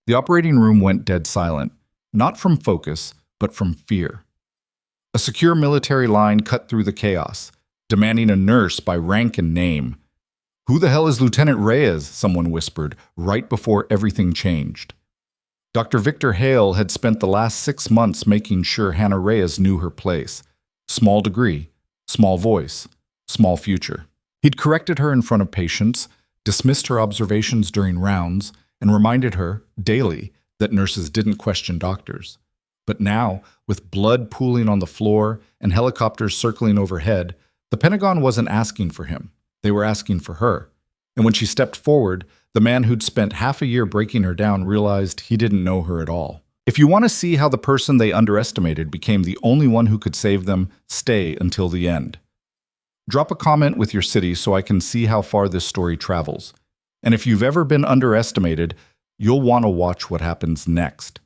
The operating room went dead silent, not from focus, but from fear. A secure military line cut through the chaos, demanding a nurse by rank and name. "Who the hell is Lieutenant Reyes?" someone whispered, right before everything changed. Dr. Victor Hale had spent the last 6 months making sure Hannah Reyes knew her place. Small degree, small voice, small future. He'd corrected her in front of patients, dismissed her observations during rounds, and reminded her, daily, that nurses didn't question doctors. But now, with blood pooling on the floor and helicopters circling overhead, the Pentagon wasn't asking for him. They were asking for her. And when she stepped forward, the man who'd spent half a year breaking her down realized he didn't know her at all. If you want to see how the person they underestimated became the only one who could save them, stay until the end. Drop a comment with your city so I can see how far this story travels. And if you've ever been underestimated, you'll want to watch what happens next.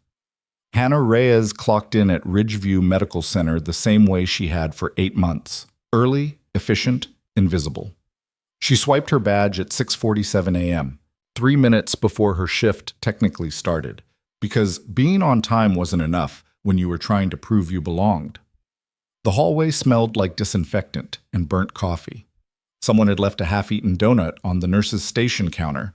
Hannah Reyes clocked in at Ridgeview Medical Center the same way she had for 8 months. Early, efficient, invisible. She swiped her badge at 6:47 a.m., 3 minutes before her shift technically started, because being on time wasn't enough when you were trying to prove you belonged. The hallway smelled like disinfectant and burnt coffee. Someone had left a half-eaten donut on the nurse's station counter.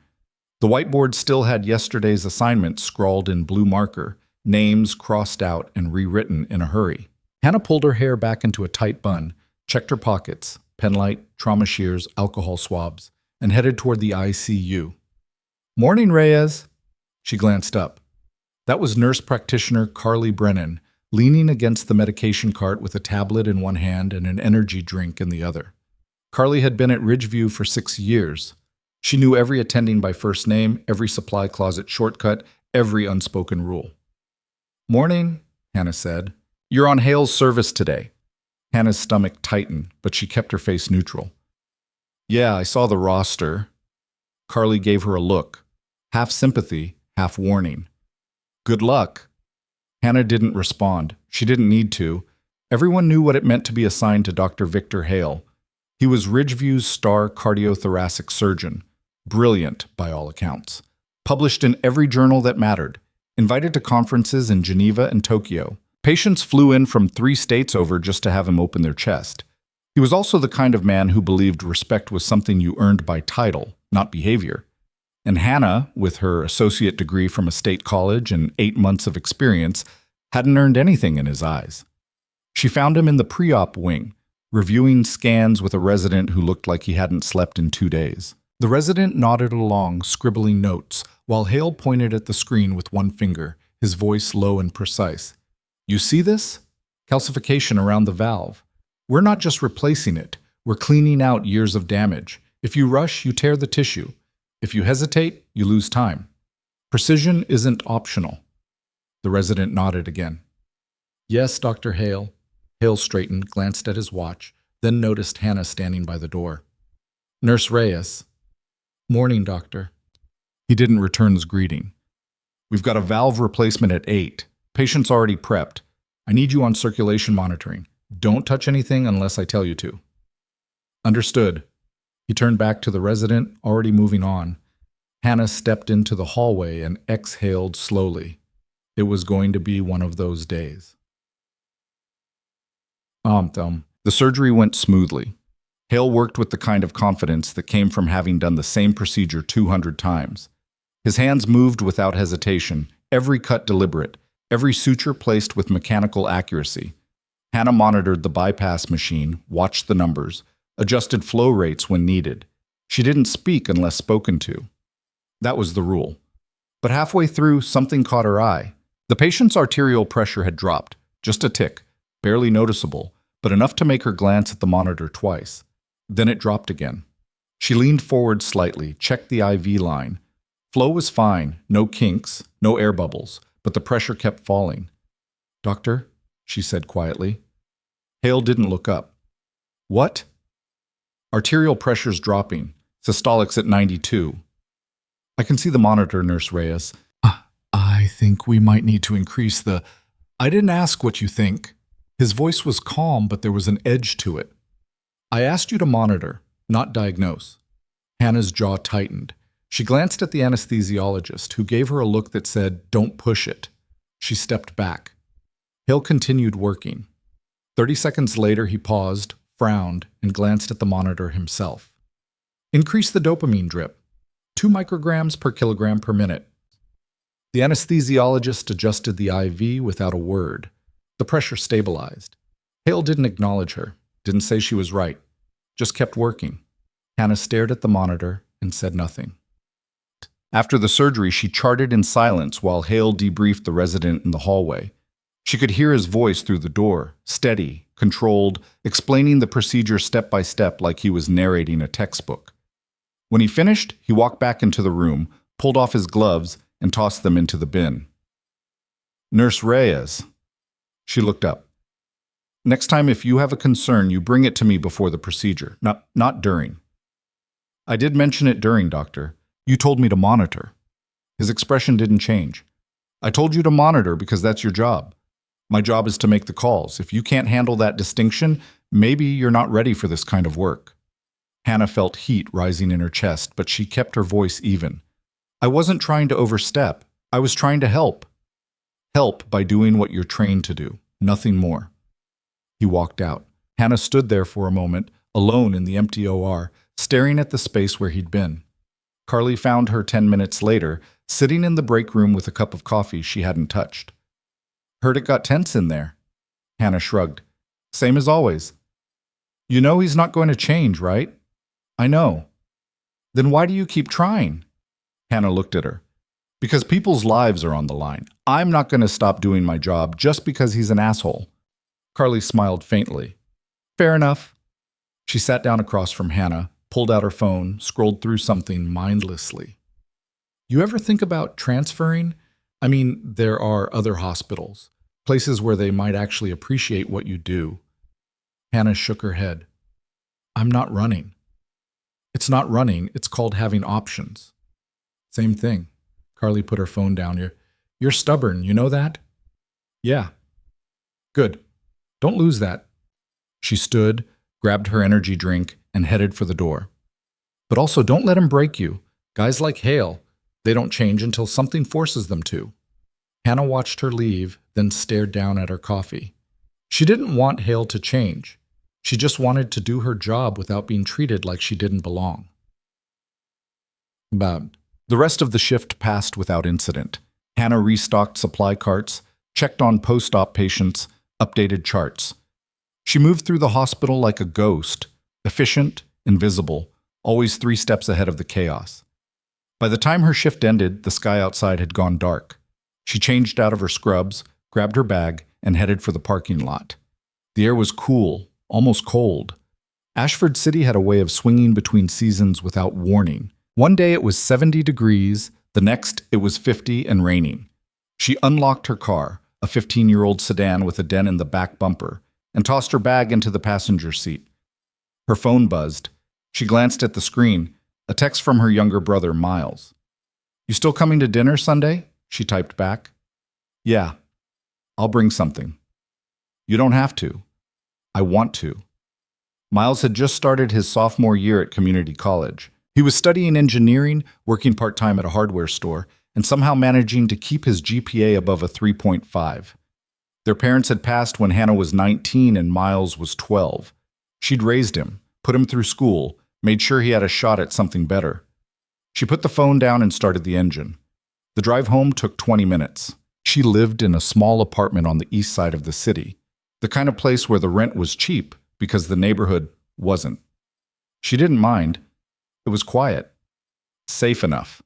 The whiteboard still had yesterday's assignment scrawled in blue marker, names crossed out and rewritten in a hurry. Hannah pulled her hair back into a tight bun, checked her pockets, penlight, trauma shears, alcohol swabs, and headed toward the ICU. "Morning, Reyes." She glanced up. That was nurse practitioner Carly Brennan, leaning against the medication cart with a tablet in one hand and an energy drink in the other. Carly had been at Ridgeview for 6 years. She knew every attending by first name, every supply closet shortcut, every unspoken rule. "Morning," Hannah said. "You're on Hale's service today." Hannah's stomach tightened, but she kept her face neutral. "Yeah, I saw the roster." Carly gave her a look, half sympathy, half warning. "Good luck." Hannah didn't respond. She didn't need to. Everyone knew what it meant to be assigned to Dr. Victor Hale. He was Ridgeview's star cardiothoracic surgeon. Brilliant, by all accounts. Published in every journal that mattered. Invited to conferences in Geneva and Tokyo. Patients flew in from 3 states over just to have him open their chest. He was also the kind of man who believed respect was something you earned by title, not behavior. And Hannah, with her associate degree from a state college and 8 months of experience, hadn't earned anything in his eyes. She found him in the pre-op wing, reviewing scans with a resident who looked like he hadn't slept in 2 days. The resident nodded along, scribbling notes, while Hale pointed at the screen with one finger, his voice low and precise. "You see this? Calcification around the valve. We're not just replacing it, we're cleaning out years of damage. If you rush, you tear the tissue. If you hesitate, you lose time. Precision isn't optional." The resident nodded again. "Yes, Dr. Hale." Hale straightened, glanced at his watch, then noticed Hannah standing by the door. "Nurse Reyes." "Morning, doctor." He didn't return his greeting. "We've got a valve replacement at 8. Patient's already prepped. I need you on circulation monitoring. Don't touch anything unless I tell you to." "Understood." He turned back to the resident, already moving on. Hannah stepped into the hallway and exhaled slowly. It was going to be one of those days. The surgery went smoothly. Hale worked with the kind of confidence that came from having done the same procedure 200 times. His hands moved without hesitation, every cut deliberate, every suture placed with mechanical accuracy. Hannah monitored the bypass machine, watched the numbers, adjusted flow rates when needed. She didn't speak unless spoken to. That was the rule. But halfway through, something caught her eye. The patient's arterial pressure had dropped, just a tick, barely noticeable, but enough to make her glance at the monitor twice. Then it dropped again. She leaned forward slightly, checked the IV line. Flow was fine, no kinks, no air bubbles, but the pressure kept falling. "Doctor," she said quietly. Hale didn't look up. "What?" "Arterial pressure's dropping. Systolic's at 92. "I can see the monitor, Nurse Reyes." I think we might need to increase the—" "I didn't ask what you think." His voice was calm, but there was an edge to it. "I asked you to monitor, not diagnose." Hannah's jaw tightened. She glanced at the anesthesiologist, who gave her a look that said, "Don't push it." She stepped back. Hale continued working. 30 seconds later, he paused, frowned, and glanced at the monitor himself. "Increase the dopamine drip. 2 micrograms per kilogram per minute." The anesthesiologist adjusted the IV without a word. The pressure stabilized. Hale didn't acknowledge her, didn't say she was right, just kept working. Hannah stared at the monitor and said nothing. After the surgery, she charted in silence while Hale debriefed the resident in the hallway. She could hear his voice through the door, steady, controlled, explaining the procedure step by step like he was narrating a textbook. When he finished, he walked back into the room, pulled off his gloves, and tossed them into the bin. "Nurse Reyes." She looked up. "Next time if you have a concern, you bring it to me before the procedure, not during." "I did mention it during, doctor. You told me to monitor." His expression didn't change. "I told you to monitor because that's your job. My job is to make the calls. If you can't handle that distinction, maybe you're not ready for this kind of work." Hannah felt heat rising in her chest, but she kept her voice even. "I wasn't trying to overstep. I was trying to help. Help by doing what you're trained to do, nothing more." He walked out. Hannah stood there for a moment, alone in the empty OR, staring at the space where he'd been. Carly found her 10 minutes later, sitting in the break room with a cup of coffee she hadn't touched. "Heard it got tense in there." Hannah shrugged. "Same as always." "You know he's not going to change, right?" "I know." "Then why do you keep trying?" Hannah looked at her. "Because people's lives are on the line. I'm not going to stop doing my job just because he's an asshole." Carly smiled faintly. "Fair enough." She sat down across from Hannah, pulled out her phone, scrolled through something mindlessly. "You ever think about transferring? I mean, there are other hospitals, places where they might actually appreciate what you do." Hannah shook her head. "I'm not running." "It's not running, it's called having options." "Same thing." Carly put her phone down. You're stubborn, you know that?" "Yeah." "Good. Don't lose that." She stood, grabbed her energy drink, and headed for the door. "But also don't let him break you. Guys like Hale, they don't change until something forces them to." Hannah watched her leave, then stared down at her coffee. She didn't want Hale to change. She just wanted to do her job without being treated like she didn't belong. The rest of the shift passed without incident. Hannah restocked supply carts, checked on post-op patients, updated charts. She moved through the hospital like a ghost, efficient, invisible, always 3 steps ahead of the chaos. By the time her shift ended, the sky outside had gone dark. She changed out of her scrubs, grabbed her bag, and headed for the parking lot. The air was cool, almost cold. Ashford City had a way of swinging between seasons without warning. One day it was 70 degrees, the next it was 50 and raining. She unlocked her car, a 15-year-old sedan with a dent in the back bumper, and tossed her bag into the passenger seat. Her phone buzzed. She glanced at the screen, a text from her younger brother, Miles. "You still coming to dinner Sunday?" She typed back. "Yeah. I'll bring something." "You don't have to." "I want to." Miles had just started his sophomore year at community college. He was studying engineering, working part-time at a hardware store, and somehow managing to keep his GPA above a 3.5. Their parents had passed when Hannah was 19 and Miles was 12. She'd raised him, put him through school, made sure he had a shot at something better. She put the phone down and started the engine. The drive home took 20 minutes. She lived in a small apartment on the east side of the city, the kind of place where the rent was cheap because the neighborhood wasn't. She didn't mind. It was quiet. Safe enough.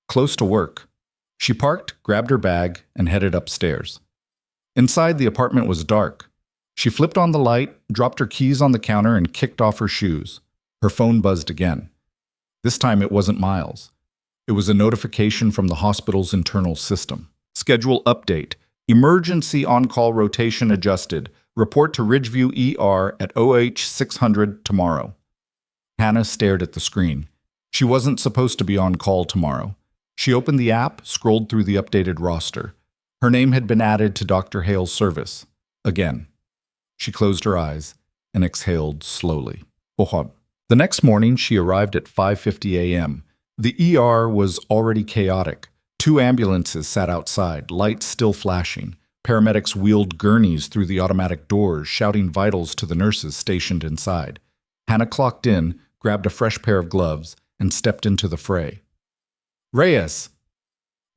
Close to work. She parked, grabbed her bag, and headed upstairs. Inside, the apartment was dark. She flipped on the light, dropped her keys on the counter, and kicked off her shoes. Her phone buzzed again. This time it wasn't Miles. It was a notification from the hospital's internal system. Schedule update. Emergency on-call rotation adjusted. Report to Ridgeview ER at OH 600 tomorrow. Hannah stared at the screen. She wasn't supposed to be on call tomorrow. She opened the app, scrolled through the updated roster. Her name had been added to Dr. Hale's service. Again. She closed her eyes and exhaled slowly. The next morning, she arrived at 5:50 a.m., The ER was already chaotic. 2 ambulances sat outside, lights still flashing. Paramedics wheeled gurneys through the automatic doors, shouting vitals to the nurses stationed inside. Hannah clocked in, grabbed a fresh pair of gloves, and stepped into the fray. Reyes!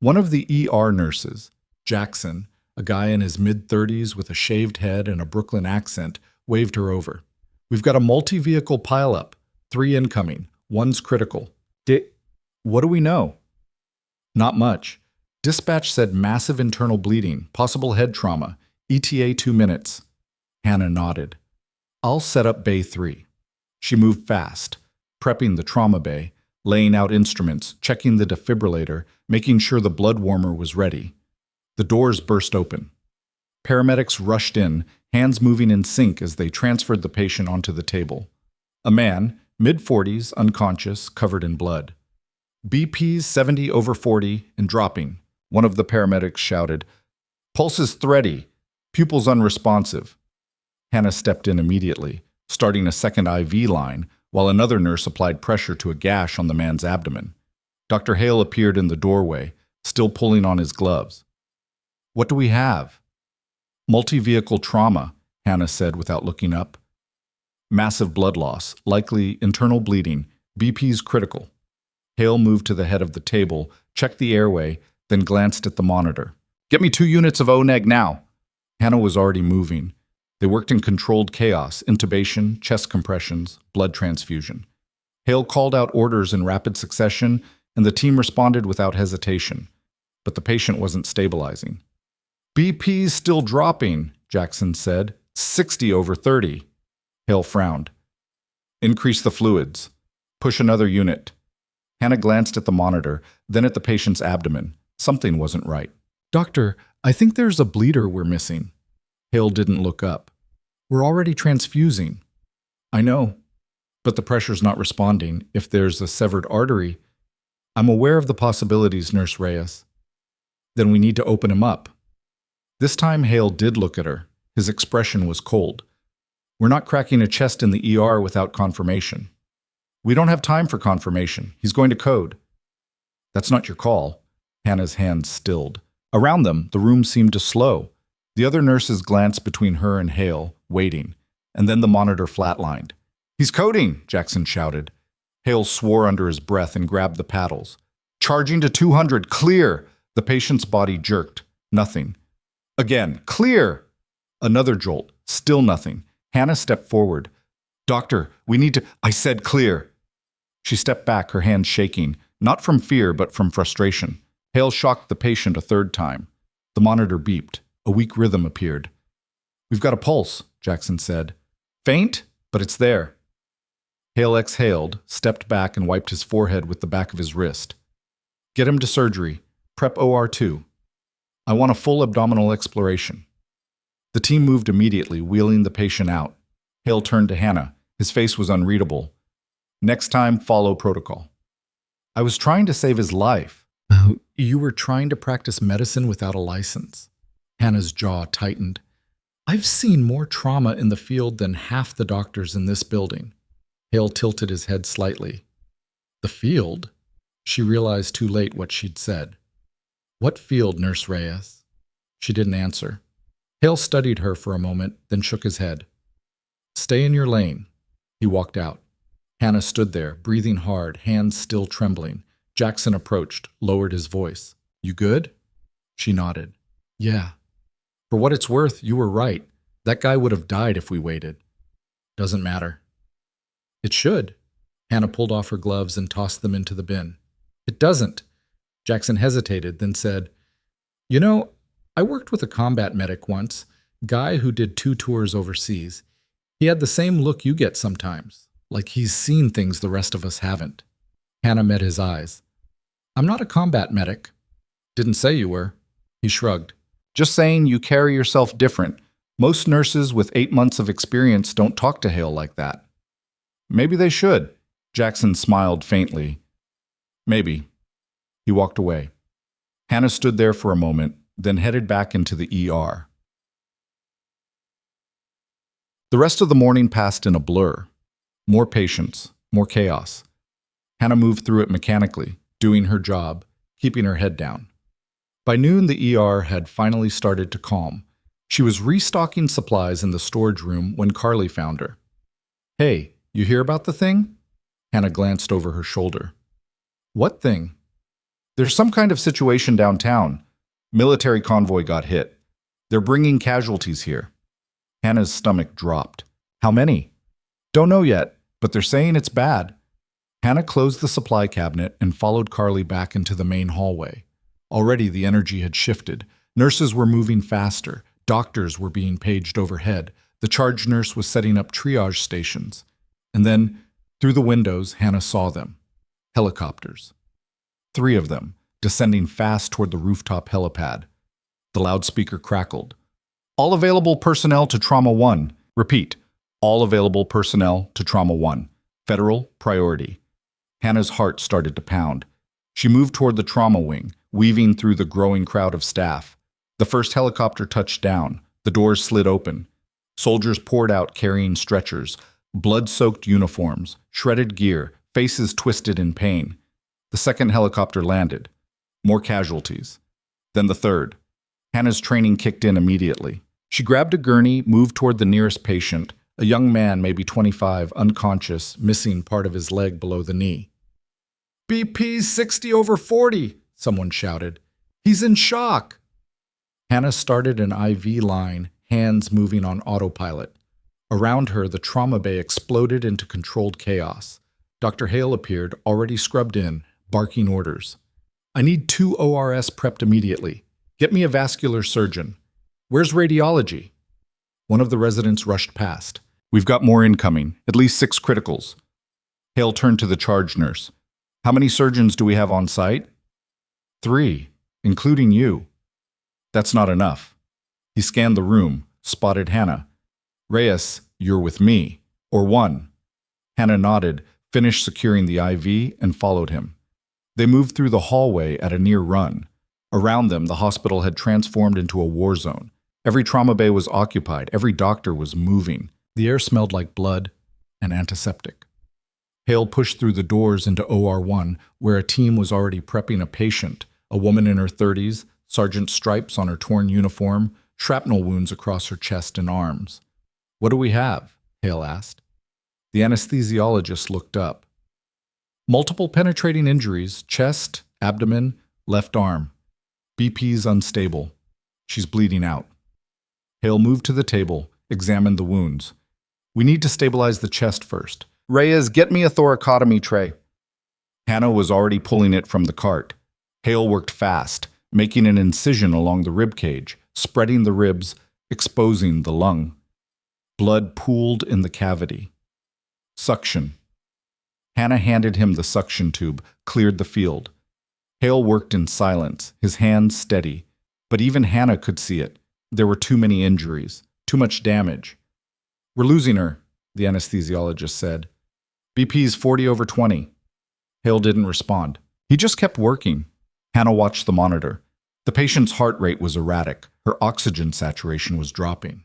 One of the ER nurses, Jackson, a guy in his mid-30s with a shaved head and a Brooklyn accent, waved her over. We've got a multi-vehicle pileup. 3 incoming. 1's critical. What do we know? Not much. Dispatch said massive internal bleeding, possible head trauma, ETA 2 minutes. Hannah nodded. I'll set up Bay 3. She moved fast, prepping the trauma bay, laying out instruments, checking the defibrillator, making sure the blood warmer was ready. The doors burst open. Paramedics rushed in, hands moving in sync as they transferred the patient onto the table. A man, mid-40s, unconscious, covered in blood. BP's 70/40 and dropping, one of the paramedics shouted. Pulse is thready, pupils unresponsive. Hannah stepped in immediately, starting a second IV line, while another nurse applied pressure to a gash on the man's abdomen. Dr. Hale appeared in the doorway, still pulling on his gloves. What do we have? Multi-vehicle trauma, Hannah said without looking up. Massive blood loss, likely internal bleeding, BP's critical. Hale moved to the head of the table, checked the airway, then glanced at the monitor. Get me 2 units of O-neg now. Hannah was already moving. They worked in controlled chaos, intubation, chest compressions, blood transfusion. Hale called out orders in rapid succession, and the team responded without hesitation. But the patient wasn't stabilizing. BP's still dropping, Jackson said. 60/30. Hale frowned. Increase the fluids. Push another unit. Hannah glanced at the monitor, then at the patient's abdomen. Something wasn't right. Doctor, I think there's a bleeder we're missing. Hale didn't look up. We're already transfusing. I know, but the pressure's not responding. If there's a severed artery, I'm aware of the possibilities, Nurse Reyes. Then we need to open him up. This time Hale did look at her. His expression was cold. We're not cracking a chest in the ER without confirmation. We don't have time for confirmation. He's going to code. That's not your call. Hannah's hands stilled. Around them, the room seemed to slow. The other nurses glanced between her and Hale, waiting, and then the monitor flatlined. He's coding, Jackson shouted. Hale swore under his breath and grabbed the paddles. Charging to 200, clear! The patient's body jerked. Nothing. Again, clear! Another jolt. Still nothing. Hannah stepped forward. Doctor, we need to... I said clear. She stepped back, her hands shaking, not from fear, but from frustration. Hale shocked the patient a 3rd time. The monitor beeped. A weak rhythm appeared. We've got a pulse, Jackson said. Faint, but it's there. Hale exhaled, stepped back, and wiped his forehead with the back of his wrist. Get him to surgery. Prep OR2. I want a full abdominal exploration. The team moved immediately, wheeling the patient out. Hale turned to Hannah. His face was unreadable. Next time, follow protocol. I was trying to save his life. You were trying to practice medicine without a license. Hannah's jaw tightened. I've seen more trauma in the field than half the doctors in this building. Hale tilted his head slightly. The field? She realized too late what she'd said. What field, Nurse Reyes? She didn't answer. Hale studied her for a moment, then shook his head. Stay in your lane. He walked out. Hannah stood there, breathing hard, hands still trembling. Jackson approached, lowered his voice. You good? She nodded. Yeah. For what it's worth, you were right. That guy would have died if we waited. Doesn't matter. It should. Hannah pulled off her gloves and tossed them into the bin. It doesn't. Jackson hesitated, then said, You know, I worked with a combat medic once, guy who did 2 tours overseas. He had the same look you get sometimes, like he's seen things the rest of us haven't. Hannah met his eyes. I'm not a combat medic. Didn't say you were. He shrugged. Just saying you carry yourself different. Most nurses with 8 months of experience don't talk to Hale like that. Maybe they should. Jackson smiled faintly. Maybe. He walked away. Hannah stood there for a moment, then headed back into the ER. The rest of the morning passed in a blur. More patients, more chaos. Hannah moved through it mechanically, doing her job, keeping her head down. By noon, the ER had finally started to calm. She was restocking supplies in the storage room when Carly found her. "Hey, you hear about the thing?" Hannah glanced over her shoulder. "What thing?" "There's some kind of situation downtown. Military convoy got hit. They're bringing casualties here." Hannah's stomach dropped. "How many?" "Don't know yet, but they're saying it's bad." Hannah closed the supply cabinet and followed Carly back into the main hallway. Already the energy had shifted. Nurses were moving faster. Doctors were being paged overhead. The charge nurse was setting up triage stations. And then, through the windows, Hannah saw them. Helicopters. 3 of them, descending fast toward the rooftop helipad. The loudspeaker crackled. "All available personnel to Trauma 1. Repeat, all available personnel to Trauma 1. Federal priority." Hannah's heart started to pound. She moved toward the trauma wing, weaving through the growing crowd of staff. The first helicopter touched down. The doors slid open. Soldiers poured out carrying stretchers, blood-soaked uniforms, shredded gear, faces twisted in pain. The second helicopter landed. More casualties. Then the third. Hannah's training kicked in immediately. She grabbed a gurney, moved toward the nearest patient, a young man, maybe 25, unconscious, missing part of his leg below the knee. "BP's 60/40, someone shouted. "He's in shock." Hannah started an IV line, hands moving on autopilot. Around her, the trauma bay exploded into controlled chaos. Dr. Hale appeared, already scrubbed in, barking orders. "I need 2 ORS prepped immediately. Get me a vascular surgeon. Where's radiology?" One of the residents rushed past. "We've got more incoming, at least 6 criticals." Hale turned to the charge nurse. "How many surgeons do we have on site?" 3, including you." "That's not enough." He scanned the room, spotted Hannah. "Reyes, you're with me. Or 1. Hannah nodded, finished securing the IV, and followed him. They moved through the hallway at a near run. Around them, the hospital had transformed into a war zone. Every trauma bay was occupied. Every doctor was moving. The air smelled like blood and antiseptic. Hale pushed through the doors into OR1, where a team was already prepping a patient, a woman in her 30s, sergeant stripes on her torn uniform, shrapnel wounds across her chest and arms. "What do we have?" Hale asked. The anesthesiologist looked up. "Multiple penetrating injuries, chest, abdomen, left arm. BP's unstable. She's bleeding out." Hale moved to the table, examined the wounds. "We need to stabilize the chest first. Reyes, get me a thoracotomy tray." Hannah was already pulling it from the cart. Hale worked fast, making an incision along the rib cage, spreading the ribs, exposing the lung. Blood pooled in the cavity. Suction. Hannah handed him the suction tube, cleared the field. Hale worked in silence, his hands steady. But even Hannah could see it. There were too many injuries, too much damage. "We're losing her," the anesthesiologist said. "BP's 40/20. Hale didn't respond. He just kept working. Hannah watched the monitor. The patient's heart rate was erratic. Her oxygen saturation was dropping.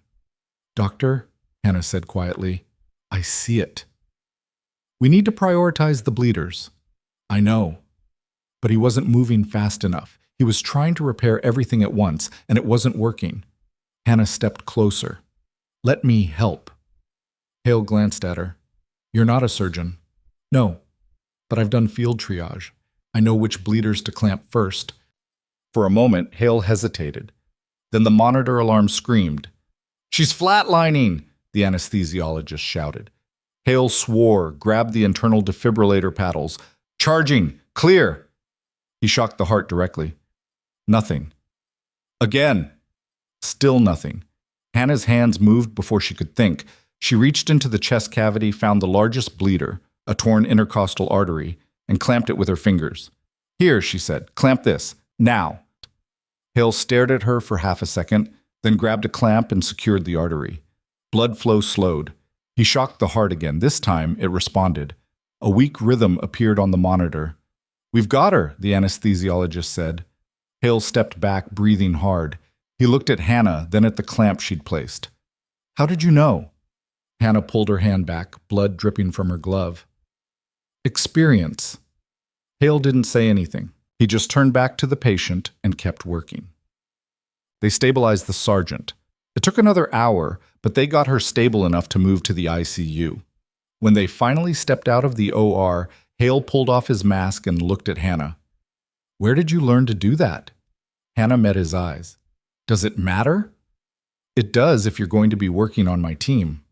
"Doctor," Hannah said quietly, "I see it. We need to prioritize the bleeders." "I know." But he wasn't moving fast enough. He was trying to repair everything at once, and it wasn't working. Hannah stepped closer. "Let me help." Hale glanced at her. "You're not a surgeon." "No, but I've done field triage. I know which bleeders to clamp first." For a moment, Hale hesitated. Then the monitor alarm screamed. "She's flatlining!" the anesthesiologist shouted. Hale swore, grabbed the internal defibrillator paddles. "Charging! Clear!" He shocked the heart directly. Nothing. Again. Still nothing. Hannah's hands moved before she could think. She reached into the chest cavity, found the largest bleeder, a torn intercostal artery, and clamped it with her fingers. "Here," she said, "clamp this. Now." Hale stared at her for half a second, then grabbed a clamp and secured the artery. Blood flow slowed. He shocked the heart again. This time, it responded. A weak rhythm appeared on the monitor. "We've got her," the anesthesiologist said. Hale stepped back, breathing hard. He looked at Hannah, then at the clamp she'd placed. "How did you know?" Hannah pulled her hand back, blood dripping from her glove. "Experience," Hale didn't say anything. He just turned back to the patient and kept working. They stabilized the sergeant. It took another hour, but they got her stable enough to move to the ICU. When they finally stepped out of the OR, Hale pulled off his mask and looked at Hannah. "Where did you learn to do that?" Hannah met his eyes. "Does it matter?" "It does if you're going to be working on my team."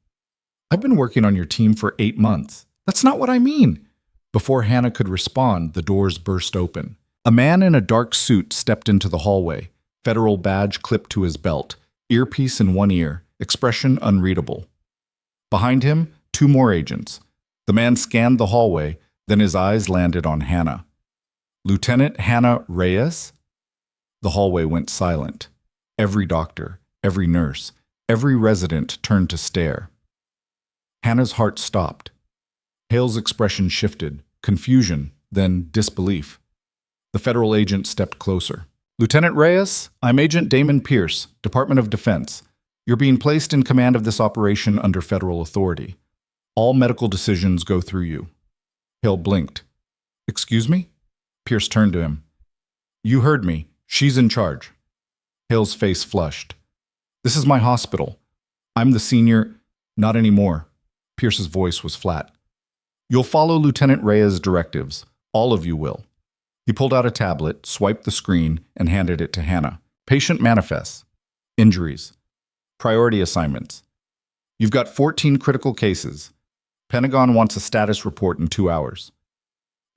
"I've been working on your team for 8 months." "That's not what I mean." Before Hannah could respond, the doors burst open. A man in a dark suit stepped into the hallway, federal badge clipped to his belt, earpiece in one ear, expression unreadable. Behind him, 2 more agents. The man scanned the hallway, then his eyes landed on Hannah. "Lieutenant Hannah Reyes?" The hallway went silent. Every doctor, every nurse, every resident turned to stare. Hannah's heart stopped. Hale's expression shifted, confusion, then disbelief. The federal agent stepped closer. "Lieutenant Reyes, I'm Agent Damon Pierce, Department of Defense. You're being placed in command of this operation under federal authority. All medical decisions go through you." Hale blinked. "Excuse me?" Pierce turned to him. "You heard me. She's in charge." Hale's face flushed. "This is my hospital. I'm the senior—" "Not anymore." Pierce's voice was flat. "You'll follow Lieutenant Reyes' directives. All of you will." He pulled out a tablet, swiped the screen, and handed it to Hannah. "Patient manifests. Injuries. Priority assignments. You've got 14 critical cases. Pentagon wants a status report in 2 hours."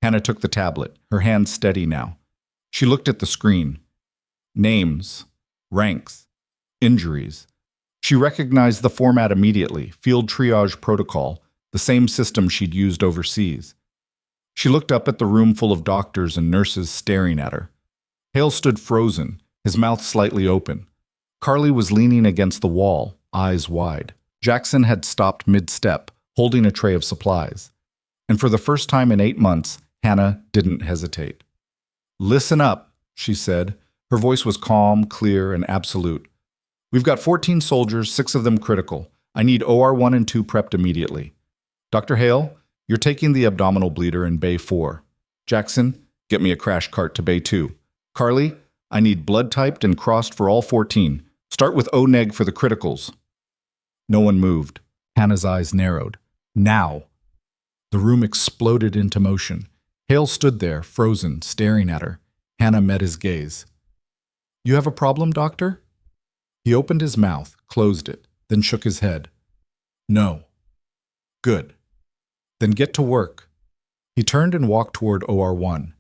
Hannah took the tablet, her hands steady now. She looked at the screen. Names, ranks, injuries. She recognized the format immediately, field triage protocol, the same system she'd used overseas. She looked up at the room full of doctors and nurses staring at her. Hale stood frozen, his mouth slightly open. Carly was leaning against the wall, eyes wide. Jackson had stopped mid-step, holding a tray of supplies. And for the first time in 8 months, Hannah didn't hesitate. "Listen up," she said. Her voice was calm, clear, and absolute. "We've got 14 soldiers, 6 of them critical. I need OR 1 and 2 prepped immediately. Dr. Hale, you're taking the abdominal bleeder in Bay 4. Jackson, get me a crash cart to Bay 2. Carly, I need blood typed and crossed for all 14. Start with O-neg for the criticals." No one moved. Hannah's eyes narrowed. Now. The room exploded into motion. Hale stood there, frozen, staring at her. Hannah met his gaze. "You have a problem, doctor?" He opened his mouth, closed it, then shook his head. "No." "Good. Then get to work." He turned and walked toward OR 1.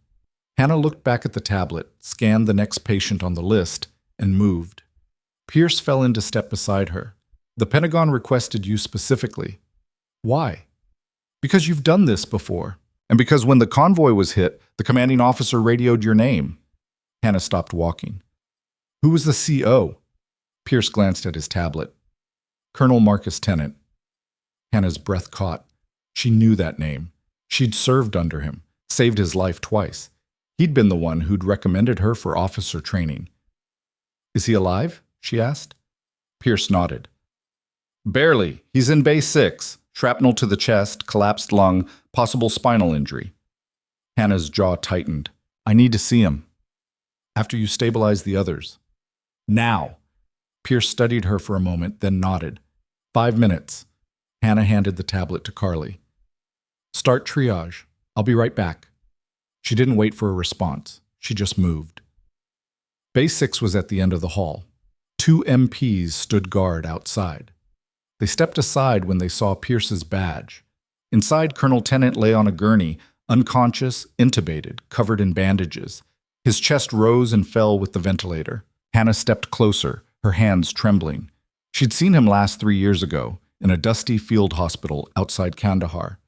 Hannah looked back at the tablet, scanned the next patient on the list, and moved. Pierce fell into step beside her. "The Pentagon requested you specifically." "Why?" "Because you've done this before. And because when the convoy was hit, the commanding officer radioed your name." Hannah stopped walking. "Who was the CO?" Pierce glanced at his tablet. "Colonel Marcus Tennant." Hannah's breath caught. She knew that name. She'd served under him, saved his life twice. He'd been the one who'd recommended her for officer training. "Is he alive?" she asked. Pierce nodded. "Barely. He's in Bay 6. Shrapnel to the chest, collapsed lung, possible spinal injury." Hannah's jaw tightened. "I need to see him." "After you stabilize the others." "Now." Pierce studied her for a moment, then nodded. 5 minutes. Hannah handed the tablet to Carly. "Start triage. I'll be right back." She didn't wait for a response. She just moved. Bay 6 was at the end of the hall. 2 MPs stood guard outside. They stepped aside when they saw Pierce's badge. Inside, Colonel Tennant lay on a gurney, unconscious, intubated, covered in bandages. His chest rose and fell with the ventilator. Hannah stepped closer, her hands trembling. She'd seen him last 3 years ago, in a dusty field hospital outside Kandahar.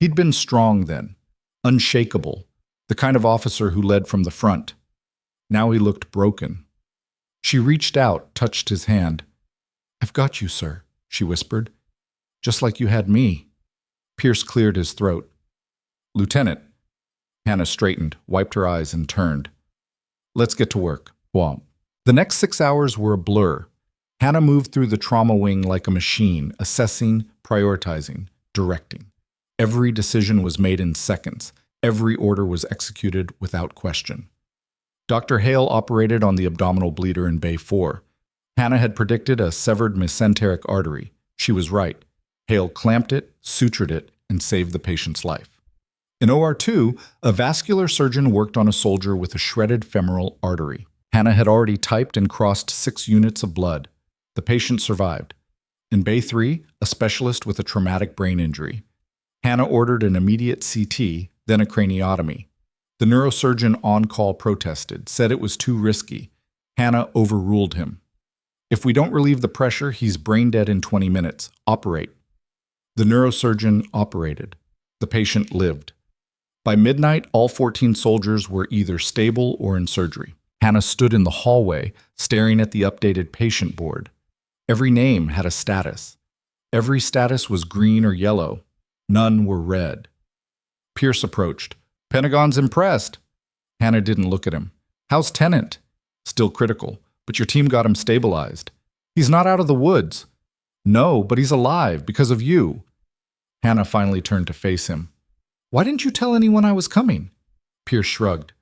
He'd been strong then, unshakable, the kind of officer who led from the front. Now he looked broken. She reached out, touched his hand. "I've got you, sir," she whispered. "Just like you had me." Pierce cleared his throat. "Lieutenant." Hannah straightened, wiped her eyes, and turned. "Let's get to work." Womp. The next 6 hours were a blur. Hannah moved through the trauma wing like a machine, assessing, prioritizing, directing. Every decision was made in seconds. Every order was executed without question. Dr. Hale operated on the abdominal bleeder in Bay 4. Hannah had predicted a severed mesenteric artery. She was right. Hale clamped it, sutured it, and saved the patient's life. In OR 2, a vascular surgeon worked on a soldier with a shredded femoral artery. Hannah had already typed and crossed 6 units of blood. The patient survived. In Bay 3, a specialist with a traumatic brain injury. Hannah ordered an immediate CT, then a craniotomy. The neurosurgeon on call protested, said it was too risky. Hannah overruled him. If we don't relieve the pressure, he's brain dead in 20 minutes. Operate. The neurosurgeon operated. The patient lived. By midnight, all 14 soldiers were either stable or in surgery. Hannah stood in the hallway, staring at the updated patient board. Every name had a status. Every status was green or yellow. None were red. Pierce approached. Pentagon's impressed. Hannah didn't look at him. How's Tennant? Still critical, but your team got him stabilized. He's not out of the woods. No, but he's alive because of you. Hannah finally turned to face him. Why didn't you tell anyone I was coming? Pierce shrugged.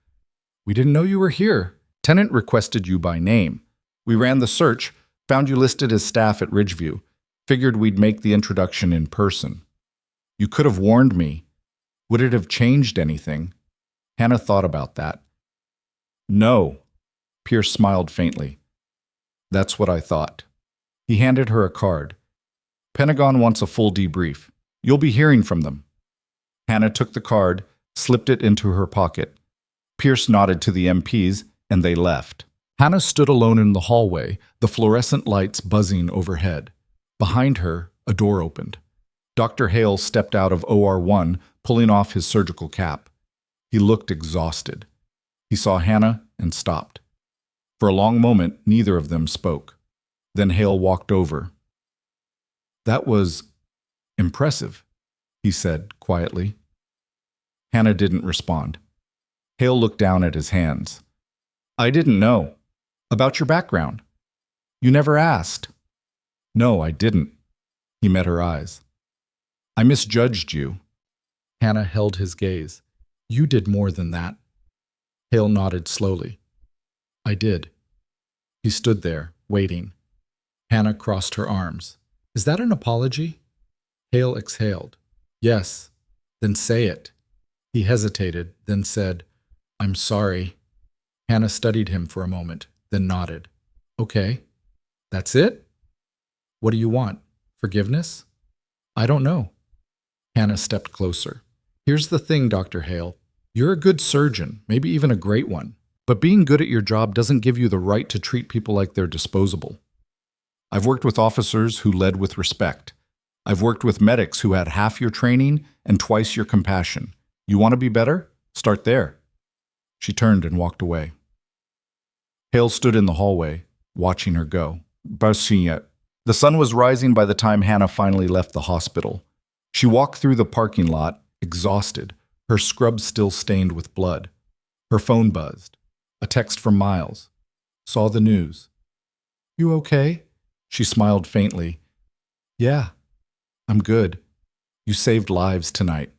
We didn't know you were here. Tennant requested you by name. We ran the search, found you listed as staff at Ridgeview. Figured we'd make the introduction in person. You could have warned me. Would it have changed anything? Hannah thought about that. No. Pierce smiled faintly. That's what I thought. He handed her a card. Pentagon wants a full debrief. You'll be hearing from them. Hannah took the card, slipped it into her pocket. Pierce nodded to the MPs, and they left. Hannah stood alone in the hallway, the fluorescent lights buzzing overhead. Behind her, a door opened. Dr. Hale stepped out of OR 1, pulling off his surgical cap. He looked exhausted. He saw Hannah and stopped. For a long moment, neither of them spoke. Then Hale walked over. That was impressive, he said quietly. Hannah didn't respond. Hale looked down at his hands. I didn't know. About your background. You never asked. No, I didn't. He met her eyes. I misjudged you. Hannah held his gaze. You did more than that. Hale nodded slowly. I did. He stood there, waiting. Hannah crossed her arms. Is that an apology? Hale exhaled. Yes. Then say it. He hesitated, then said, I'm sorry. Hannah studied him for a moment, then nodded. Okay. That's it? What do you want? Forgiveness? I don't know. Hannah stepped closer. Here's the thing, Dr. Hale. You're a good surgeon, maybe even a great one. But being good at your job doesn't give you the right to treat people like they're disposable. I've worked with officers who led with respect. I've worked with medics who had half your training and twice your compassion. You want to be better? Start there. She turned and walked away. Hale stood in the hallway, watching her go. The sun was rising by the time Hannah finally left the hospital. She walked through the parking lot, exhausted, her scrubs still stained with blood. Her phone buzzed. A text from Miles. Saw the news. You okay? She smiled faintly. Yeah, I'm good. You saved lives tonight.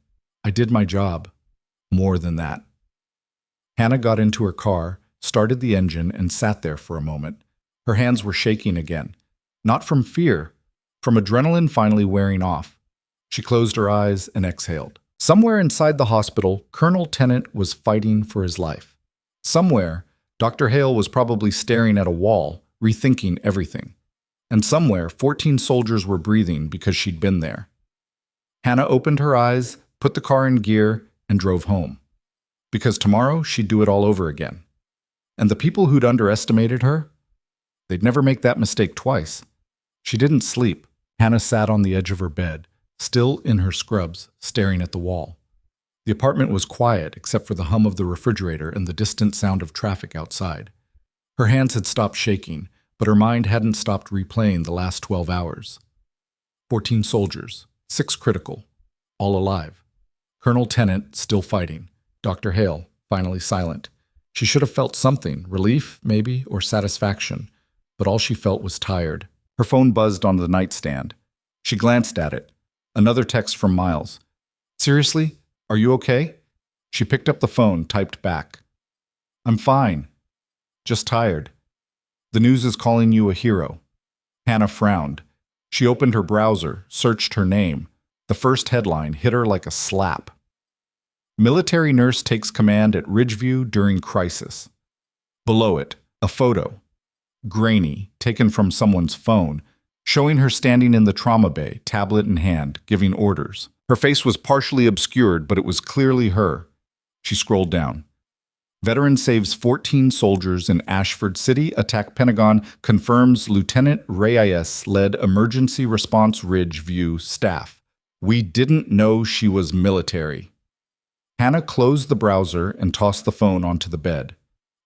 I did my job. More than that. Hannah got into her car, started the engine, and sat there for a moment. Her hands were shaking again. Not from fear, from adrenaline finally wearing off. She closed her eyes and exhaled. Somewhere inside the hospital, Colonel Tennant was fighting for his life. Somewhere, Dr. Hale was probably staring at a wall, rethinking everything. And somewhere, 14 soldiers were breathing because she'd been there. Hannah opened her eyes, put the car in gear, and drove home. Because tomorrow, she'd do it all over again. And the people who'd underestimated her, they'd never make that mistake twice. She didn't sleep. Hannah sat on the edge of her bed, still in her scrubs, staring at the wall. The apartment was quiet except for the hum of the refrigerator and the distant sound of traffic outside. Her hands had stopped shaking, but her mind hadn't stopped replaying the last 12 hours. 14 soldiers, 6 critical, all alive. Colonel Tennant still fighting. Dr. Hale finally silent. She should have felt something, relief, maybe, or satisfaction, but all she felt was tired. Her phone buzzed on the nightstand. She glanced at it. Another text from Miles. Seriously? Are you okay? She picked up the phone, typed back. I'm fine. Just tired. The news is calling you a hero. Hannah frowned. She opened her browser, searched her name. The first headline hit her like a slap. Military nurse takes command at Ridgeview during crisis. Below it, a photo. Grainy, taken from someone's phone, showing her standing in the trauma bay, tablet in hand, giving orders. Her face was partially obscured, but it was clearly her. She scrolled down. Veteran saves 14 soldiers in Ashford City. Attack Pentagon confirms Lieutenant Reyes led emergency response Ridgeview staff. We didn't know she was military. Hannah closed the browser and tossed the phone onto the bed.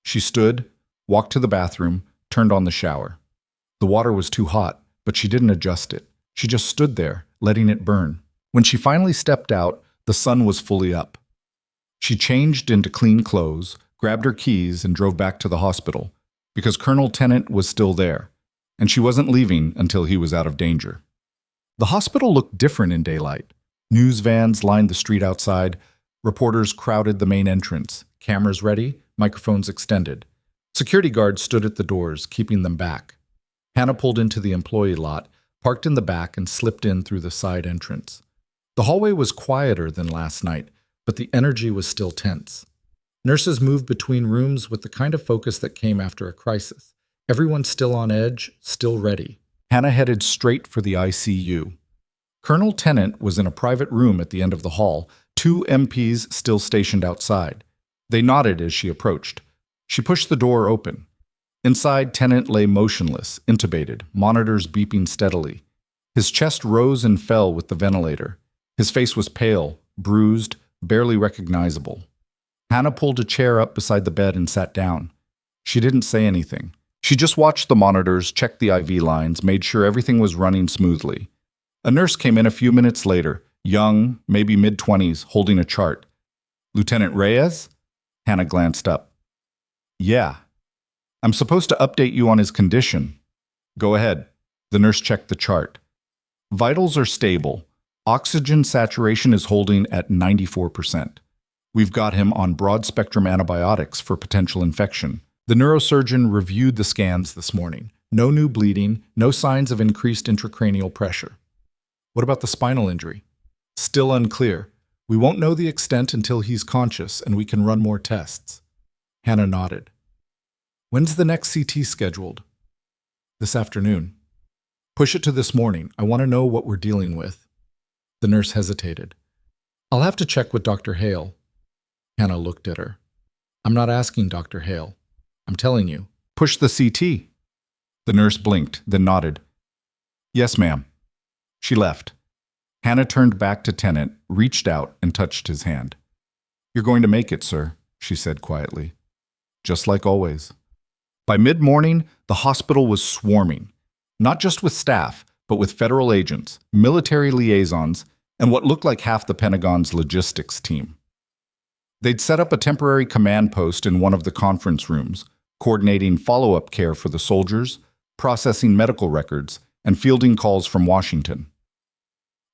She stood, walked to the bathroom, turned on the shower. The water was too hot, but she didn't adjust it. She just stood there, letting it burn. When she finally stepped out, the sun was fully up. She changed into clean clothes, grabbed her keys, and drove back to the hospital, because Colonel Tennant was still there, and she wasn't leaving until he was out of danger. The hospital looked different in daylight. News vans lined the street outside. Reporters crowded the main entrance, cameras ready, microphones extended. Security guards stood at the doors, keeping them back. Hannah pulled into the employee lot, parked in the back, and slipped in through the side entrance. The hallway was quieter than last night, but the energy was still tense. Nurses moved between rooms with the kind of focus that came after a crisis. Everyone still on edge, still ready. Hannah headed straight for the ICU. Colonel Tennant was in a private room at the end of the hall, 2 MPs still stationed outside. They nodded as she approached. She pushed the door open. Inside, Tennant lay motionless, intubated, monitors beeping steadily. His chest rose and fell with the ventilator. His face was pale, bruised, barely recognizable. Hannah pulled a chair up beside the bed and sat down. She didn't say anything. She just watched the monitors, checked the IV lines, made sure everything was running smoothly. A nurse came in a few minutes later, young, maybe mid-20s, holding a chart. Lieutenant Reyes? Hannah glanced up. Yeah. I'm supposed to update you on his condition. Go ahead. The nurse checked the chart. Vitals are stable. Oxygen saturation is holding at 94%. We've got him on broad-spectrum antibiotics for potential infection. The neurosurgeon reviewed the scans this morning. No new bleeding, no signs of increased intracranial pressure. What about the spinal injury? Still unclear. We won't know the extent until he's conscious and we can run more tests. Hannah nodded. When's the next CT scheduled? This afternoon. Push it to this morning. I want to know what we're dealing with. The nurse hesitated. I'll have to check with Dr. Hale. Hannah looked at her. I'm not asking Dr. Hale. I'm telling you. Push the CT. The nurse blinked, then nodded. Yes, ma'am. She left. Hannah turned back to Tennant, reached out, and touched his hand. You're going to make it, sir, she said quietly. Just like always. By mid-morning, the hospital was swarming, not just with staff, but with federal agents, military liaisons, and what looked like half the Pentagon's logistics team. They'd set up a temporary command post in one of the conference rooms, coordinating follow-up care for the soldiers, processing medical records, and fielding calls from Washington.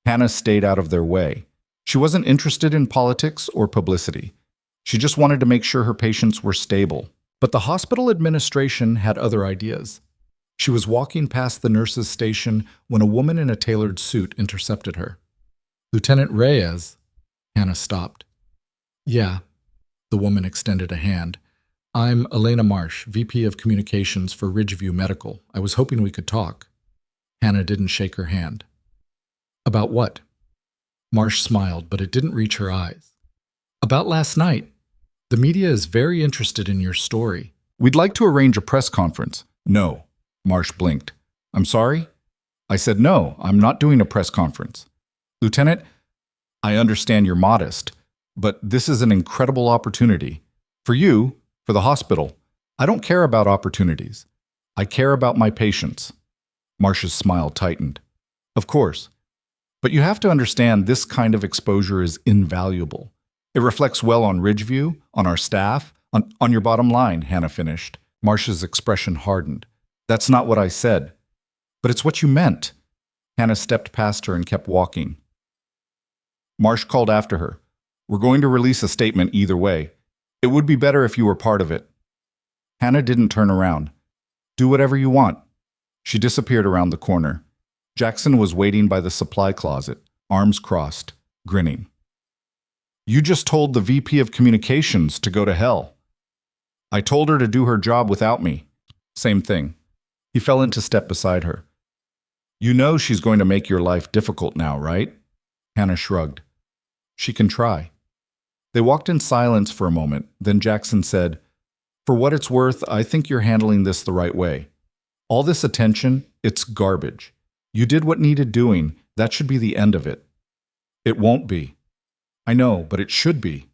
Hannah stayed out of their way. She wasn't interested in politics or publicity. She just wanted to make sure her patients were stable. But the hospital administration had other ideas. She was walking past the nurses' station when a woman in a tailored suit intercepted her. Lieutenant Reyes? Hannah stopped. Yeah. The woman extended a hand. I'm Elena Marsh, VP of Communications for Ridgeview Medical. I was hoping we could talk. Hannah didn't shake her hand. About what? Marsh smiled, but it didn't reach her eyes. About last night. The media is very interested in your story. We'd like to arrange a press conference. No. Marsh blinked. I'm sorry? I said no, I'm not doing a press conference. Lieutenant, I understand you're modest, but this is an incredible opportunity. For you, for the hospital. I don't care about opportunities. I care about my patients. Marsh's smile tightened. Of course. But you have to understand this kind of exposure is invaluable. It reflects well on Ridgeview, on our staff, on your bottom line, Hannah finished. Marsh's expression hardened. That's not what I said. But it's what you meant. Hannah stepped past her and kept walking. Marsh called after her. We're going to release a statement either way. It would be better if you were part of it. Hannah didn't turn around. Do whatever you want. She disappeared around the corner. Jackson was waiting by the supply closet, arms crossed, grinning. You just told the VP of Communications to go to hell. I told her to do her job without me. Same thing. He fell into step beside her. You know she's going to make your life difficult now, right? Hannah shrugged. She can try. They walked in silence for a moment, then Jackson said, For what it's worth, I think you're handling this the right way. All this attention, it's garbage. You did what needed doing. That should be the end of it. It won't be. I know, but it should be.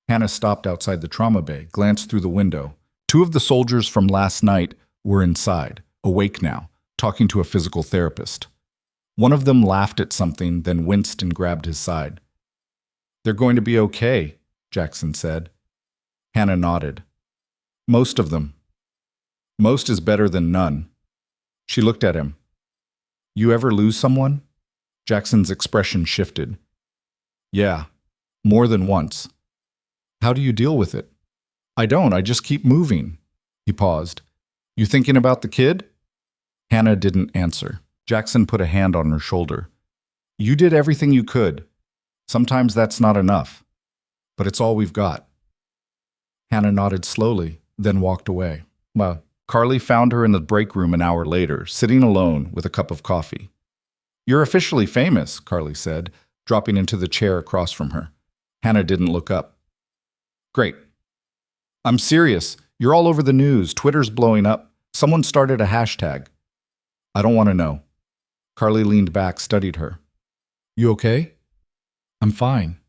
Hannah stopped outside the trauma bay, glanced through the window. 2 of the soldiers from last night were inside, awake now, talking to a physical therapist. One of them laughed at something, then winced and grabbed his side. They're going to be okay, Jackson said. Hannah nodded. Most of them. Most is better than none. She looked at him. You ever lose someone? Jackson's expression shifted. Yeah, more than once. How do you deal with it? I don't, I just keep moving. He paused. You thinking about the kid? Hannah didn't answer. Jackson put a hand on her shoulder. You did everything you could. Sometimes that's not enough. But it's all we've got. Hannah nodded slowly, then walked away. Well, Carly found her in the break room an hour later, sitting alone with a cup of coffee. You're officially famous, Carly said, dropping into the chair across from her. Hannah didn't look up. Great. I'm serious. You're all over the news. Twitter's blowing up. Someone started a hashtag. I don't want to know. Carly leaned back, studied her. You okay? I'm fine.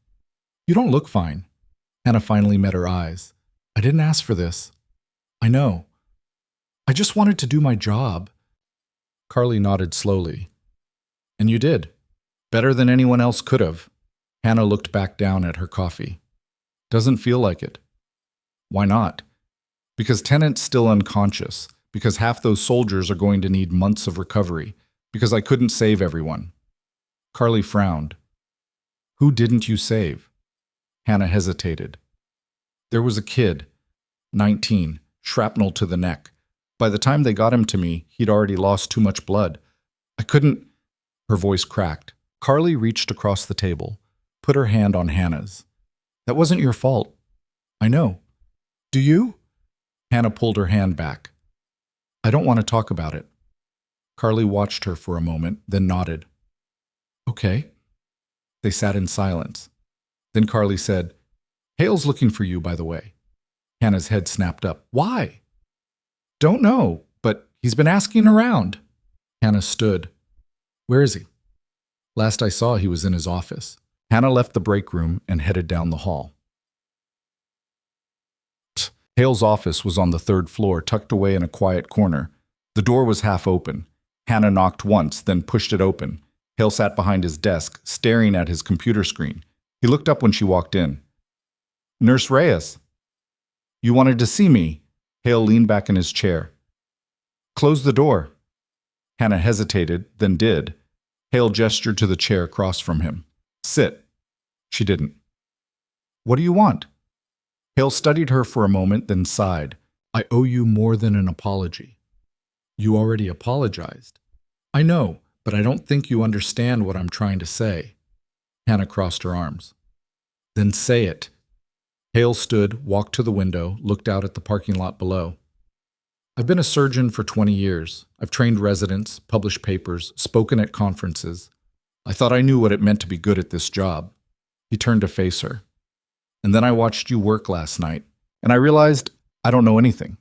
You don't look fine. Hannah finally met her eyes. I didn't ask for this. I know. I just wanted to do my job. Carly nodded slowly. And you did. Better than anyone else could have. Hannah looked back down at her coffee. Doesn't feel like it. Why not? Because Tennant's still unconscious. Because half those soldiers are going to need months of recovery. Because I couldn't save everyone. Carly frowned. Who didn't you save? Hannah hesitated. There was a kid, 19, shrapnel to the neck. By the time they got him to me, he'd already lost too much blood. I couldn't... Her voice cracked. Carly reached across the table, put her hand on Hannah's. That wasn't your fault. I know. Do you? Hannah pulled her hand back. I don't want to talk about it. Carly watched her for a moment, then nodded. Okay. They sat in silence. Then Carly said, Hale's looking for you, by the way. Hannah's head snapped up. Why? Don't know, but he's been asking around. Hannah stood. Where is he? Last I saw, he was in his office. Hannah left the break room and headed down the hall. Hale's office was on the 3rd floor, tucked away in a quiet corner. The door was half open. Hannah knocked once, then pushed it open. Hale sat behind his desk, staring at his computer screen. He looked up when she walked in. Nurse Reyes. You wanted to see me? Hale leaned back in his chair. Close the door. Hannah hesitated, then did. Hale gestured to the chair across from him. Sit. She didn't. What do you want? Hale studied her for a moment, then sighed. I owe you more than an apology. You already apologized. I know, but I don't think you understand what I'm trying to say. Hannah crossed her arms. Then say it. Hale stood, walked to the window, looked out at the parking lot below. I've been a surgeon for 20 years. I've trained residents, published papers, spoken at conferences. I thought I knew what it meant to be good at this job. He turned to face her. And then I watched you work last night, and I realized I don't know anything.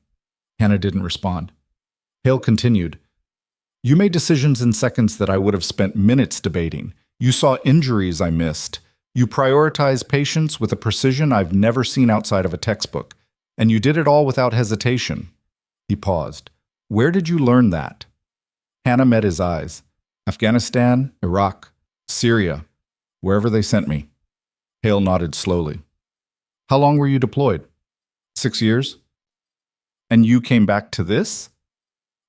Hannah didn't respond. Hale continued. You made decisions in seconds that I would have spent minutes debating. You saw injuries I missed. You prioritized patients with a precision I've never seen outside of a textbook. And you did it all without hesitation. He paused. Where did you learn that? Hannah met his eyes. Afghanistan, Iraq, Syria, wherever they sent me. Hale nodded slowly. How long were you deployed? 6 years? And you came back to this?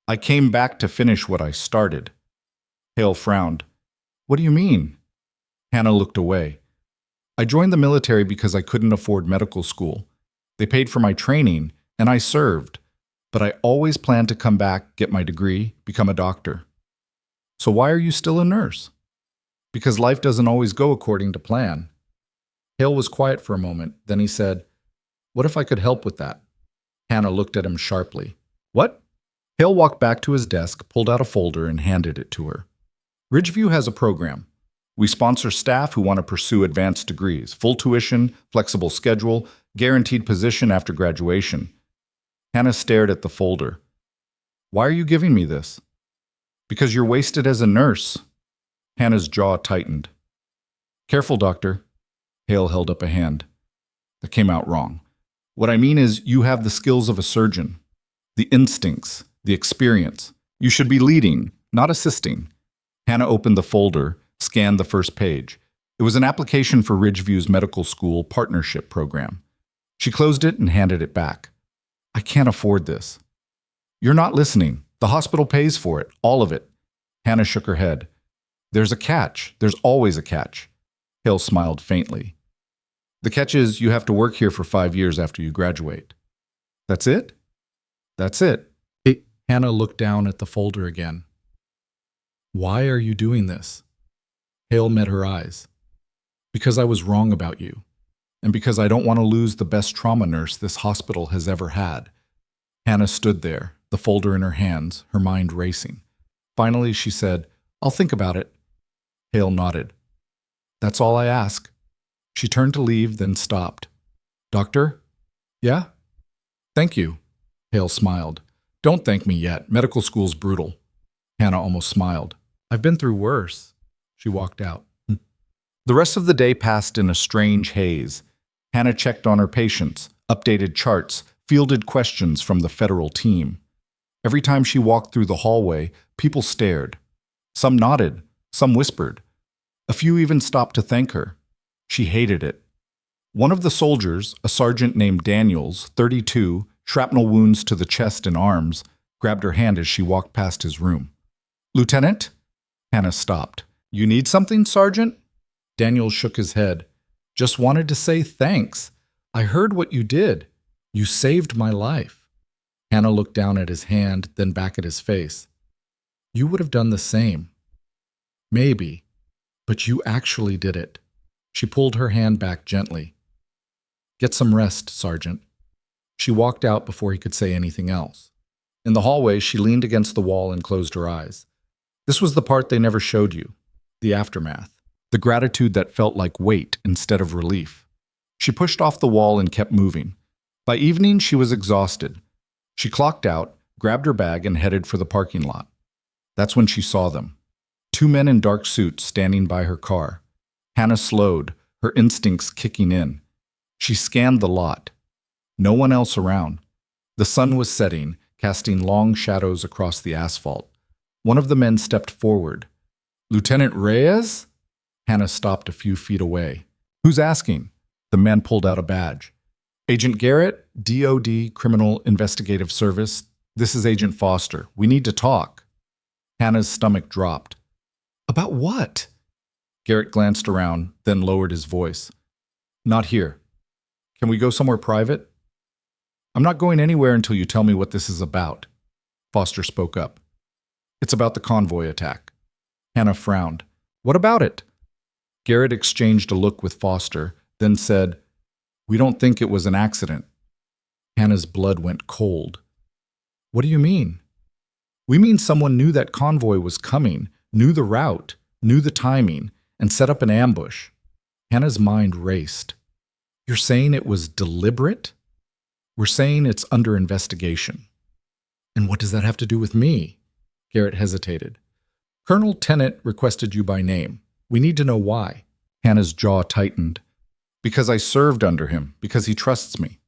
I came back to finish what I started. Hale frowned. What do you mean? Hannah looked away. I joined the military because I couldn't afford medical school. They paid for my training, and I served. But I always planned to come back, get my degree, become a doctor. So why are you still a nurse? Because life doesn't always go according to plan. Hale was quiet for a moment. Then he said, "What if I could help with that?" Hannah looked at him sharply. "What?" Hale walked back to his desk, pulled out a folder, and handed it to her. "Ridgeview has a program. We sponsor staff who want to pursue advanced degrees, full tuition, flexible schedule, guaranteed position after graduation." Hannah stared at the folder. "Why are you giving me this?" "Because you're wasted as a nurse." Hannah's jaw tightened. "Careful, doctor." Hale held up a hand. "That came out wrong. What I mean is you have the skills of a surgeon, the instincts, the experience. You should be leading, not assisting." Hannah opened the folder, scanned the first page. It was an application for Ridgeview's medical school partnership program. She closed it and handed it back. "I can't afford this." "You're not listening. The hospital pays for it, all of it." Hannah shook her head. "There's a catch. There's always a catch." Hale smiled faintly. "The catch is you have to work here for 5 years after you graduate." "That's it?" "That's it." Hannah looked down at the folder again. "Why are you doing this?" Hale met her eyes. "Because I was wrong about you, and because I don't want to lose the best trauma nurse this hospital has ever had." Hannah stood there, the folder in her hands, her mind racing. Finally, she said, "I'll think about it." Hale nodded. "That's all I ask." She turned to leave, then stopped. "Doctor?" "Yeah?" "Thank you." Hale smiled. "Don't thank me yet. Medical school's brutal." Hannah almost smiled. "I've been through worse." She walked out. The rest of the day passed in a strange haze. Hannah checked on her patients, updated charts, fielded questions from the federal team. Every time she walked through the hallway, people stared. Some nodded, some whispered. A few even stopped to thank her. She hated it. One of the soldiers, a sergeant named Daniels, 32, shrapnel wounds to the chest and arms, grabbed her hand as she walked past his room. "Lieutenant?" Hannah stopped. "You need something, Sergeant?" Daniels shook his head. "Just wanted to say thanks. I heard what you did. You saved my life." Hannah looked down at his hand, then back at his face. "You would have done the same." "Maybe, but you actually did it." She pulled her hand back gently. "Get some rest, Sergeant." She walked out before he could say anything else. In the hallway, she leaned against the wall and closed her eyes. This was the part they never showed you, the aftermath, the gratitude that felt like weight instead of relief. She pushed off the wall and kept moving. By evening, she was exhausted. She clocked out, grabbed her bag, and headed for the parking lot. That's when she saw them. 2 men in dark suits standing by her car. Hannah slowed, her instincts kicking in. She scanned the lot. No one else around. The sun was setting, casting long shadows across the asphalt. One of the men stepped forward. "Lieutenant Reyes?" Hannah stopped a few feet away. "Who's asking?" The man pulled out a badge. "Agent Garrett, DOD, Criminal Investigative Service. This is Agent Foster. We need to talk." Hannah's stomach dropped. "About what?" Garrett glanced around, then lowered his voice. "Not here. Can we go somewhere private?" "I'm not going anywhere until you tell me what this is about." Foster spoke up. "It's about the convoy attack." Hannah frowned. "What about it?" Garrett exchanged a look with Foster, then said, "We don't think it was an accident." Hannah's blood went cold. "What do you mean?" "We mean someone knew that convoy was coming, knew the route, knew the timing, and set up an ambush." Hannah's mind raced. "You're saying it was deliberate?" "We're saying it's under investigation." "And what does that have to do with me?" Garrett hesitated. "Colonel Tennant requested you by name. We need to know why." Hannah's jaw tightened. "Because I served under him, because he trusts me."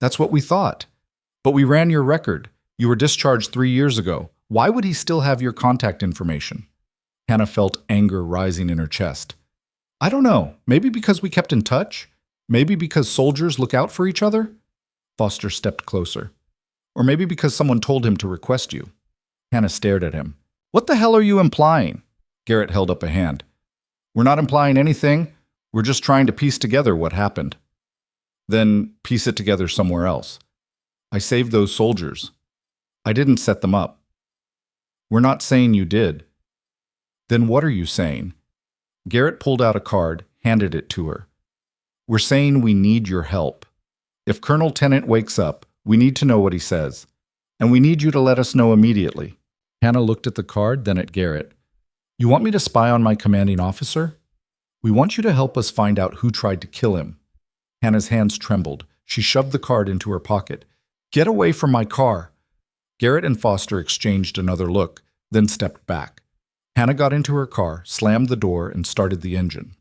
"That's what we thought. But we ran your record. You were discharged 3 years ago. Why would he still have your contact information?" Hannah felt anger rising in her chest. "I don't know. Maybe because we kept in touch? Maybe because soldiers look out for each other?" Foster stepped closer. "Or maybe because someone told him to request you." Hannah stared at him. "What the hell are you implying?" Garrett held up a hand. "We're not implying anything. We're just trying to piece together what happened. Then piece it together somewhere else. I saved those soldiers. I didn't set them up. We're not saying you did. Then what are you saying? Garrett pulled out a card, handed it to her. We're saying we need your help. If Colonel Tennant wakes up, we need to know what he says. And we need you to let us know immediately. Hannah looked at the card, then at Garrett. You want me to spy on my commanding officer? We want you to help us find out who tried to kill him. Hannah's hands trembled. She shoved the card into her pocket. Get away from my car. Garrett and Foster exchanged another look, then stepped back. Hannah got into her car, slammed the door, and started the engine.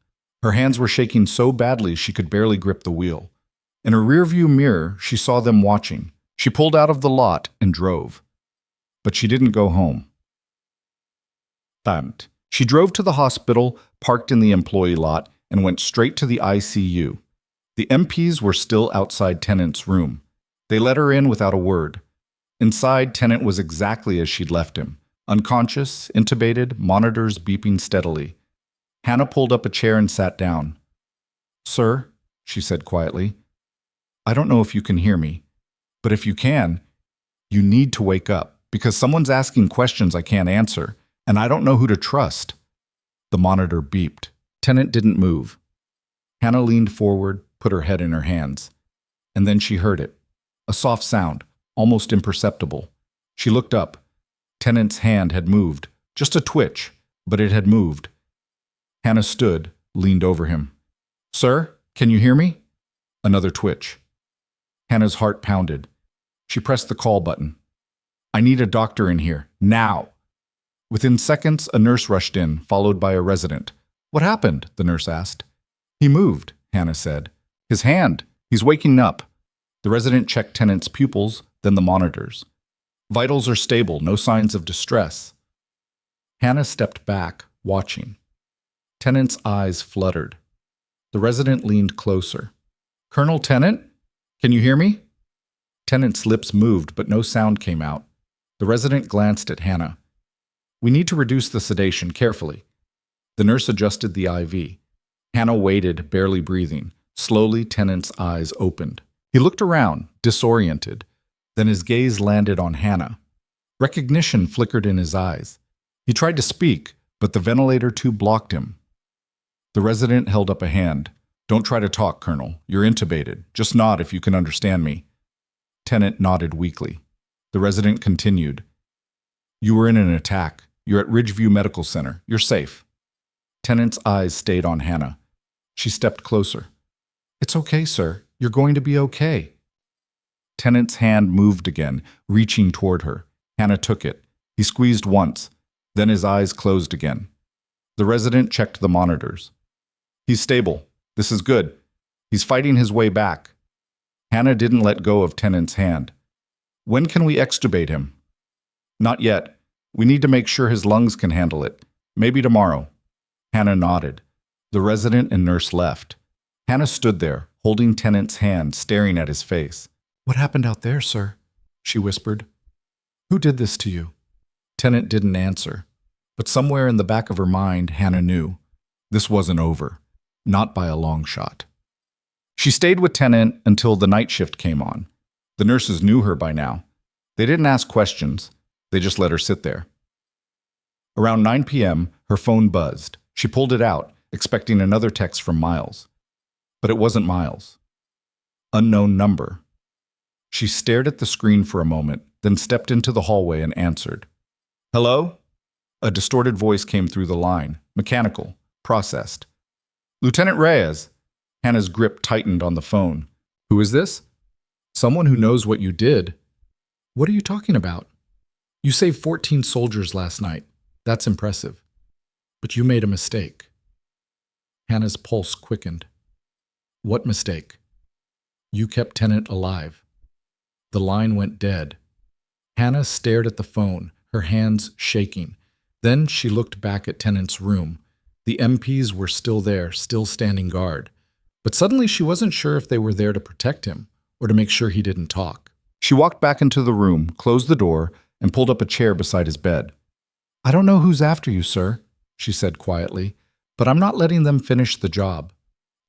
Her hands were shaking so badly she could barely grip the wheel. In her rearview mirror, she saw them watching. She pulled out of the lot and drove. But she didn't go home. She drove to the hospital, parked in the employee lot, and went straight to the ICU. The MPs were still outside Tennant's room. They let her in without a word. Inside, Tennant was exactly as she'd left him. Unconscious, intubated, monitors beeping steadily. Hannah pulled up a chair and sat down. Sir, she said quietly, I don't know if you can hear me, but if you can, you need to wake up, because someone's asking questions I can't answer, and I don't know who to trust. The monitor beeped. Tennant didn't move. Hannah leaned forward, put her head in her hands. And then she heard it. A soft sound, almost imperceptible. She looked up. Tennant's hand had moved. Just a twitch, but it had moved. Hannah stood, leaned over him. Sir, can you hear me? Another twitch. Hannah's heart pounded. She pressed the call button. I need a doctor in here, now. Within seconds, a nurse rushed in, followed by a resident. What happened? The nurse asked. He moved, Hannah said. His hand. He's waking up. The resident checked Tennant's pupils, then the monitors. Vitals are stable, no signs of distress. Hannah stepped back, watching. Tennant's eyes fluttered. The resident leaned closer. Colonel Tennant? Can you hear me? Tennant's lips moved, but no sound came out. The resident glanced at Hannah. We need to reduce the sedation carefully. The nurse adjusted the IV. Hannah waited, barely breathing. Slowly, Tennant's eyes opened. He looked around, disoriented. Then his gaze landed on Hannah. Recognition flickered in his eyes. He tried to speak, but the ventilator tube blocked him. The resident held up a hand. Don't try to talk, Colonel. You're intubated. Just nod if you can understand me. Tennant nodded weakly. The resident continued. You were in an attack. You're at Ridgeview Medical Center. You're safe. Tennant's eyes stayed on Hannah. She stepped closer. It's okay, sir. You're going to be okay. Tennant's hand moved again, reaching toward her. Hannah took it. He squeezed once. Then his eyes closed again. The resident checked the monitors. He's stable. This is good. He's fighting his way back. Hannah didn't let go of Tennant's hand. When can we extubate him? Not yet. We need to make sure his lungs can handle it. Maybe tomorrow. Hannah nodded. The resident and nurse left. Hannah stood there, holding Tennant's hand, staring at his face. What happened out there, sir? She whispered. Who did this to you? Tennant didn't answer. But somewhere in the back of her mind, Hannah knew. This wasn't over. Not by a long shot. She stayed with Tennant until the night shift came on. The nurses knew her by now. They didn't ask questions. They just let her sit there. Around 9 p.m., her phone buzzed. She pulled it out, expecting another text from Miles. But it wasn't Miles. Unknown number. She stared at the screen for a moment, then stepped into the hallway and answered. Hello? A distorted voice came through the line, mechanical, processed. Lieutenant Reyes. Hannah's grip tightened on the phone. Who is this? Someone who knows what you did. What are you talking about? You saved 14 soldiers last night. That's impressive. But you made a mistake. Hannah's pulse quickened. What mistake? You kept Tennant alive. The line went dead. Hannah stared at the phone, her hands shaking. Then she looked back at Tennant's room. The MPs were still there, still standing guard. But suddenly she wasn't sure if they were there to protect him or to make sure he didn't talk. She walked back into the room, closed the door, and pulled up a chair beside his bed. I don't know who's after you, sir, she said quietly, but I'm not letting them finish the job.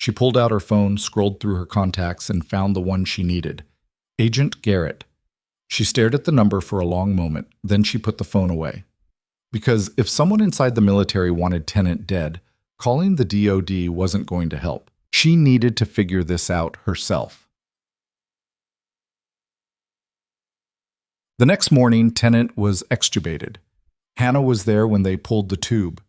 She pulled out her phone, scrolled through her contacts, and found the one she needed. Agent Garrett. She stared at the number for a long moment, then she put the phone away. Because if someone inside the military wanted Tennant dead, calling the DoD wasn't going to help. She needed to figure this out herself. The next morning, Tennant was extubated. Hannah was there when they pulled the tube.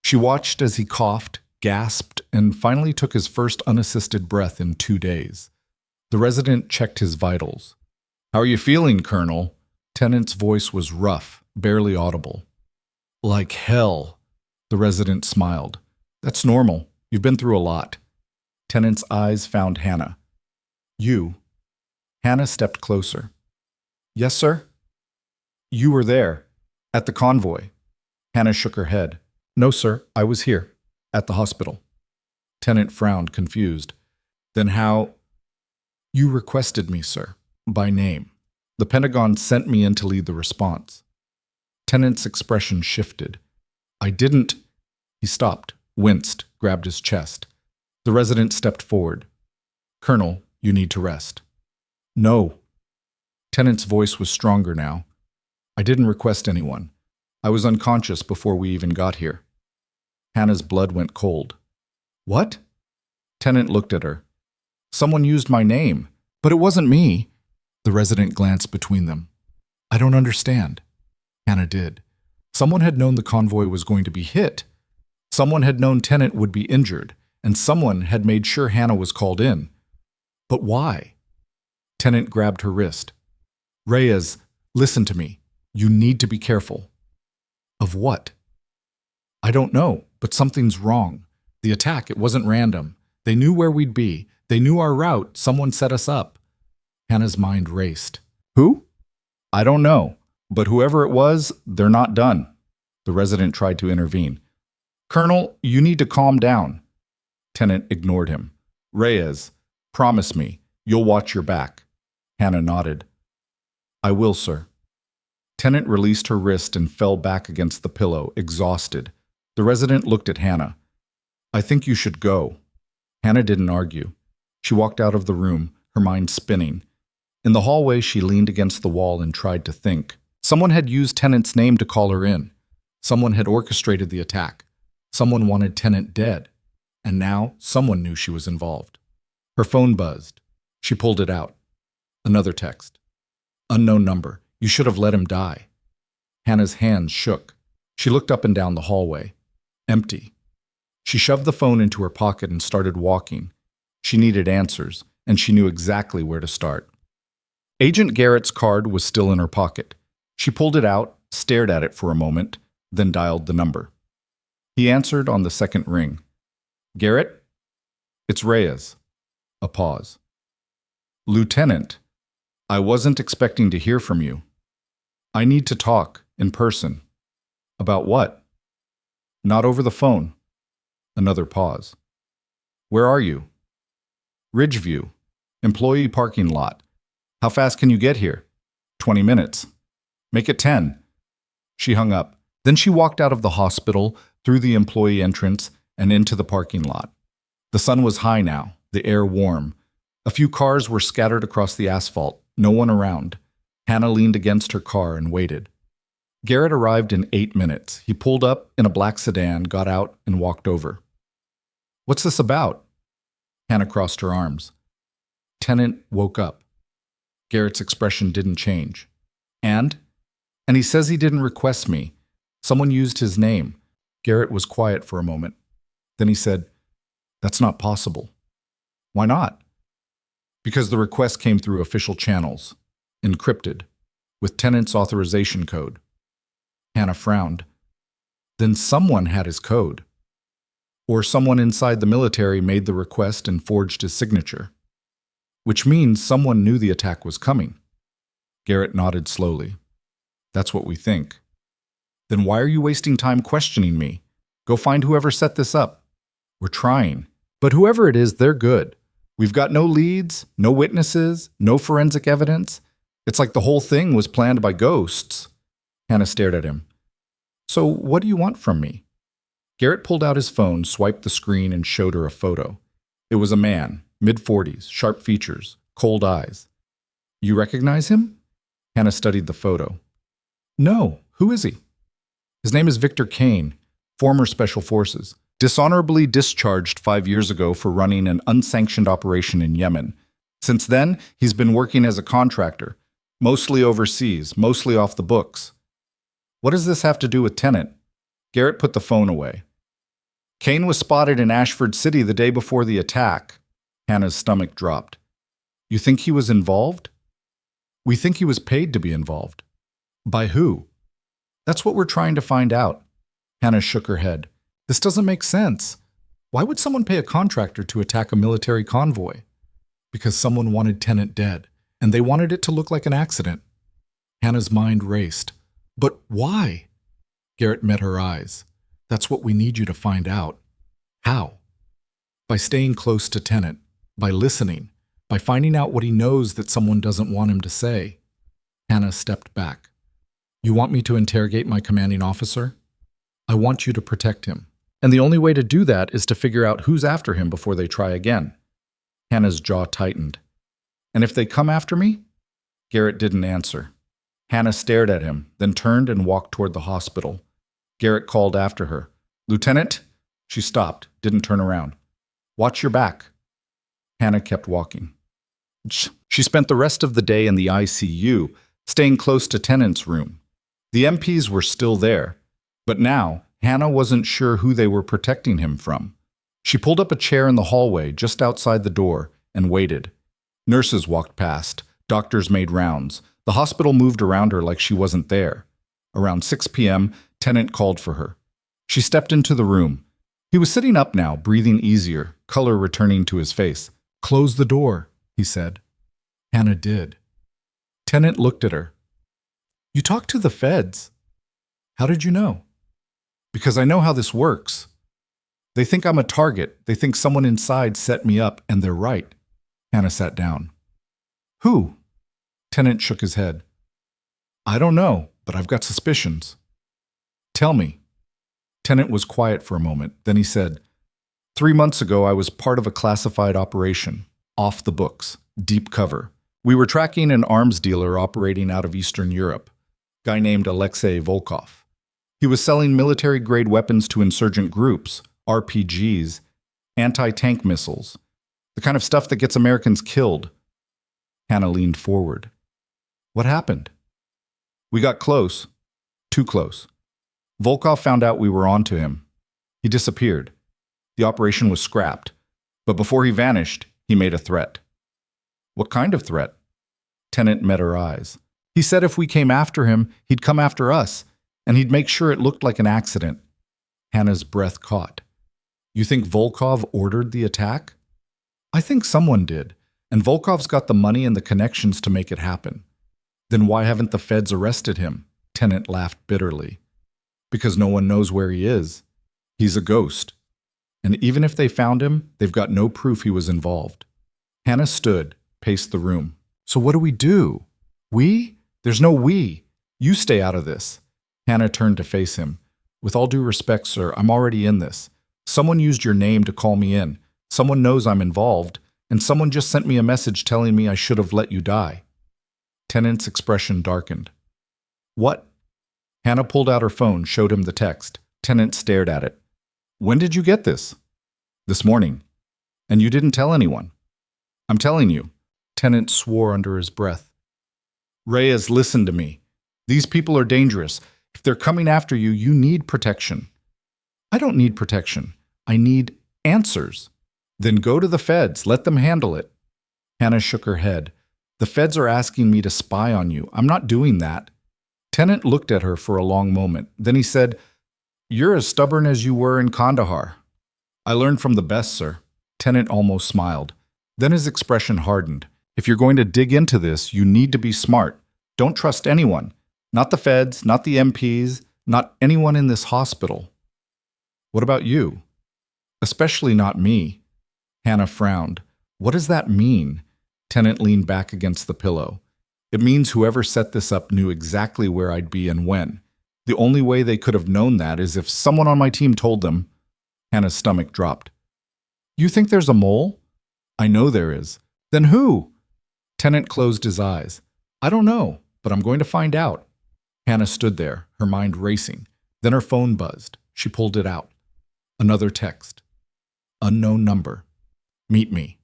She watched as he coughed, gasped, and finally took his first unassisted breath in 2 days. The resident checked his vitals. "How are you feeling, Colonel?" Tennant's voice was rough, barely audible. "Like hell," the resident smiled. "That's normal. You've been through a lot." Tennant's eyes found Hannah. "You." Hannah stepped closer. "Yes, sir?" "You were there, at the convoy." Hannah shook her head. "No, sir, I was here, at the hospital." Tennant frowned, confused. "Then how—" "You requested me, sir, by name. The Pentagon sent me in to lead the response." Tennant's expression shifted. "I didn't—" He stopped, winced, grabbed his chest. The resident stepped forward. "Colonel, you need to rest." "No." Tennant's voice was stronger now. "I didn't request anyone. I was unconscious before we even got here." Hannah's blood went cold. "What?" Tennant looked at her. "Someone used my name, but it wasn't me." The resident glanced between them. "I don't understand." Hannah did. Someone had known the convoy was going to be hit. Someone had known Tennant would be injured, and someone had made sure Hannah was called in. But why? Tennant grabbed her wrist. "Reyes, listen to me. You need to be careful." "Of what?" "I don't know, but something's wrong. The attack, it wasn't random. They knew where we'd be. They knew our route. Someone set us up." Hannah's mind raced. "Who?" "I don't know, but whoever it was, they're not done." The resident tried to intervene. "Colonel, you need to calm down." Tennant ignored him. "Reyes, promise me, you'll watch your back." Hannah nodded. "I will, sir." Tennant released her wrist and fell back against the pillow, exhausted. The resident looked at Hannah. "I think you should go." Hannah didn't argue. She walked out of the room, her mind spinning. In the hallway, she leaned against the wall and tried to think. Someone had used Tennant's name to call her in. Someone had orchestrated the attack. Someone wanted Tennant dead. And now, someone knew she was involved. Her phone buzzed. She pulled it out. Another text. "Unknown number. You should have let him die." Hannah's hands shook. She looked up and down the hallway. Empty. She shoved the phone into her pocket and started walking. She needed answers, and she knew exactly where to start. Agent Garrett's card was still in her pocket. She pulled it out, stared at it for a moment, then dialed the number. He answered on the second ring. "Garrett? It's Reyes." A pause. "Lieutenant, I wasn't expecting to hear from you. I need to talk, in person." "About what?" "Not over the phone." Another pause. "Where are you?" "Ridgeview. Employee parking lot. How fast can you get here?" 20 minutes. "Make it 10. She hung up. Then she walked out of the hospital, through the employee entrance, and into the parking lot. The sun was high now, the air warm. A few cars were scattered across the asphalt, no one around. Hannah leaned against her car and waited. Garrett arrived in 8 minutes. He pulled up in a black sedan, got out, and walked over. "What's this about?" Hannah crossed her arms. Tennant woke up. Garrett's expression didn't change. And he says he didn't request me. Someone used his name." Garrett was quiet for a moment. Then he said, "That's not possible." "Why not?" "Because the request came through official channels, encrypted, with Tennant's authorization code." Hannah frowned. "Then someone had his code. Or someone inside the military made the request and forged his signature. Which means someone knew the attack was coming." Garrett nodded slowly. "That's what we think." "Then why are you wasting time questioning me? Go find whoever set this up." "We're trying. But whoever it is, they're good. We've got no leads, no witnesses, no forensic evidence. It's like the whole thing was planned by ghosts." Hannah stared at him. "So what do you want from me?" Garrett pulled out his phone, swiped the screen, and showed her a photo. It was a man, mid-40s, sharp features, cold eyes. You recognize him? Hannah studied the photo. No, who is he? His name is Victor Kane, former Special Forces, dishonorably discharged 5 years ago for running an unsanctioned operation in Yemen. Since then, he's been working as a contractor, mostly overseas, mostly off the books. What does this have to do with Tennant? Garrett put the phone away. Kane was spotted in Ashford City the day before the attack. Hannah's stomach dropped. You think he was involved? We think he was paid to be involved. By who? That's what we're trying to find out. Hannah shook her head. This doesn't make sense. Why would someone pay a contractor to attack a military convoy? Because someone wanted Tennant dead, and they wanted it to look like an accident. Hannah's mind raced. But why? Garrett met her eyes. That's what we need you to find out. How? By staying close to Tennant, by listening, by finding out what he knows that someone doesn't want him to say. Hannah stepped back. You want me to interrogate my commanding officer? I want you to protect him. And the only way to do that is to figure out who's after him before they try again. Hannah's jaw tightened. And if they come after me? Garrett didn't answer. Hannah stared at him, then turned and walked toward the hospital. Garrett called after her. Lieutenant? She stopped, didn't turn around. Watch your back. Hannah kept walking. She spent the rest of the day in the ICU, staying close to Tennant's room. The MPs were still there, but now Hannah wasn't sure who they were protecting him from. She pulled up a chair in the hallway just outside the door and waited. Nurses walked past, doctors made rounds. The hospital moved around her like she wasn't there. Around 6 p.m., Tennant called for her. She stepped into the room. He was sitting up now, breathing easier, color returning to his face. Close the door, he said. Hannah did. Tennant looked at her. You talked to the feds. How did you know? Because I know how this works. They think I'm a target. They think someone inside set me up, and they're right. Hannah sat down. Who? Tennant shook his head. I don't know, but I've got suspicions. Tell me. Tennant was quiet for a moment. Then he said, 3 months ago, I was part of a classified operation. Off the books. Deep cover. We were tracking an arms dealer operating out of Eastern Europe. Guy named Alexei Volkov. He was selling military-grade weapons to insurgent groups, RPGs, anti-tank missiles, the kind of stuff that gets Americans killed. Hannah leaned forward. What happened? We got close. Too close. Volkov found out we were onto him. He disappeared. The operation was scrapped. But before he vanished, he made a threat. What kind of threat? Tennant met her eyes. He said if we came after him, he'd come after us, and he'd make sure it looked like an accident. Hannah's breath caught. You think Volkov ordered the attack? I think someone did, and Volkov's got the money and the connections to make it happen. Then why haven't the feds arrested him? Tennant laughed bitterly. Because no one knows where he is. He's a ghost. And even if they found him, they've got no proof he was involved. Hannah stood, paced the room. So what do we do? We? There's no we. You stay out of this. Hannah turned to face him. With all due respect, sir, I'm already in this. Someone used your name to call me in. Someone knows I'm involved. And someone just sent me a message telling me I should have let you die. Tennant's expression darkened. What? Hannah pulled out her phone, showed him the text. Tennant stared at it. When did you get this? This morning. And you didn't tell anyone. I'm telling you. Tennant swore under his breath. Reyes, listen to me. These people are dangerous. If they're coming after you, you need protection. I don't need protection. I need answers. Then go to the feds. Let them handle it. Hannah shook her head. The feds are asking me to spy on you. I'm not doing that. Tennant looked at her for a long moment. Then he said, You're as stubborn as you were in Kandahar. I learned from the best, sir. Tennant almost smiled. Then his expression hardened. If you're going to dig into this, you need to be smart. Don't trust anyone. Not the feds, not the MPs, not anyone in this hospital. What about you? Especially not me. Hannah frowned. What does that mean? Tennant leaned back against the pillow. It means whoever set this up knew exactly where I'd be and when. The only way they could have known that is if someone on my team told them. Hannah's stomach dropped. You think there's a mole? I know there is. Then who? Tennant closed his eyes. I don't know, but I'm going to find out. Hannah stood there, her mind racing. Then her phone buzzed. She pulled it out. Another text. Unknown number. Meet me.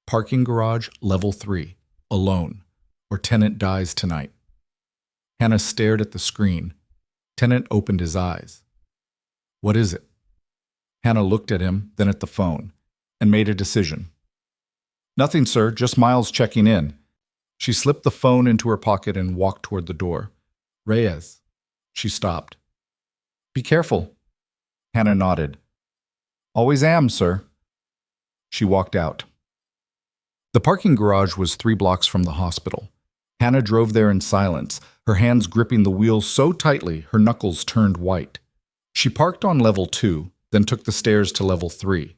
Parking garage, level 3. Alone. Or Tennant dies tonight. Hannah stared at the screen. Tennant opened his eyes. What is it? Hannah looked at him, then at the phone, and made a decision. Nothing, sir, just Miles checking in. She slipped the phone into her pocket and walked toward the door. Reyes. She stopped. Be careful. Hannah nodded. Always am, sir. She walked out. The parking garage was 3 blocks from the hospital. Hannah drove there in silence, her hands gripping the wheel so tightly her knuckles turned white. She parked on level 2, then took the stairs to level 3.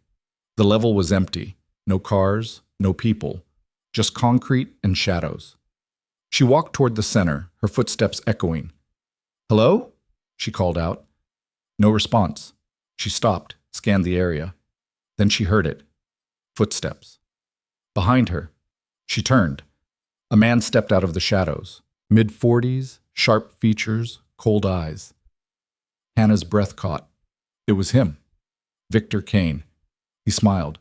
The level was empty. No cars, no people, just concrete and shadows. She walked toward the center, her footsteps echoing. Hello? She called out. No response. She stopped, scanned the area. Then she heard it. Footsteps. Behind her. She turned. A man stepped out of the shadows. Mid-40s, sharp features, cold eyes. Hannah's breath caught. It was him. Victor Kane. He smiled.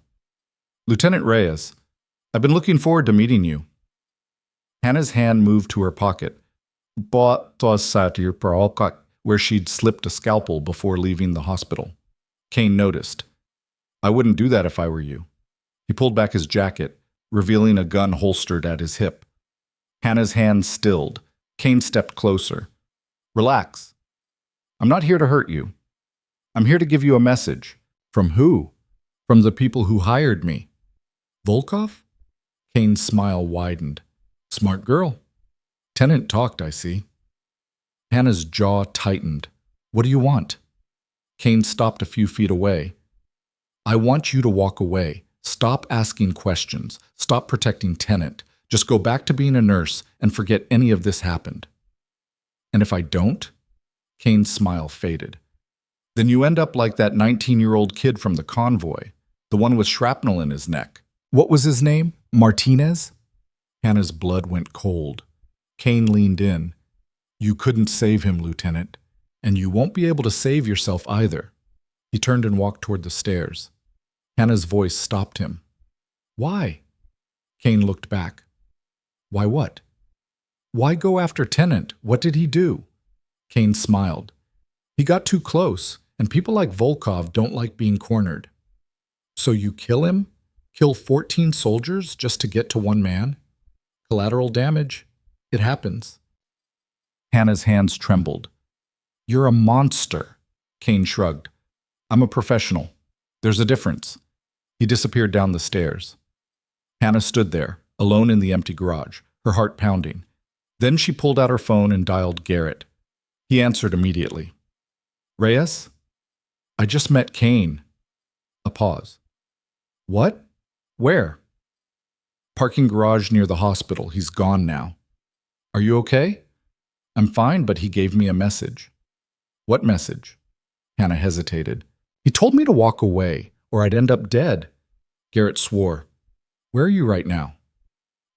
Lieutenant Reyes, I've been looking forward to meeting you. Hannah's hand moved to her pocket, where she'd slipped a scalpel before leaving the hospital. Kane noticed. I wouldn't do that if I were you. He pulled back his jacket, revealing a gun holstered at his hip. Hannah's hand stilled. Kane stepped closer. Relax. I'm not here to hurt you. I'm here to give you a message. From who? From the people who hired me. Volkov? Kane's smile widened. Smart girl. Tennant talked, I see. Hannah's jaw tightened. What do you want? Kane stopped a few feet away. I want you to walk away. Stop asking questions. Stop protecting Tennant. Just go back to being a nurse and forget any of this happened. And if I don't? Kane's smile faded. Then you end up like that 19-year-old kid from the convoy, the one with shrapnel in his neck. What was his name? Martinez? Hannah's blood went cold. Kane leaned in. You couldn't save him, Lieutenant, and you won't be able to save yourself either. He turned and walked toward the stairs. Hannah's voice stopped him. Why? Kane looked back. Why what? Why go after Tennant? What did he do? Kane smiled. He got too close, and people like Volkov don't like being cornered. So you kill him? Kill 14 soldiers just to get to one man? Collateral damage. It happens. Hannah's hands trembled. You're a monster. Kane shrugged. I'm a professional. There's a difference. He disappeared down the stairs. Hannah stood there, alone in the empty garage, her heart pounding. Then she pulled out her phone and dialed Garrett. He answered immediately. Reyes? I just met Kane. A pause. What? Where? Parking garage near the hospital. He's gone now. Are you okay? I'm fine, but he gave me a message. What message? Hannah hesitated. He told me to walk away, or I'd end up dead. Garrett swore. Where are you right now?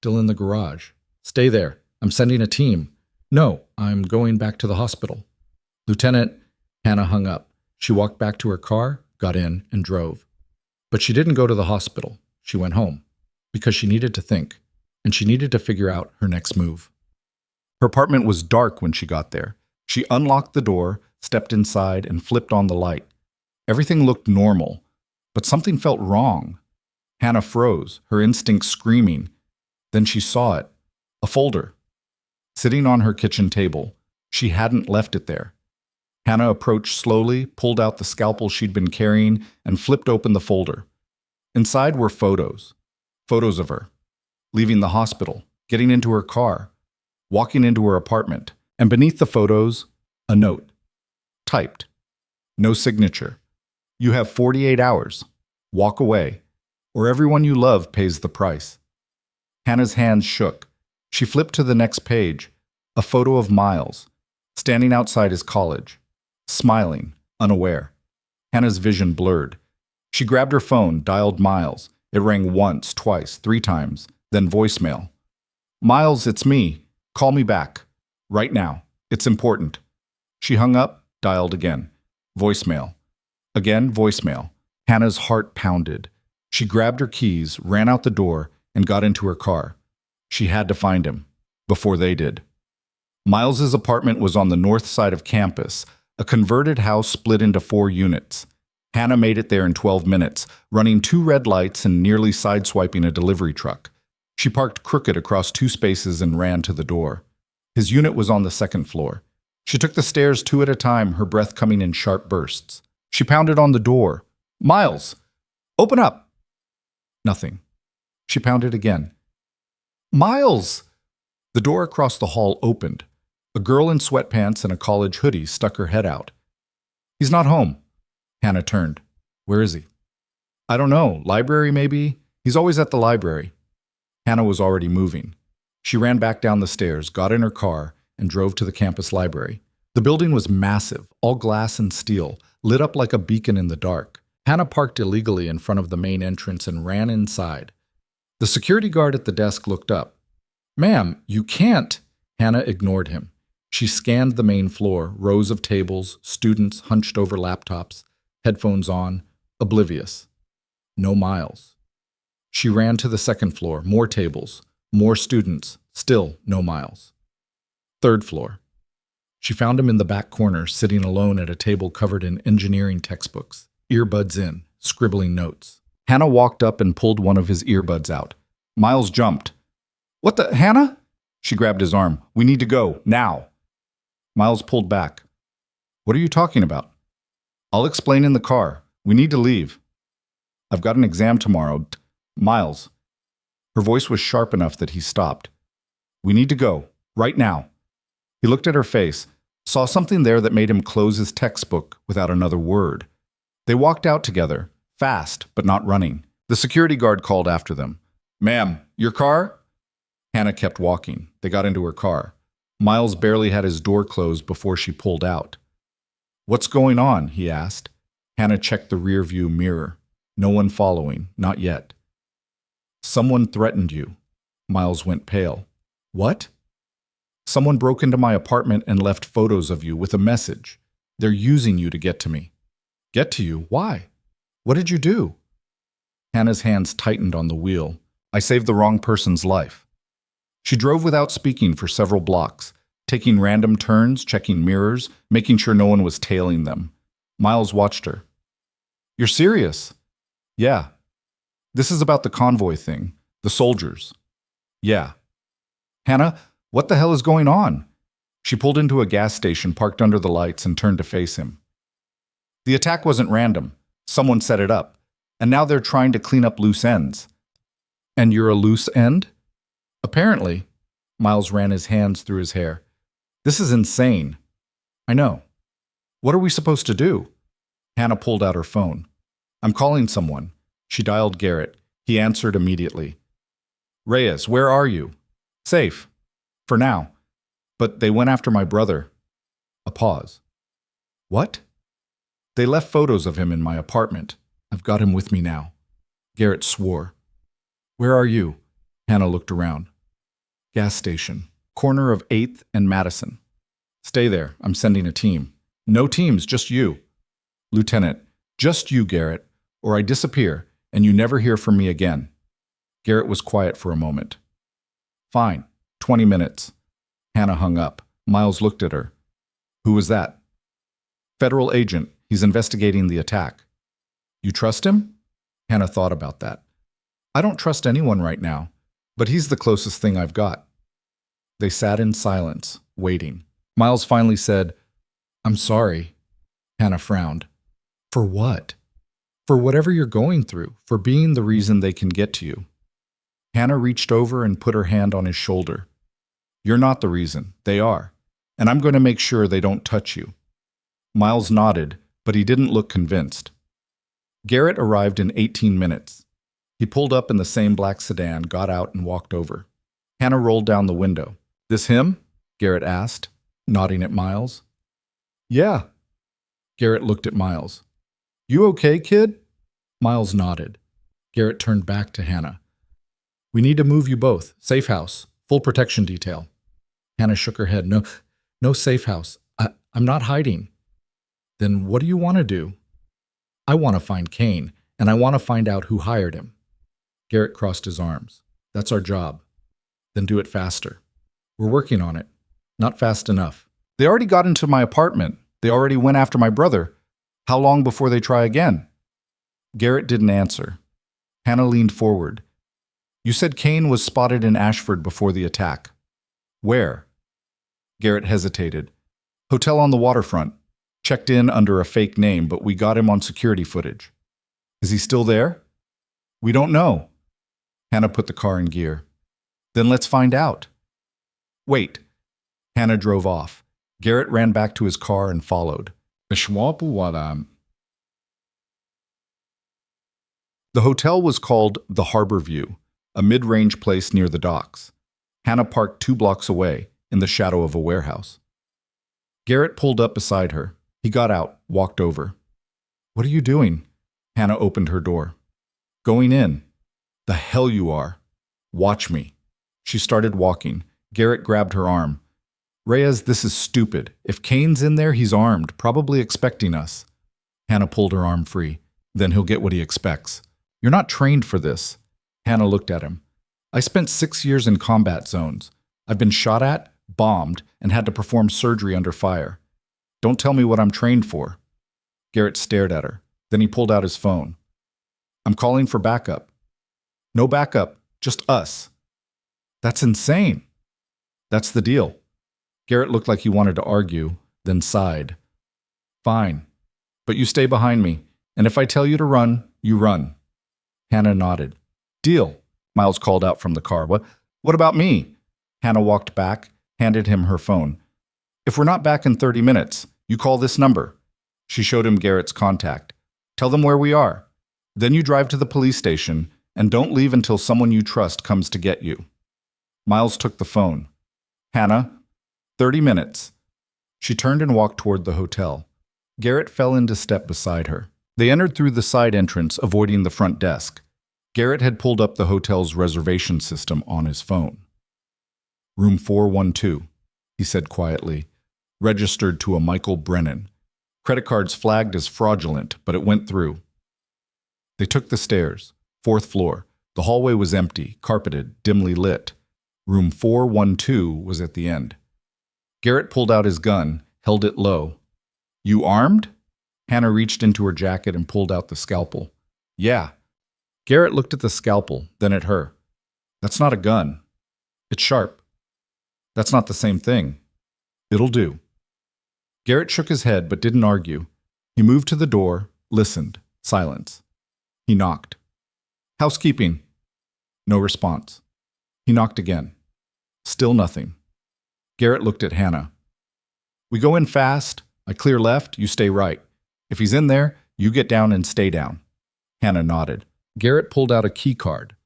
Still in the garage. Stay there. I'm sending a team. No, I'm going back to the hospital. Lieutenant, Hannah hung up. She walked back to her car, got in, and drove. But she didn't go to the hospital. She went home. Because she needed to think, and she needed to figure out her next move. Her apartment was dark when she got there. She unlocked the door, stepped inside, and flipped on the light. Everything looked normal, but something felt wrong. Hannah froze, her instincts screaming. Then she saw it. A folder. Sitting on her kitchen table. She hadn't left it there. Hannah approached slowly, pulled out the scalpel she'd been carrying, and flipped open the folder. Inside were photos. Photos of her. Leaving the hospital, getting into her car, walking into her apartment, and beneath the photos, a note. Typed. No signature. You have 48 hours. Walk away, or everyone you love pays the price. Hannah's hands shook. She flipped to the next page, a photo of Miles, standing outside his college, smiling, unaware. Hannah's vision blurred. She grabbed her phone, dialed Miles. It rang once, twice, 3 times, then voicemail. Miles, it's me. Call me back. Right now. It's important. She hung up, dialed again. Voicemail. Again, voicemail. Hannah's heart pounded. She grabbed her keys, ran out the door, and got into her car. She had to find him, before they did. Miles's apartment was on the north side of campus, a converted house split into 4 units. Hannah made it there in 12 minutes, running 2 red lights and nearly sideswiping a delivery truck. She parked crooked across 2 spaces and ran to the door. His unit was on the 2nd floor. She took the stairs 2 at a time, her breath coming in sharp bursts. She pounded on the door. Miles! Open up! Nothing. She pounded again. Miles! The door across the hall opened. A girl in sweatpants and a college hoodie stuck her head out. He's not home. Hannah turned. Where is he? I don't know. Library, maybe? He's always at the library. Hannah was already moving. She ran back down the stairs, got in her car, and drove to the campus library. The building was massive, all glass and steel, lit up like a beacon in the dark. Hannah parked illegally in front of the main entrance and ran inside. The security guard at the desk looked up. Ma'am, you can't. Hannah ignored him. She scanned the main floor, rows of tables, students hunched over laptops, headphones on, oblivious. No Miles. She ran to the 2nd floor, more tables, more students, still no Miles. 3rd floor. She found him in the back corner, sitting alone at a table covered in engineering textbooks, earbuds in, scribbling notes. Hannah walked up and pulled one of his earbuds out. Miles jumped. What the, Hannah? She grabbed his arm. We need to go, now. Miles pulled back. What are you talking about? I'll explain in the car. We need to leave. I've got an exam tomorrow. Miles. Her voice was sharp enough that he stopped. We need to go, right now. He looked at her face, saw something there that made him close his textbook without another word. They walked out together, fast but not running. The security guard called after them. Ma'am, your car? Hannah kept walking. They got into her car. Miles barely had his door closed before she pulled out. What's going on? He asked. Hannah checked the rear-view mirror. No one following, not yet. Someone threatened you. Miles went pale. What? Someone broke into my apartment and left photos of you with a message. They're using you to get to me. Get to you? Why? What did you do? Hannah's hands tightened on the wheel. I saved the wrong person's life. She drove without speaking for several blocks, taking random turns, checking mirrors, making sure no one was tailing them. Miles watched her. You're serious? Yeah. This is about the convoy thing, the soldiers. Yeah. Hannah, what the hell is going on? She pulled into a gas station parked under the lights and turned to face him. The attack wasn't random. Someone set it up. And now they're trying to clean up loose ends. And you're a loose end? Apparently. Miles ran his hands through his hair. This is insane. I know. What are we supposed to do? Hannah pulled out her phone. I'm calling someone. She dialed Garrett. He answered immediately. Reyes, where are you? Safe. For now. But they went after my brother. A pause. What? They left photos of him in my apartment. I've got him with me now. Garrett swore. Where are you? Hannah looked around. Gas station. Corner of 8th and Madison. Stay there. I'm sending a team. No teams, just you. Lieutenant, just you, Garrett, or I disappear and you never hear from me again. Garrett was quiet for a moment. Fine. 20 minutes. Hannah hung up. Miles looked at her. Who was that? Federal agent. He's investigating the attack. You trust him? Hannah thought about that. I don't trust anyone right now, but he's the closest thing I've got. They sat in silence, waiting. Miles finally said, I'm sorry. Hannah frowned. For what? For whatever you're going through, for being the reason they can get to you. Hannah reached over and put her hand on his shoulder. You're not the reason. They are. And I'm going to make sure they don't touch you. Miles nodded, but he didn't look convinced. Garrett arrived in 18 minutes. He pulled up in the same black sedan, got out, and walked over. Hannah rolled down the window. This him? Garrett asked, nodding at Miles. Yeah. Garrett looked at Miles. You okay, kid? Miles nodded. Garrett turned back to Hannah. We need to move you both. Safe house. Full protection detail. Hannah shook her head. No safe house. I'm not hiding. Then what do you want to do? I want to find Kane, and I want to find out who hired him. Garrett crossed his arms. That's our job. Then do it faster. We're working on it. Not fast enough. They already got into my apartment. They already went after my brother. How long before they try again? Garrett didn't answer. Hannah leaned forward. You said Kane was spotted in Ashford before the attack. Where? Garrett hesitated. Hotel on the waterfront. Checked in under a fake name, but we got him on security footage. Is he still there? We don't know. Hannah put the car in gear. Then let's find out. Wait. Hannah drove off. Garrett ran back to his car and followed. The hotel was called the Harbor View, a mid-range place near the docks. Hannah parked 2 blocks away, in the shadow of a warehouse. Garrett pulled up beside her. He got out, walked over. What are you doing? Hannah opened her door. Going in. The hell you are. Watch me. She started walking. Garrett grabbed her arm. Reyes, this is stupid. If Kane's in there, he's armed, probably expecting us. Hannah pulled her arm free. Then he'll get what he expects. You're not trained for this. Hannah looked at him. I spent 6 years in combat zones. I've been shot at, bombed, and had to perform surgery under fire. Don't tell me what I'm trained for. Garrett stared at her. Then he pulled out his phone. I'm calling for backup. No backup, just us. That's insane. That's the deal. Garrett looked like he wanted to argue, then sighed. Fine, but you stay behind me, and if I tell you to run, you run. Hannah nodded. Deal, Miles called out from the car. What about me? Hannah walked back, handed him her phone. If we're not back in 30 minutes, you call this number. She showed him Garrett's contact. Tell them where we are. Then you drive to the police station, and don't leave until someone you trust comes to get you. Miles took the phone. Hannah, 30 minutes. She turned and walked toward the hotel. Garrett fell into step beside her. They entered through the side entrance, avoiding the front desk. Garrett had pulled up the hotel's reservation system on his phone. Room 412, he said quietly, registered to a Michael Brennan. Credit cards flagged as fraudulent, but it went through. They took the stairs, 4th floor. The hallway was empty, carpeted, dimly lit. Room 412 was at the end. Garrett pulled out his gun, held it low. You armed? Hannah reached into her jacket and pulled out the scalpel. Yeah. Garrett looked at the scalpel, then at her. That's not a gun. It's sharp. That's not the same thing. It'll do. Garrett shook his head but didn't argue. He moved to the door, listened. Silence. He knocked. Housekeeping. No response. He knocked again. Still nothing. Garrett looked at Hannah. We go in fast. I clear left, you stay right. If he's in there, you get down and stay down. Hannah nodded. Garrett pulled out a key card.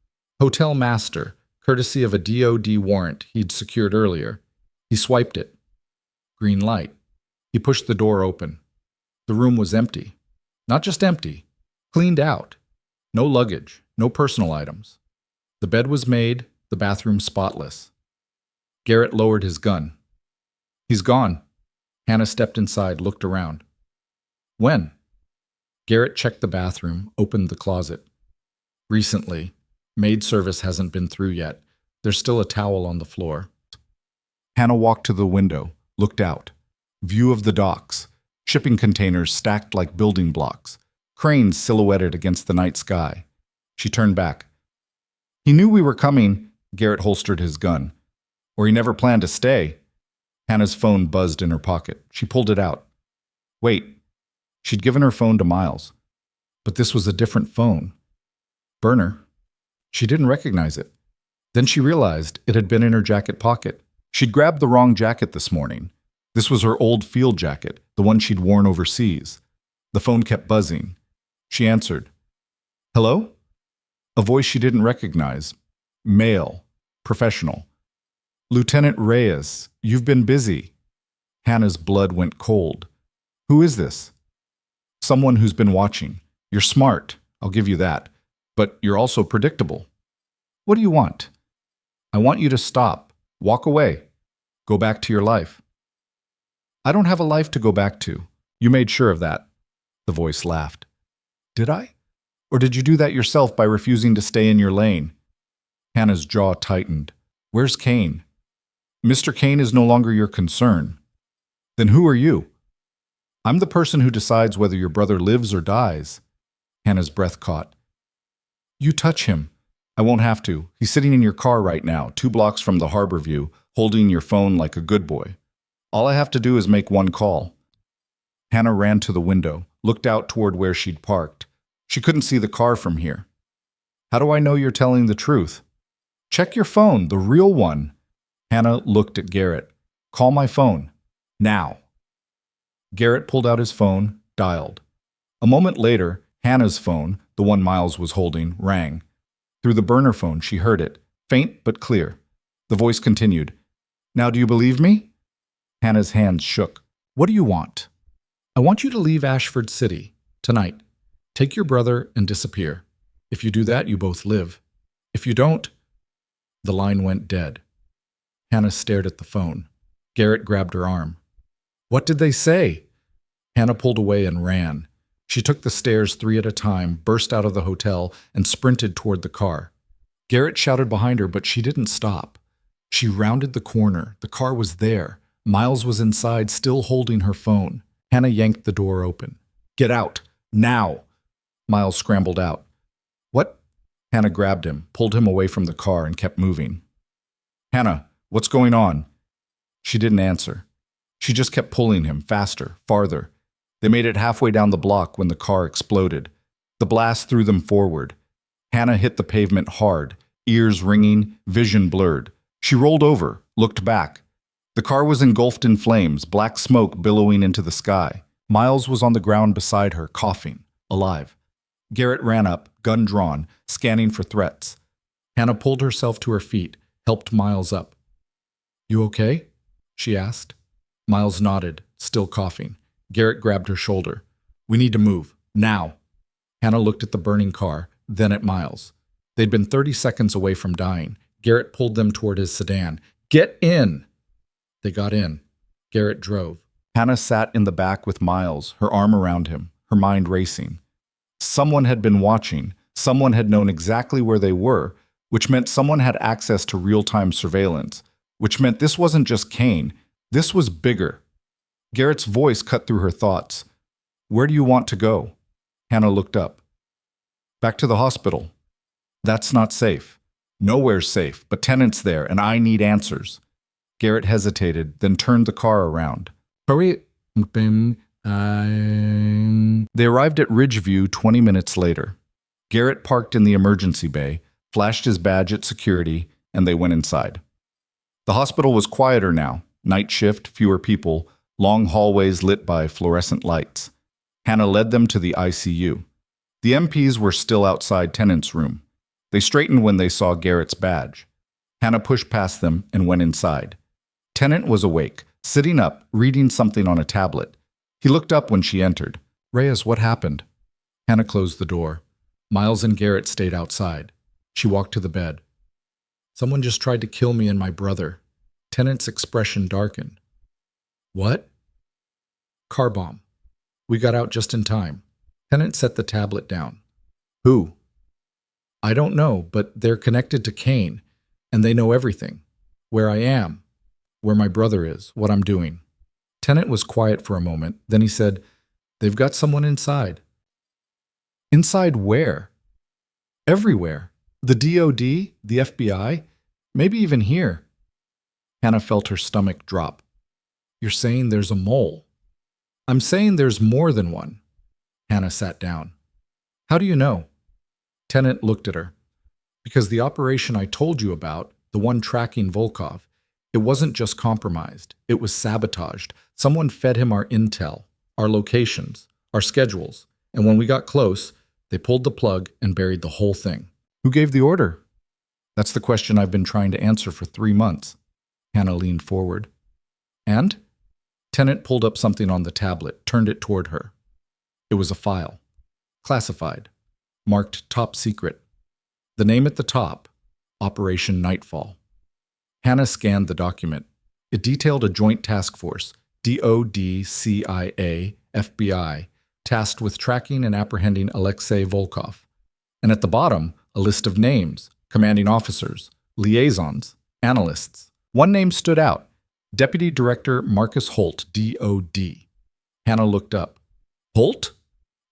Hotel Master, courtesy of a DOD warrant he'd secured earlier. He swiped it. Green light. He pushed the door open. The room was empty. Not just empty, cleaned out. No luggage, no personal items. The bed was made, the bathroom spotless. Garrett lowered his gun. He's gone. Hannah stepped inside, looked around. When? Garrett checked the bathroom, opened the closet. Recently. Maid service hasn't been through yet. There's still a towel on the floor. Hannah walked to the window, looked out. View of the docks. Shipping containers stacked like building blocks. Cranes silhouetted against the night sky. She turned back. He knew we were coming. Garrett holstered his gun. Or he never planned to stay. Hannah's phone buzzed in her pocket. She pulled it out. Wait. She'd given her phone to Miles. But this was a different phone. Burner. She didn't recognize it. Then she realized it had been in her jacket pocket. She'd grabbed the wrong jacket this morning. This was her old field jacket, the one she'd worn overseas. The phone kept buzzing. She answered. Hello? A voice she didn't recognize. Male. Professional. Lieutenant Reyes, you've been busy. Hannah's blood went cold. Who is this? Someone who's been watching. You're smart. I'll give you that. But you're also predictable. What do you want? I want you to stop, walk away, go back to your life. I don't have a life to go back to. You made sure of that. The voice laughed. Did I? Or did you do that yourself by refusing to stay in your lane? Hannah's jaw tightened. Where's Kane? Mr. Kane is no longer your concern. Then who are you? I'm the person who decides whether your brother lives or dies. Hannah's breath caught. You touch him. I won't have to. He's sitting in your car right now, 2 blocks from the harbor view, holding your phone like a good boy. All I have to do is make one call. Hannah ran to the window, looked out toward where she'd parked. She couldn't see the car from here. How do I know you're telling the truth? Check your phone, the real one. Hannah looked at Garrett. Call my phone. Now. Garrett pulled out his phone, dialed. A moment later, Hannah's phone, the one Miles was holding, rang. Through the burner phone, she heard it, faint but clear. The voice continued. Now do you believe me? Hannah's hands shook. What do you want? I want you to leave Ashford City, tonight. Take your brother and disappear. If you do that, you both live. If you don't... The line went dead. Hannah stared at the phone. Garrett grabbed her arm. What did they say? Hannah pulled away and ran. She took the stairs 3 at a time, burst out of the hotel, and sprinted toward the car. Garrett shouted behind her, but she didn't stop. She rounded the corner. The car was there. Miles was inside, still holding her phone. Hannah yanked the door open. Get out! Now! Miles scrambled out. What? Hannah grabbed him, pulled him away from the car, and kept moving. Hannah, what's going on? She didn't answer. She just kept pulling him, faster, farther. They made it halfway down the block when the car exploded. The blast threw them forward. Hannah hit the pavement hard, ears ringing, vision blurred. She rolled over, looked back. The car was engulfed in flames, black smoke billowing into the sky. Miles was on the ground beside her, coughing, alive. Garrett ran up, gun drawn, scanning for threats. Hannah pulled herself to her feet, helped Miles up. You okay? She asked. Miles nodded, still coughing. Garrett grabbed her shoulder. We need to move, now. Hannah looked at the burning car, then at Miles. They'd been 30 seconds away from dying. Garrett pulled them toward his sedan. Get in! They got in. Garrett drove. Hannah sat in the back with Miles, her arm around him, her mind racing. Someone had been watching. Someone had known exactly where they were, which meant someone had access to real-time surveillance, which meant this wasn't just Kane. This was bigger. Garrett's voice cut through her thoughts. Where do you want to go? Hannah looked up. Back to the hospital. That's not safe. Nowhere's safe, but Tennant's there, and I need answers. Garrett hesitated, then turned the car around. Hurry. They arrived at Ridgeview 20 minutes later. Garrett parked in the emergency bay, flashed his badge at security, and they went inside. The hospital was quieter now. Night shift, fewer people, long hallways lit by fluorescent lights. Hannah led them to the ICU. The MPs were still outside Tennant's room. They straightened when they saw Garrett's badge. Hannah pushed past them and went inside. Tennant was awake, sitting up, reading something on a tablet. He looked up when she entered. Reyes, what happened? Hannah closed the door. Miles and Garrett stayed outside. She walked to the bed. Someone just tried to kill me and my brother. Tennant's expression darkened. What? Car bomb. We got out just in time. Tennant set the tablet down. Who? I don't know, but they're connected to Kane, and they know everything. Where I am, where my brother is, what I'm doing. Tennant was quiet for a moment, then he said, They've got someone inside. Inside where? Everywhere. The DOD, the FBI, maybe even here. Hannah felt her stomach drop. You're saying there's a mole. I'm saying there's more than one. Hannah sat down. How do you know? Tennant looked at her. Because the operation I told you about, the one tracking Volkov, it wasn't just compromised. It was sabotaged. Someone fed him our intel, our locations, our schedules, and when we got close, they pulled the plug and buried the whole thing. Who gave the order? That's the question I've been trying to answer for 3 months. Hannah leaned forward. And? Tennant pulled up something on the tablet, turned it toward her. It was a file. Classified. marked Top Secret. The name at the top, Operation Nightfall. Hannah scanned the document. It detailed a joint task force, DOD, CIA, FBI, tasked with tracking and apprehending Alexei Volkov. And at the bottom, a list of names, commanding officers, liaisons, analysts. One name stood out, Deputy Director Marcus Holt, DOD. Hannah looked up. Holt?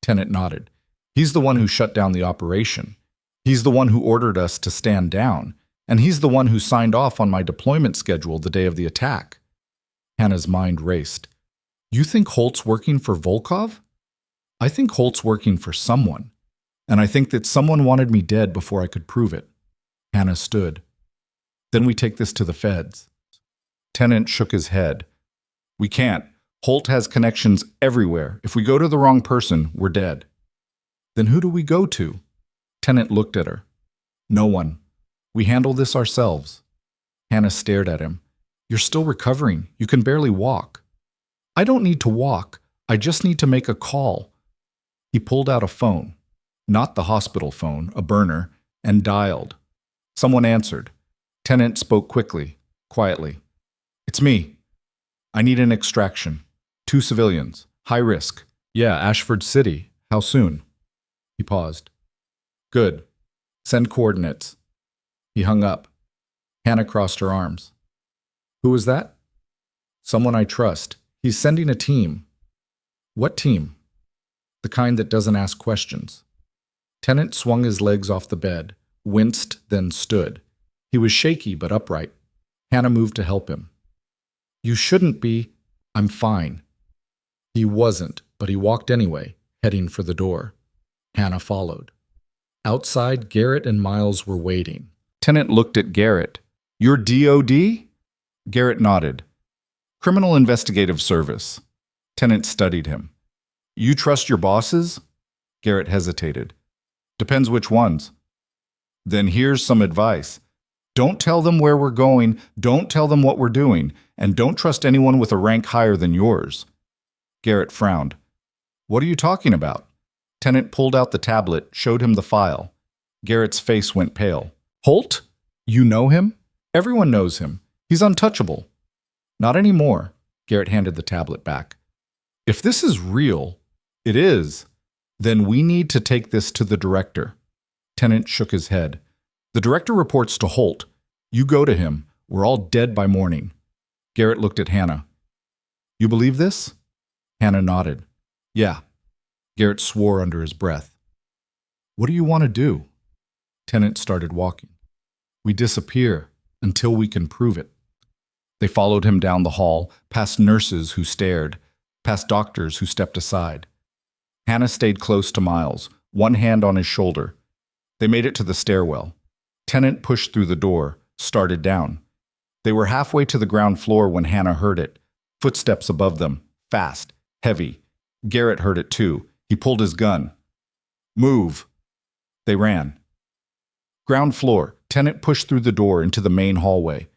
Tennant nodded. He's the one who shut down the operation. He's the one who ordered us to stand down. And he's the one who signed off on my deployment schedule the day of the attack. Hannah's mind raced. You think Holt's working for Volkov? I think Holt's working for someone. And I think that someone wanted me dead before I could prove it. Hannah stood. Then we take this to the feds. Tennant shook his head. We can't. Holt has connections everywhere. If we go to the wrong person, we're dead. Then who do we go to? Tennant looked at her. No one. We handle this ourselves. Hannah stared at him. You're still recovering. You can barely walk. I don't need to walk. I just need to make a call. He pulled out a phone, not the hospital phone, a burner, and dialed. Someone answered. Tennant spoke quickly, quietly. It's me. I need an extraction. 2 civilians. High risk. Yeah, Ashford City. How soon? He paused. Good. Send coordinates. He hung up. Hannah crossed her arms. Who is that? Someone I trust. He's sending a team. What team? The kind that doesn't ask questions. Tennant swung his legs off the bed, winced, then stood. He was shaky but upright. Hannah moved to help him. You shouldn't be. I'm fine. He wasn't, but he walked anyway, heading for the door. Hannah followed. Outside, Garrett and Miles were waiting. Tennant looked at Garrett. You're DOD? Garrett nodded. Criminal Investigative Service. Tennant studied him. You trust your bosses? Garrett hesitated. Depends which ones. Then here's some advice. Don't tell them where we're going, don't tell them what we're doing, and don't trust anyone with a rank higher than yours. Garrett frowned. What are you talking about? Tennant pulled out the tablet, showed him the file. Garrett's face went pale. Holt? You know him? Everyone knows him. He's untouchable. Not anymore. Garrett handed the tablet back. If this is real, it is, then we need to take this to the director. Tennant shook his head. The director reports to Holt. You go to him. We're all dead by morning. Garrett looked at Hannah. You believe this? Hannah nodded. Yeah. Garrett swore under his breath. What do you want to do? Tennant started walking. We disappear until we can prove it. They followed him down the hall, past nurses who stared, past doctors who stepped aside. Hannah stayed close to Miles, one hand on his shoulder. They made it to the stairwell. Tennant pushed through the door, started down. They were halfway to the ground floor when Hannah heard it. Footsteps above them, fast, heavy. Garrett heard it too. He pulled his gun. Move. They ran. Ground floor. Tennant pushed through the door into the main hallway.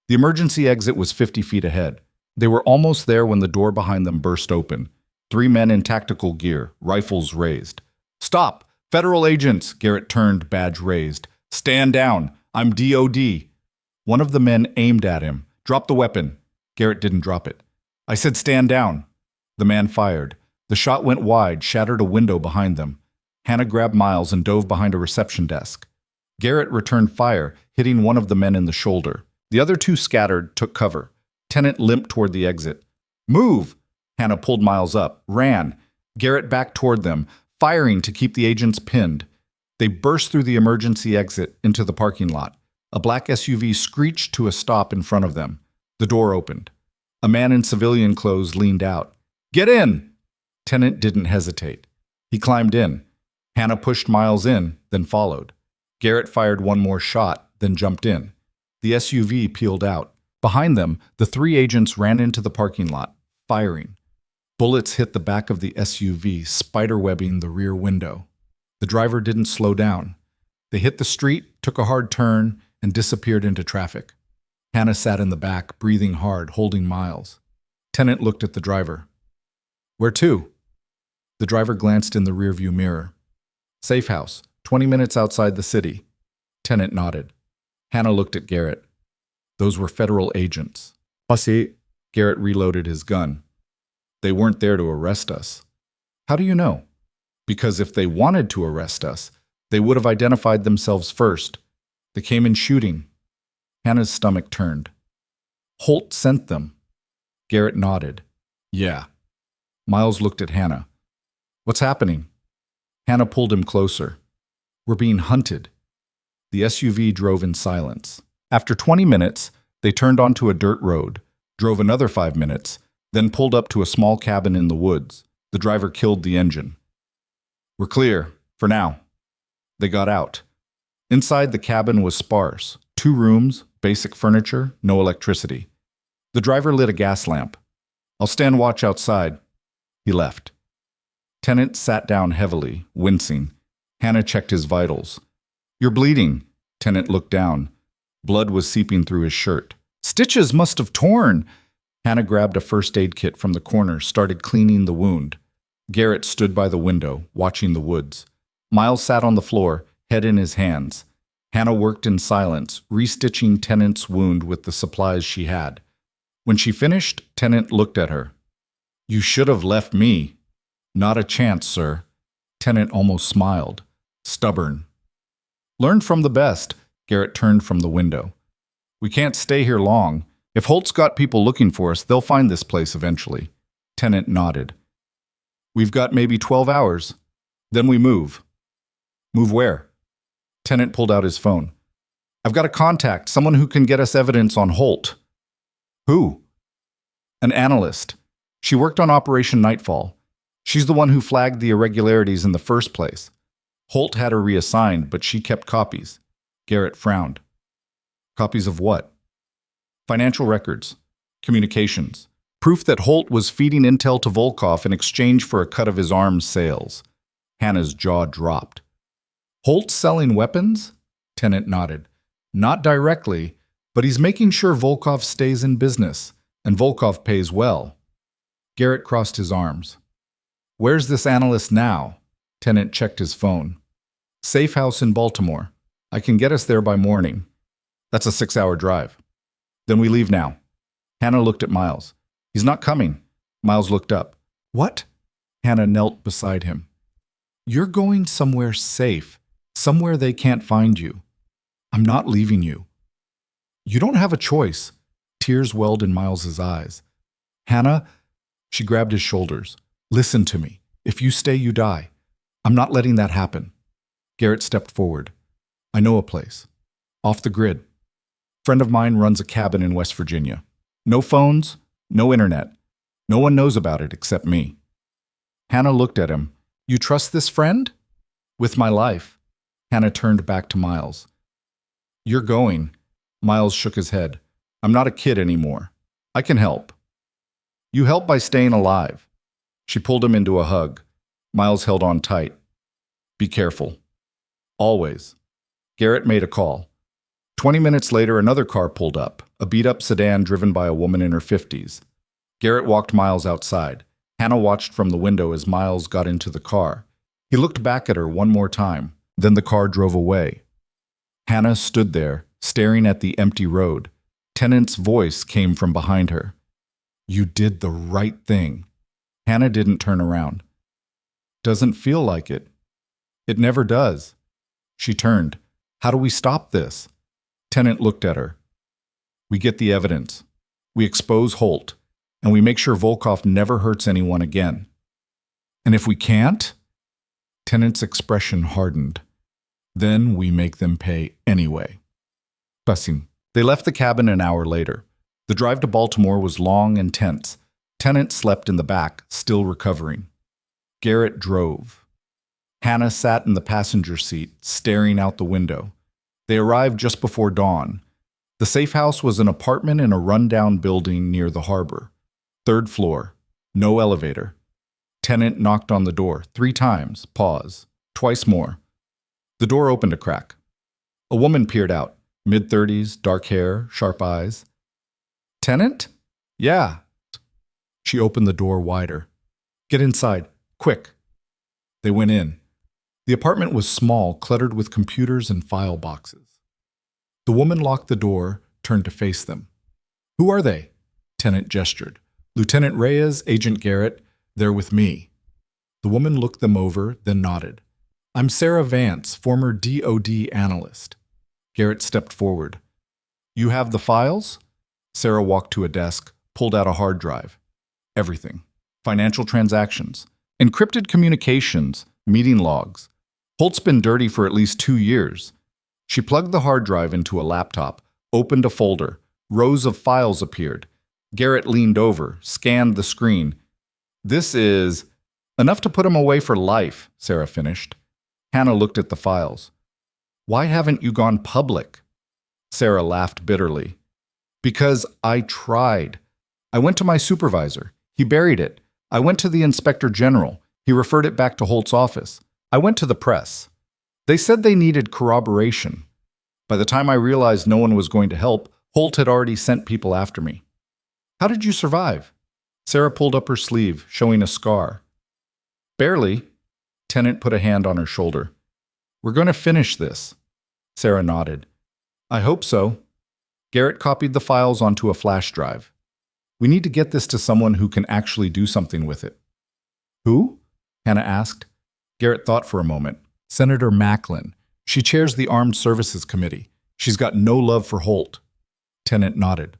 The emergency exit was 50 feet ahead. They were almost there when the door behind them burst open. 3 men in tactical gear, rifles raised. Stop! Federal agents! Garrett turned, badge raised. Stand down! I'm DOD. One of the men aimed at him. Drop the weapon. Garrett didn't drop it. I said stand down. The man fired. The shot went wide, shattered a window behind them. Hannah grabbed Miles and dove behind a reception desk. Garrett returned fire, hitting one of the men in the shoulder. The other 2 scattered, took cover. Tennant limped toward the exit. Move! Hannah pulled Miles up, ran. Garrett backed toward them, firing to keep the agents pinned. They burst through the emergency exit into the parking lot. A black SUV screeched to a stop in front of them. The door opened. A man in civilian clothes leaned out. Get in! Tennant didn't hesitate. He climbed in. Hannah pushed Miles in, then followed. Garrett fired one more shot, then jumped in. The SUV peeled out. Behind them, the 3 agents ran into the parking lot, firing. Bullets hit the back of the SUV, spiderwebbing the rear window. The driver didn't slow down. They hit the street, took a hard turn, and disappeared into traffic. Hannah sat in the back, breathing hard, holding Miles. Tennant looked at the driver. Where to? The driver glanced in the rearview mirror. Safe house, 20 minutes outside the city. Tenant nodded. Hannah looked at Garrett. Those were federal agents. Pussy. Garrett reloaded his gun. They weren't there to arrest us. How do you know? Because if they wanted to arrest us, they would have identified themselves first. They came in shooting. Hannah's stomach turned. Holt sent them. Garrett nodded. Yeah. Miles looked at Hannah. What's happening? Hannah pulled him closer. We're being hunted. The SUV drove in silence. After 20 minutes, they turned onto a dirt road, drove another 5 minutes, then pulled up to a small cabin in the woods. The driver killed the engine. We're clear, for now. They got out. Inside, the cabin was sparse. 2 rooms, basic furniture, no electricity. The driver lit a gas lamp. I'll stand watch outside. He left. Tenant sat down heavily, wincing. Hannah checked his vitals. You're bleeding. Tenant looked down. Blood was seeping through his shirt. Stitches must have torn. Hannah grabbed a first aid kit from the corner, started cleaning the wound. Garrett stood by the window, watching the woods. Miles sat on the floor, head in his hands. Hannah worked in silence, restitching Tenant's wound with the supplies she had. When she finished, Tenant looked at her. You should have left me. Not a chance, sir. Tenant almost smiled. Stubborn. Learn from the best. Garrett turned from the window. We can't stay here long. If Holt's got people looking for us, they'll find this place eventually. Tenant nodded. We've got maybe 12 hours. Then we move. Move where? Tenant pulled out his phone. I've got a contact, someone who can get us evidence on Holt. Who? An analyst. She worked on Operation Nightfall. She's the one who flagged the irregularities in the first place. Holt had her reassigned, but she kept copies. Garrett frowned. Copies of what? Financial records, communications, proof that Holt was feeding intel to Volkov in exchange for a cut of his arms sales. Hannah's jaw dropped. Holt's selling weapons? Tenant nodded. Not directly, but he's making sure Volkov stays in business, and Volkov pays well. Garrett crossed his arms. Where's this analyst now? Tenant checked his phone. Safe house in Baltimore. I can get us there by morning. That's a 6-hour drive. Then we leave now. Hannah looked at Miles. He's not coming. Miles looked up. What? Hannah knelt beside him. You're going somewhere safe, somewhere they can't find you. I'm not leaving you. You don't have a choice. Tears welled in Miles's eyes. Hannah, she grabbed his shoulders. Listen to me. If you stay, you die. I'm not letting that happen. Garrett stepped forward. I know a place. Off the grid. Friend of mine runs a cabin in West Virginia. No phones, no internet. No one knows about it except me. Hannah looked at him. You trust this friend? With my life. Hannah turned back to Miles. You're going. Miles shook his head. I'm not a kid anymore. I can help. You help by staying alive. She pulled him into a hug. Miles held on tight. Be careful. Always. Garrett made a call. 20 minutes later, another car pulled up, a beat-up sedan driven by a woman in her 50s. Garrett walked Miles outside. Hannah watched from the window as Miles got into the car. He looked back at her one more time. Then the car drove away. Hannah stood there, staring at the empty road. Tenant's voice came from behind her. You did the right thing. Hannah didn't turn around. Doesn't feel like it. It never does. She turned. How do we stop this? Tenant looked at her. We get the evidence. We expose Holt, and we make sure Volkov never hurts anyone again. And if we can't? Tenant's expression hardened. Then we make them pay anyway. Bussing. They left the cabin an hour later. The drive to Baltimore was long and tense. Tenant slept in the back, still recovering. Garrett drove. Hannah sat in the passenger seat, staring out the window. They arrived just before dawn. The safe house was an apartment in a rundown building near the harbor. 3rd floor. No elevator. Tenant knocked on the door 3 times, pause. Twice more. The door opened a crack. A woman peered out, mid-30s, dark hair, sharp eyes. Tenant? Yeah. She opened the door wider. Get inside, quick. They went in. The apartment was small, cluttered with computers and file boxes. The woman locked the door, turned to face them. "Who are they?" Tenant gestured. "Lieutenant Reyes, Agent Garrett, they're with me." The woman looked them over, then nodded. "I'm Sarah Vance, former DOD analyst." Garrett stepped forward. "You have the files?" Sarah walked to a desk, pulled out a hard drive. Everything. Financial transactions, encrypted communications, meeting logs. Holt's been dirty for at least 2 years. She plugged the hard drive into a laptop, opened a folder. Rows of files appeared. Garrett leaned over, scanned the screen. "This is enough to put him away for life," Sarah finished. Hannah looked at the files. "Why haven't you gone public?" Sarah laughed bitterly. "Because I tried. I went to my supervisor. He buried it. I went to the inspector general. He referred it back to Holt's office. I went to the press. They said they needed corroboration. By the time I realized no one was going to help, Holt had already sent people after me." "How did you survive?" Sarah pulled up her sleeve, showing a scar. "Barely." Tennant put a hand on her shoulder. "We're going to finish this." Sarah nodded. "I hope so." Garrett copied the files onto a flash drive. "We need to get this to someone who can actually do something with it." "Who?" Hannah asked. Garrett thought for a moment. "Senator Macklin. She chairs the Armed Services Committee. She's got no love for Holt." Tennant nodded.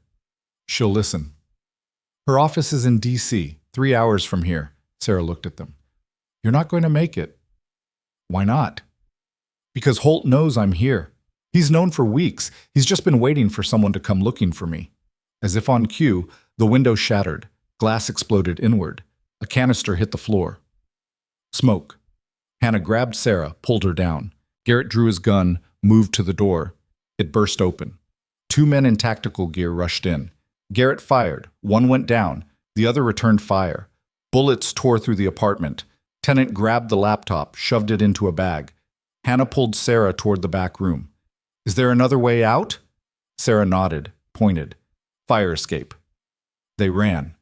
"She'll listen." "Her office is in D.C., 3 hours from here." Sarah looked at them. "You're not going to make it." "Why not?" "Because Holt knows I'm here. He's known for weeks. He's just been waiting for someone to come looking for me." As if on cue, the window shattered. Glass exploded inward. A canister hit the floor. Smoke. Hannah grabbed Sarah, pulled her down. Garrett drew his gun, moved to the door. It burst open. 2 men in tactical gear rushed in. Garrett fired. One went down. The other returned fire. Bullets tore through the apartment. Tennant grabbed the laptop, shoved it into a bag. Hannah pulled Sarah toward the back room. "Is there another way out?" Sarah nodded, pointed. "Fire escape." They ran.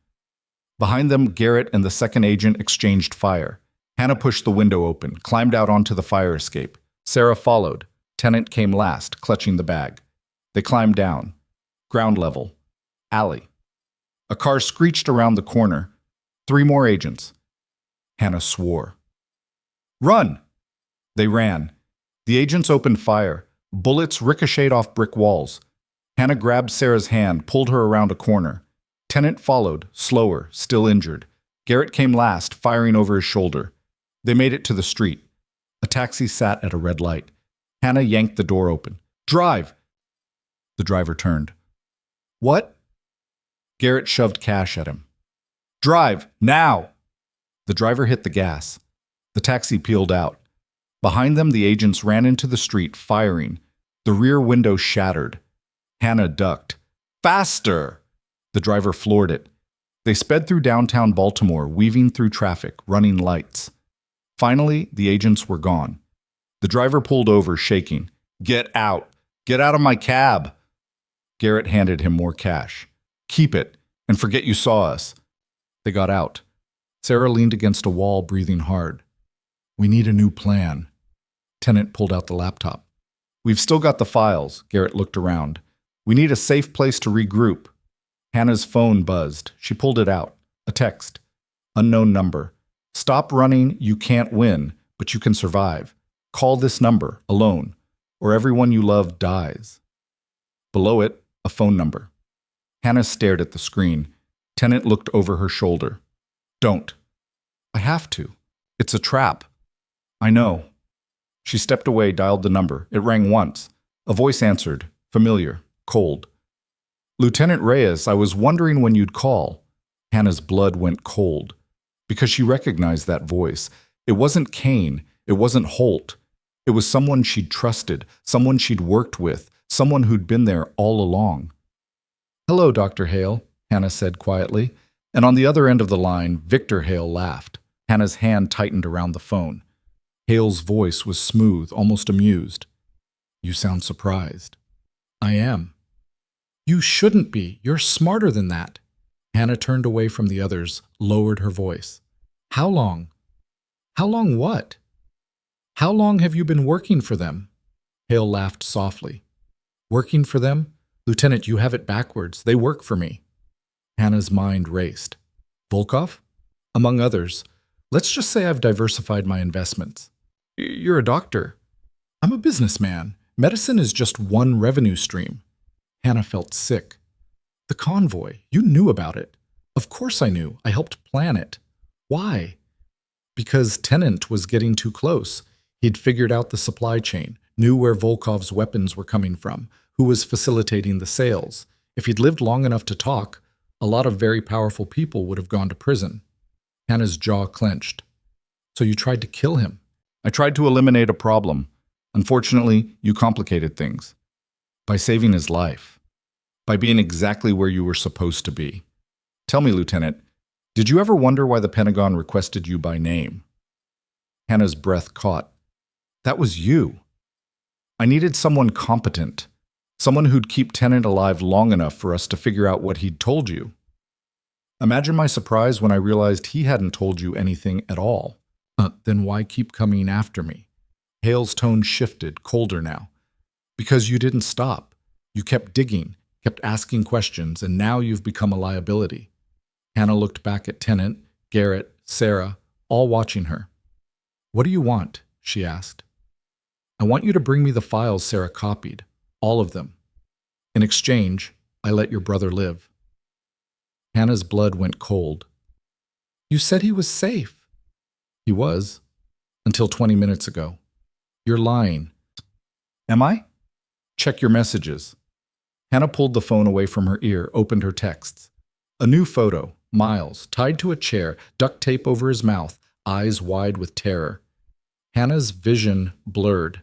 Behind them, Garrett and the second agent exchanged fire. Hannah pushed the window open, climbed out onto the fire escape. Sarah followed. Tennant came last, clutching the bag. They climbed down. Ground level. Alley. A car screeched around the corner. 3 more agents. Hannah swore. "Run!" They ran. The agents opened fire. Bullets ricocheted off brick walls. Hannah grabbed Sarah's hand, pulled her around a corner. Tennant followed, slower, still injured. Garrett came last, firing over his shoulder. They made it to the street. A taxi sat at a red light. Hannah yanked the door open. "Drive!" The driver turned. "What?" Garrett shoved cash at him. "Drive, now!" The driver hit the gas. The taxi peeled out. Behind them, the agents ran into the street, firing. The rear window shattered. Hannah ducked. "Faster!" The driver floored it. They sped through downtown Baltimore, weaving through traffic, running lights. Finally, the agents were gone. The driver pulled over, shaking. "Get out! Get out of my cab!" Garrett handed him more cash. "Keep it, and forget you saw us." They got out. Sarah leaned against a wall, breathing hard. "We need a new plan." Tennant pulled out the laptop. "We've still got the files." Garrett looked around. "We need a safe place to regroup." Hannah's phone buzzed. She pulled it out. A text. Unknown number. "Stop running. You can't win, but you can survive. Call this number, alone, or everyone you love dies." Below it, a phone number. Hannah stared at the screen. Tennant looked over her shoulder. "Don't." "I have to. It's a trap." "I know." She stepped away, dialed the number. It rang once. A voice answered, familiar, cold. "Lieutenant Reyes, I was wondering when you'd call." Hannah's blood went cold, because she recognized that voice. It wasn't Kane. It wasn't Holt. It was someone she'd trusted, someone she'd worked with, someone who'd been there all along. "Hello, Dr. Hale," Hannah said quietly, and on the other end of the line, Victor Hale laughed. Hannah's hand tightened around the phone. Hale's voice was smooth, almost amused. "You sound surprised." "I am." "You shouldn't be. You're smarter than that." Hannah turned away from the others, lowered her voice. "How long?" "How long what?" How long have you been working for them? Hale laughed softly. Working for them? Lieutenant, you have it backwards. They work for me. Hannah's mind raced. Volkov? Among others. Let's just say I've diversified my investments. You're a doctor. I'm a businessman. Medicine is just one revenue stream. Hannah felt sick. The convoy, you knew about it. Of course I knew. I helped plan it. Why? Because Tennant was getting too close. He'd figured out the supply chain, knew where Volkov's weapons were coming from, who was facilitating the sales. If he'd lived long enough to talk, a lot of very powerful people would have gone to prison. Hannah's jaw clenched. So you tried to kill him? I tried to eliminate a problem. Unfortunately, you complicated things. By saving his life. By being exactly where you were supposed to be. Tell me, Lieutenant, did you ever wonder why the Pentagon requested you by name? Hannah's breath caught. That was you. I needed someone competent. Someone who'd keep Tennant alive long enough for us to figure out what he'd told you. Imagine my surprise when I realized he hadn't told you anything at all. Then why keep coming after me? Hale's tone shifted, colder now. Because you didn't stop. You kept digging, kept asking questions, and now you've become a liability. Hannah looked back at Tennant, Garrett, Sarah, all watching her. What do you want? She asked. I want you to bring me the files Sarah copied. All of them. In exchange, I let your brother live. Hannah's blood went cold. You said he was safe. He was. Until 20 minutes ago. You're lying. Am I? Check your messages. Hannah pulled the phone away from her ear, opened her texts. A new photo, Miles, tied to a chair, duct tape over his mouth, eyes wide with terror. Hannah's vision blurred.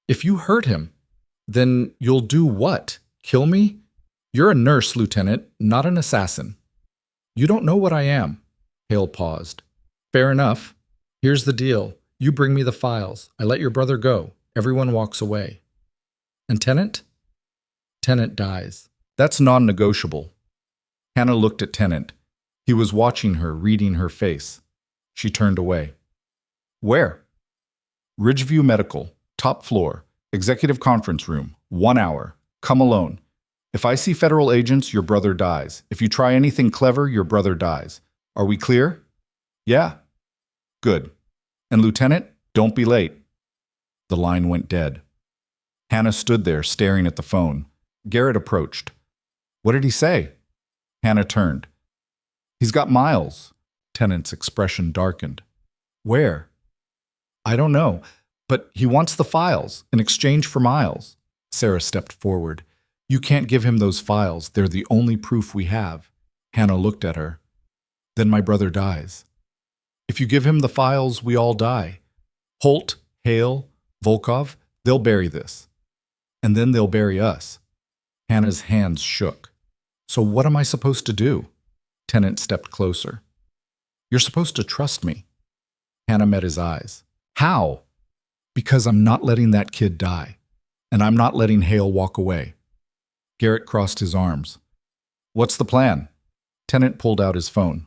If you hurt him, then you'll do what? Kill me? You're a nurse, Lieutenant, not an assassin. You don't know what I am. Hale paused. Fair enough. Here's the deal. You bring me the files. I let your brother go. Everyone walks away. And Tennant? Tennant dies. That's non-negotiable. Hannah looked at Tennant. He was watching her, reading her face. She turned away. Where? Ridgeview Medical, top floor, executive conference room, 1 hour. Come alone. If I see federal agents, your brother dies. If you try anything clever, your brother dies. Are we clear? Yeah. Good. And Lieutenant, don't be late. The line went dead. Hannah stood there, staring at the phone. Garrett approached. What did he say? Hannah turned. He's got Miles. Tennant's expression darkened. Where? I don't know, but he wants the files in exchange for Miles. Sarah stepped forward. You can't give him those files. They're the only proof we have. Hannah looked at her. Then my brother dies. If you give him the files, we all die. Holt, Hale, Volkov, they'll bury this. And then they'll bury us. Hannah's hands shook. So what am I supposed to do? Tennant stepped closer. You're supposed to trust me. Hannah met his eyes. How? Because I'm not letting that kid die. And I'm not letting Hale walk away. Garrett crossed his arms. What's the plan? Tennant pulled out his phone.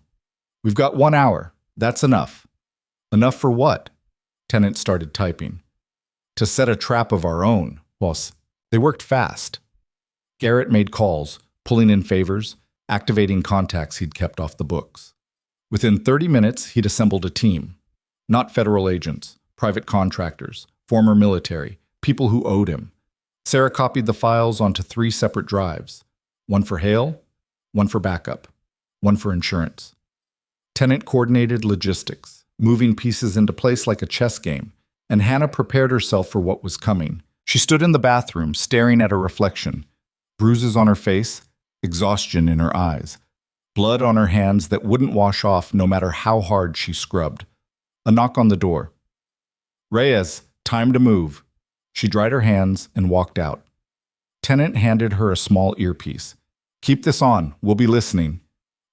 We've got 1 hour. That's enough. Enough for what? Tennant started typing. To set a trap of our own, boss. They worked fast. Garrett made calls, pulling in favors, activating contacts he'd kept off the books. Within 30 minutes, he'd assembled a team. Not federal agents, private contractors, former military, people who owed him. Sarah copied the files onto 3 separate drives. One for Hale, one for backup, one for insurance. Tennant coordinated logistics, moving pieces into place like a chess game, and Hannah prepared herself for what was coming. She stood in the bathroom, staring at her reflection, bruises on her face, exhaustion in her eyes, blood on her hands that wouldn't wash off no matter how hard she scrubbed. A knock on the door. Reyes, time to move. She dried her hands and walked out. Tennant handed her a small earpiece. Keep this on, we'll be listening.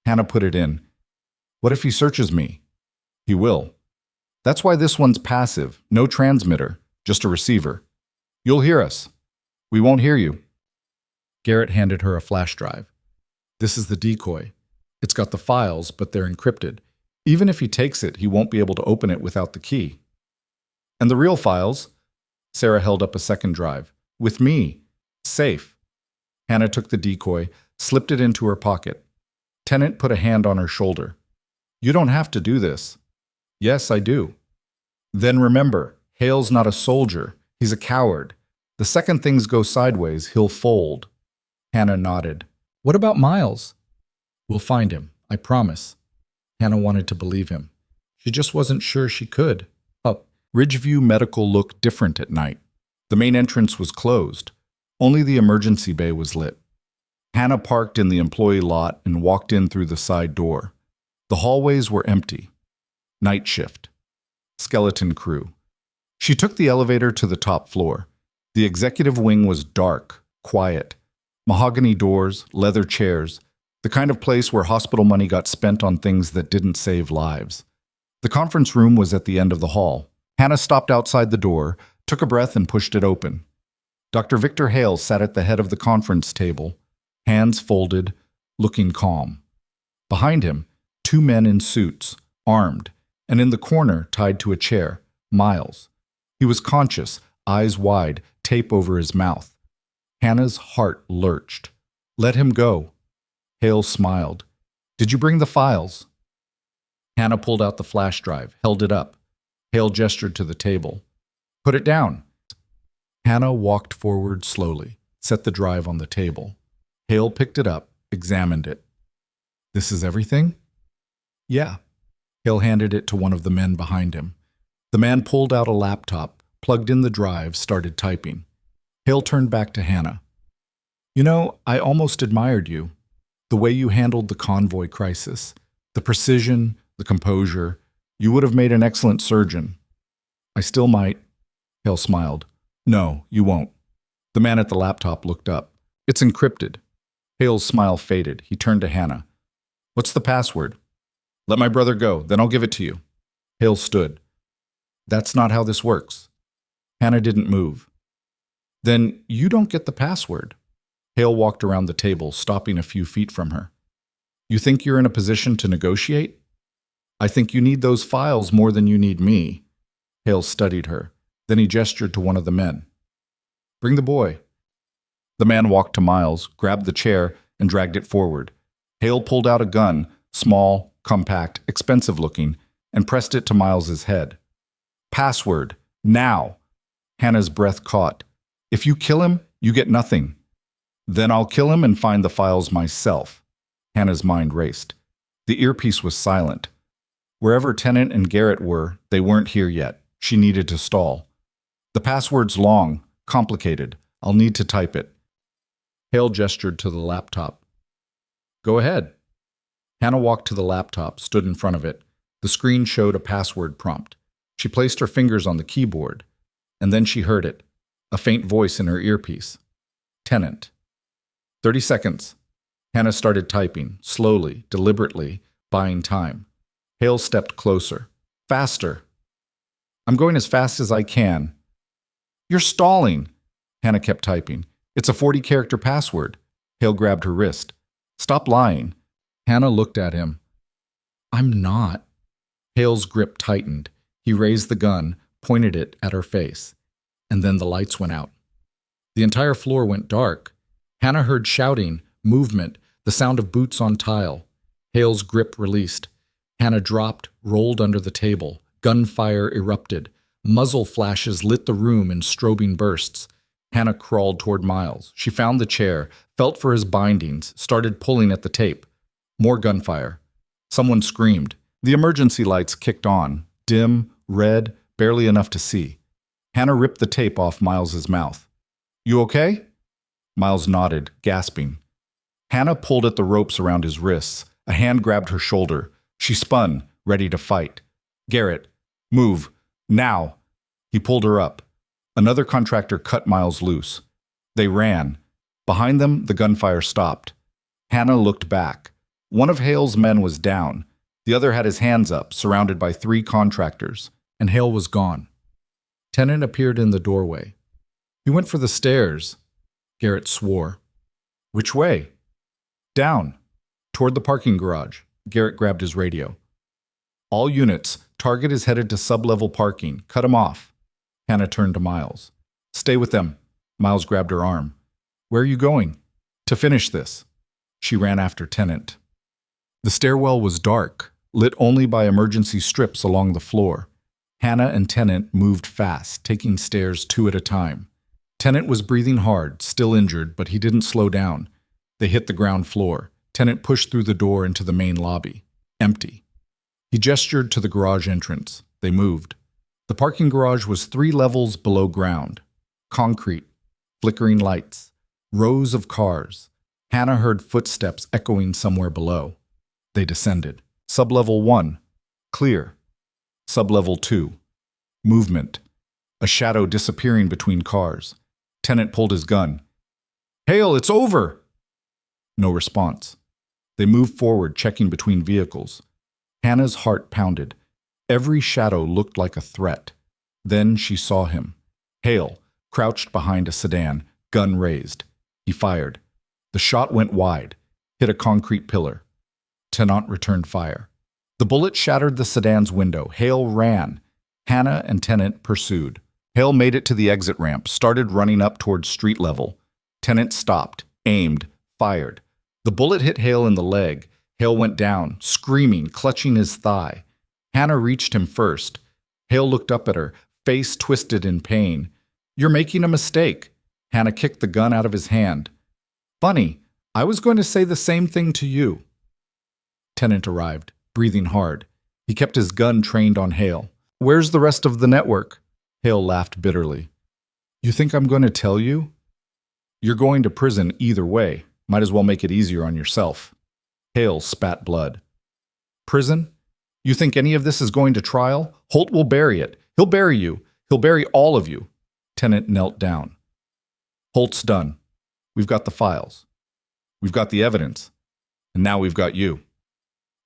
Hannah put it in. What if he searches me? He will. That's why this one's passive, no transmitter, just a receiver. You'll hear us. We won't hear you. Garrett handed her a flash drive. This is the decoy. It's got the files, but they're encrypted. Even if he takes it, he won't be able to open it without the key. And the real files? Sarah held up a second drive. With me. Safe. Hannah took the decoy, slipped it into her pocket. Tennant put a hand on her shoulder. You don't have to do this. Yes, I do. Then remember, Hale's not a soldier. He's a coward. The second things go sideways, he'll fold. Hannah nodded. What about Miles? We'll find him, I promise. Hannah wanted to believe him. She just wasn't sure she could. Ridgeview Medical looked different at night. The main entrance was closed. Only the emergency bay was lit. Hannah parked in the employee lot and walked in through the side door. The hallways were empty. Night shift. Skeleton crew. She took the elevator to the top floor. The executive wing was dark, quiet. Mahogany doors, leather chairs, the kind of place where hospital money got spent on things that didn't save lives. The conference room was at the end of the hall. Hannah stopped outside the door, took a breath and pushed it open. Dr. Victor Hale sat at the head of the conference table, hands folded, looking calm. Behind him, two men in suits, armed, and in the corner, tied to a chair, Miles. He was conscious, eyes wide, tape over his mouth. Hannah's heart lurched. Let him go. Hale smiled. Did you bring the files? Hannah pulled out the flash drive, held it up. Hale gestured to the table. Put it down. Hannah walked forward slowly, set the drive on the table. Hale picked it up, examined it. This is everything? Yeah. Hale handed it to one of the men behind him. The man pulled out a laptop, plugged in the drive, started typing. Hale turned back to Hannah. You know, I almost admired you. The way you handled the convoy crisis. The precision, the composure. You would have made an excellent surgeon. I still might. Hale smiled. No, you won't. The man at the laptop looked up. It's encrypted. Hale's smile faded. He turned to Hannah. What's the password? Let my brother go, then I'll give it to you. Hale stood. That's not how this works. Hannah didn't move. Then you don't get the password. Hale walked around the table, stopping a few feet from her. You think you're in a position to negotiate? I think you need those files more than you need me. Hale studied her. Then he gestured to one of the men. Bring the boy. The man walked to Miles, grabbed the chair, and dragged it forward. Hale pulled out a gun, small, compact, expensive-looking, and pressed it to Miles's head. Password. Now. Hannah's breath caught. If you kill him, you get nothing. Then I'll kill him and find the files myself. Hannah's mind raced. The earpiece was silent. Wherever Tennant and Garrett were, they weren't here yet. She needed to stall. The password's long, complicated. I'll need to type it. Hale gestured to the laptop. Go ahead. Hannah walked to the laptop, stood in front of it. The screen showed a password prompt. She placed her fingers on the keyboard, and then she heard it, a faint voice in her earpiece. Tennant. 30 seconds. Hannah started typing, slowly, deliberately, buying time. Hale stepped closer. Faster. I'm going as fast as I can. You're stalling. Hannah kept typing. It's a 40-character password. Hale grabbed her wrist. Stop lying. Hannah looked at him. I'm not. Hale's grip tightened. He raised the gun, pointed it at her face. And then the lights went out. The entire floor went dark. Hannah heard shouting, movement, the sound of boots on tile. Hale's grip released. Hannah dropped, rolled under the table. Gunfire erupted. Muzzle flashes lit the room in strobing bursts. Hannah crawled toward Miles. She found the chair, felt for his bindings, started pulling at the tape. More gunfire. Someone screamed. The emergency lights kicked on, dim, red, barely enough to see. Hannah ripped the tape off Miles's mouth. You okay? Miles nodded, gasping. Hannah pulled at the ropes around his wrists. A hand grabbed her shoulder. She spun, ready to fight. Garrett, move. Now. He pulled her up. Another contractor cut Miles loose. They ran. Behind them, the gunfire stopped. Hannah looked back. One of Hale's men was down. The other had his hands up, surrounded by 3 contractors, and Hale was gone. Tennant appeared in the doorway. He went for the stairs. Garrett swore. Which way? Down. Toward the parking garage. Garrett grabbed his radio. All units, target is headed to sub-level parking. Cut him off. Hannah turned to Miles. Stay with them. Miles grabbed her arm. Where are you going? To finish this. She ran after Tennant. The stairwell was dark, lit only by emergency strips along the floor. Hannah and Tennant moved fast, taking stairs 2 at a time. Tennant was breathing hard, still injured, but he didn't slow down. They hit the ground floor. Tennant pushed through the door into the main lobby. Empty. He gestured to the garage entrance. They moved. The parking garage was 3 levels below ground. Concrete. Flickering lights. Rows of cars. Hannah heard footsteps echoing somewhere below. They descended. Sublevel 1. Clear. Sublevel 2. Movement. A shadow disappearing between cars. Tennant pulled his gun. Hale, it's over! No response. They moved forward, checking between vehicles. Hannah's heart pounded. Every shadow looked like a threat. Then she saw him. Hale, crouched behind a sedan, gun raised. He fired. The shot went wide, hit a concrete pillar. Tennant returned fire. The bullet shattered the sedan's window. Hale ran. Hannah and Tennant pursued. Hale made it to the exit ramp, started running up towards street level. Tennant stopped, aimed, fired. The bullet hit Hale in the leg. Hale went down, screaming, clutching his thigh. Hannah reached him first. Hale looked up at her, face twisted in pain. You're making a mistake. Hannah kicked the gun out of his hand. Funny, I was going to say the same thing to you. Tennant arrived, breathing hard. He kept his gun trained on Hale. Where's the rest of the network? Hale laughed bitterly. You think I'm going to tell you? You're going to prison either way. Might as well make it easier on yourself. Hale spat blood. Prison? You think any of this is going to trial? Holt will bury it. He'll bury you. He'll bury all of you. Tennant knelt down. Holt's done. We've got the files. We've got the evidence. And now we've got you.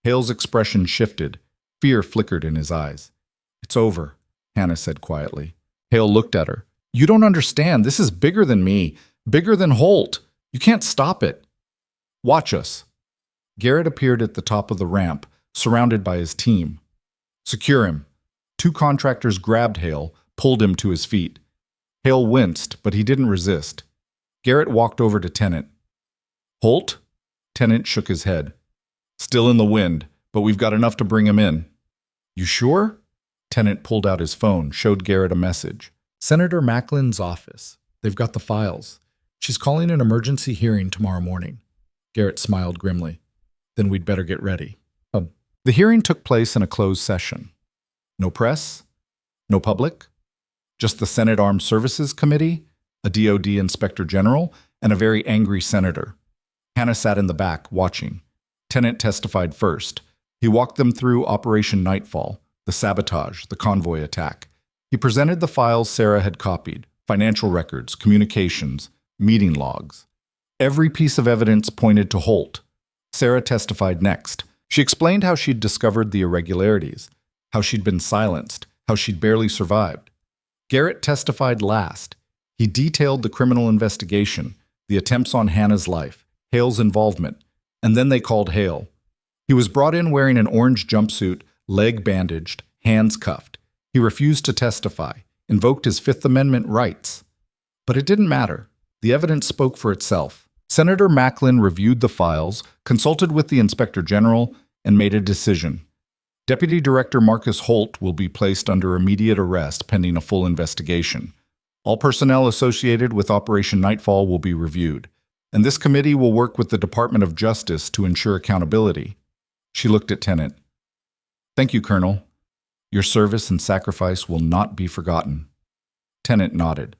Hale's expression shifted. Fear flickered in his eyes. It's over, Hannah said quietly. Hale looked at her. You don't understand. This is bigger than me. Bigger than Holt. You can't stop it. Watch us. Garrett appeared at the top of the ramp, surrounded by his team. Secure him. 2 contractors grabbed Hale, pulled him to his feet. Hale winced, but he didn't resist. Garrett walked over to Tennant. Holt? Tennant shook his head. Still in the wind, but we've got enough to bring him in. You sure? Tennant pulled out his phone, showed Garrett a message. Senator Macklin's office. They've got the files. She's calling an emergency hearing tomorrow morning. Garrett smiled grimly. Then we'd better get ready. The hearing took place in a closed session. No press, no public, just the Senate Armed Services Committee, a DOD Inspector General, and a very angry senator. Hannah sat in the back, watching. Tennant testified first. He walked them through Operation Nightfall, the sabotage, the convoy attack. He presented the files Sarah had copied, financial records, communications, meeting logs. Every piece of evidence pointed to Holt. Sarah testified next. She explained how she'd discovered the irregularities, how she'd been silenced, how she'd barely survived. Garrett testified last. He detailed the criminal investigation, the attempts on Hannah's life, Hale's involvement, and then they called Hale. He was brought in wearing an orange jumpsuit, leg bandaged, hands cuffed. He refused to testify, invoked his Fifth Amendment rights. But it didn't matter. The evidence spoke for itself. Senator Macklin reviewed the files, consulted with the Inspector General, and made a decision. Deputy Director Marcus Holt will be placed under immediate arrest pending a full investigation. All personnel associated with Operation Nightfall will be reviewed, and this committee will work with the Department of Justice to ensure accountability. She looked at Tennant. Thank you, Colonel. Your service and sacrifice will not be forgotten. Tennant nodded.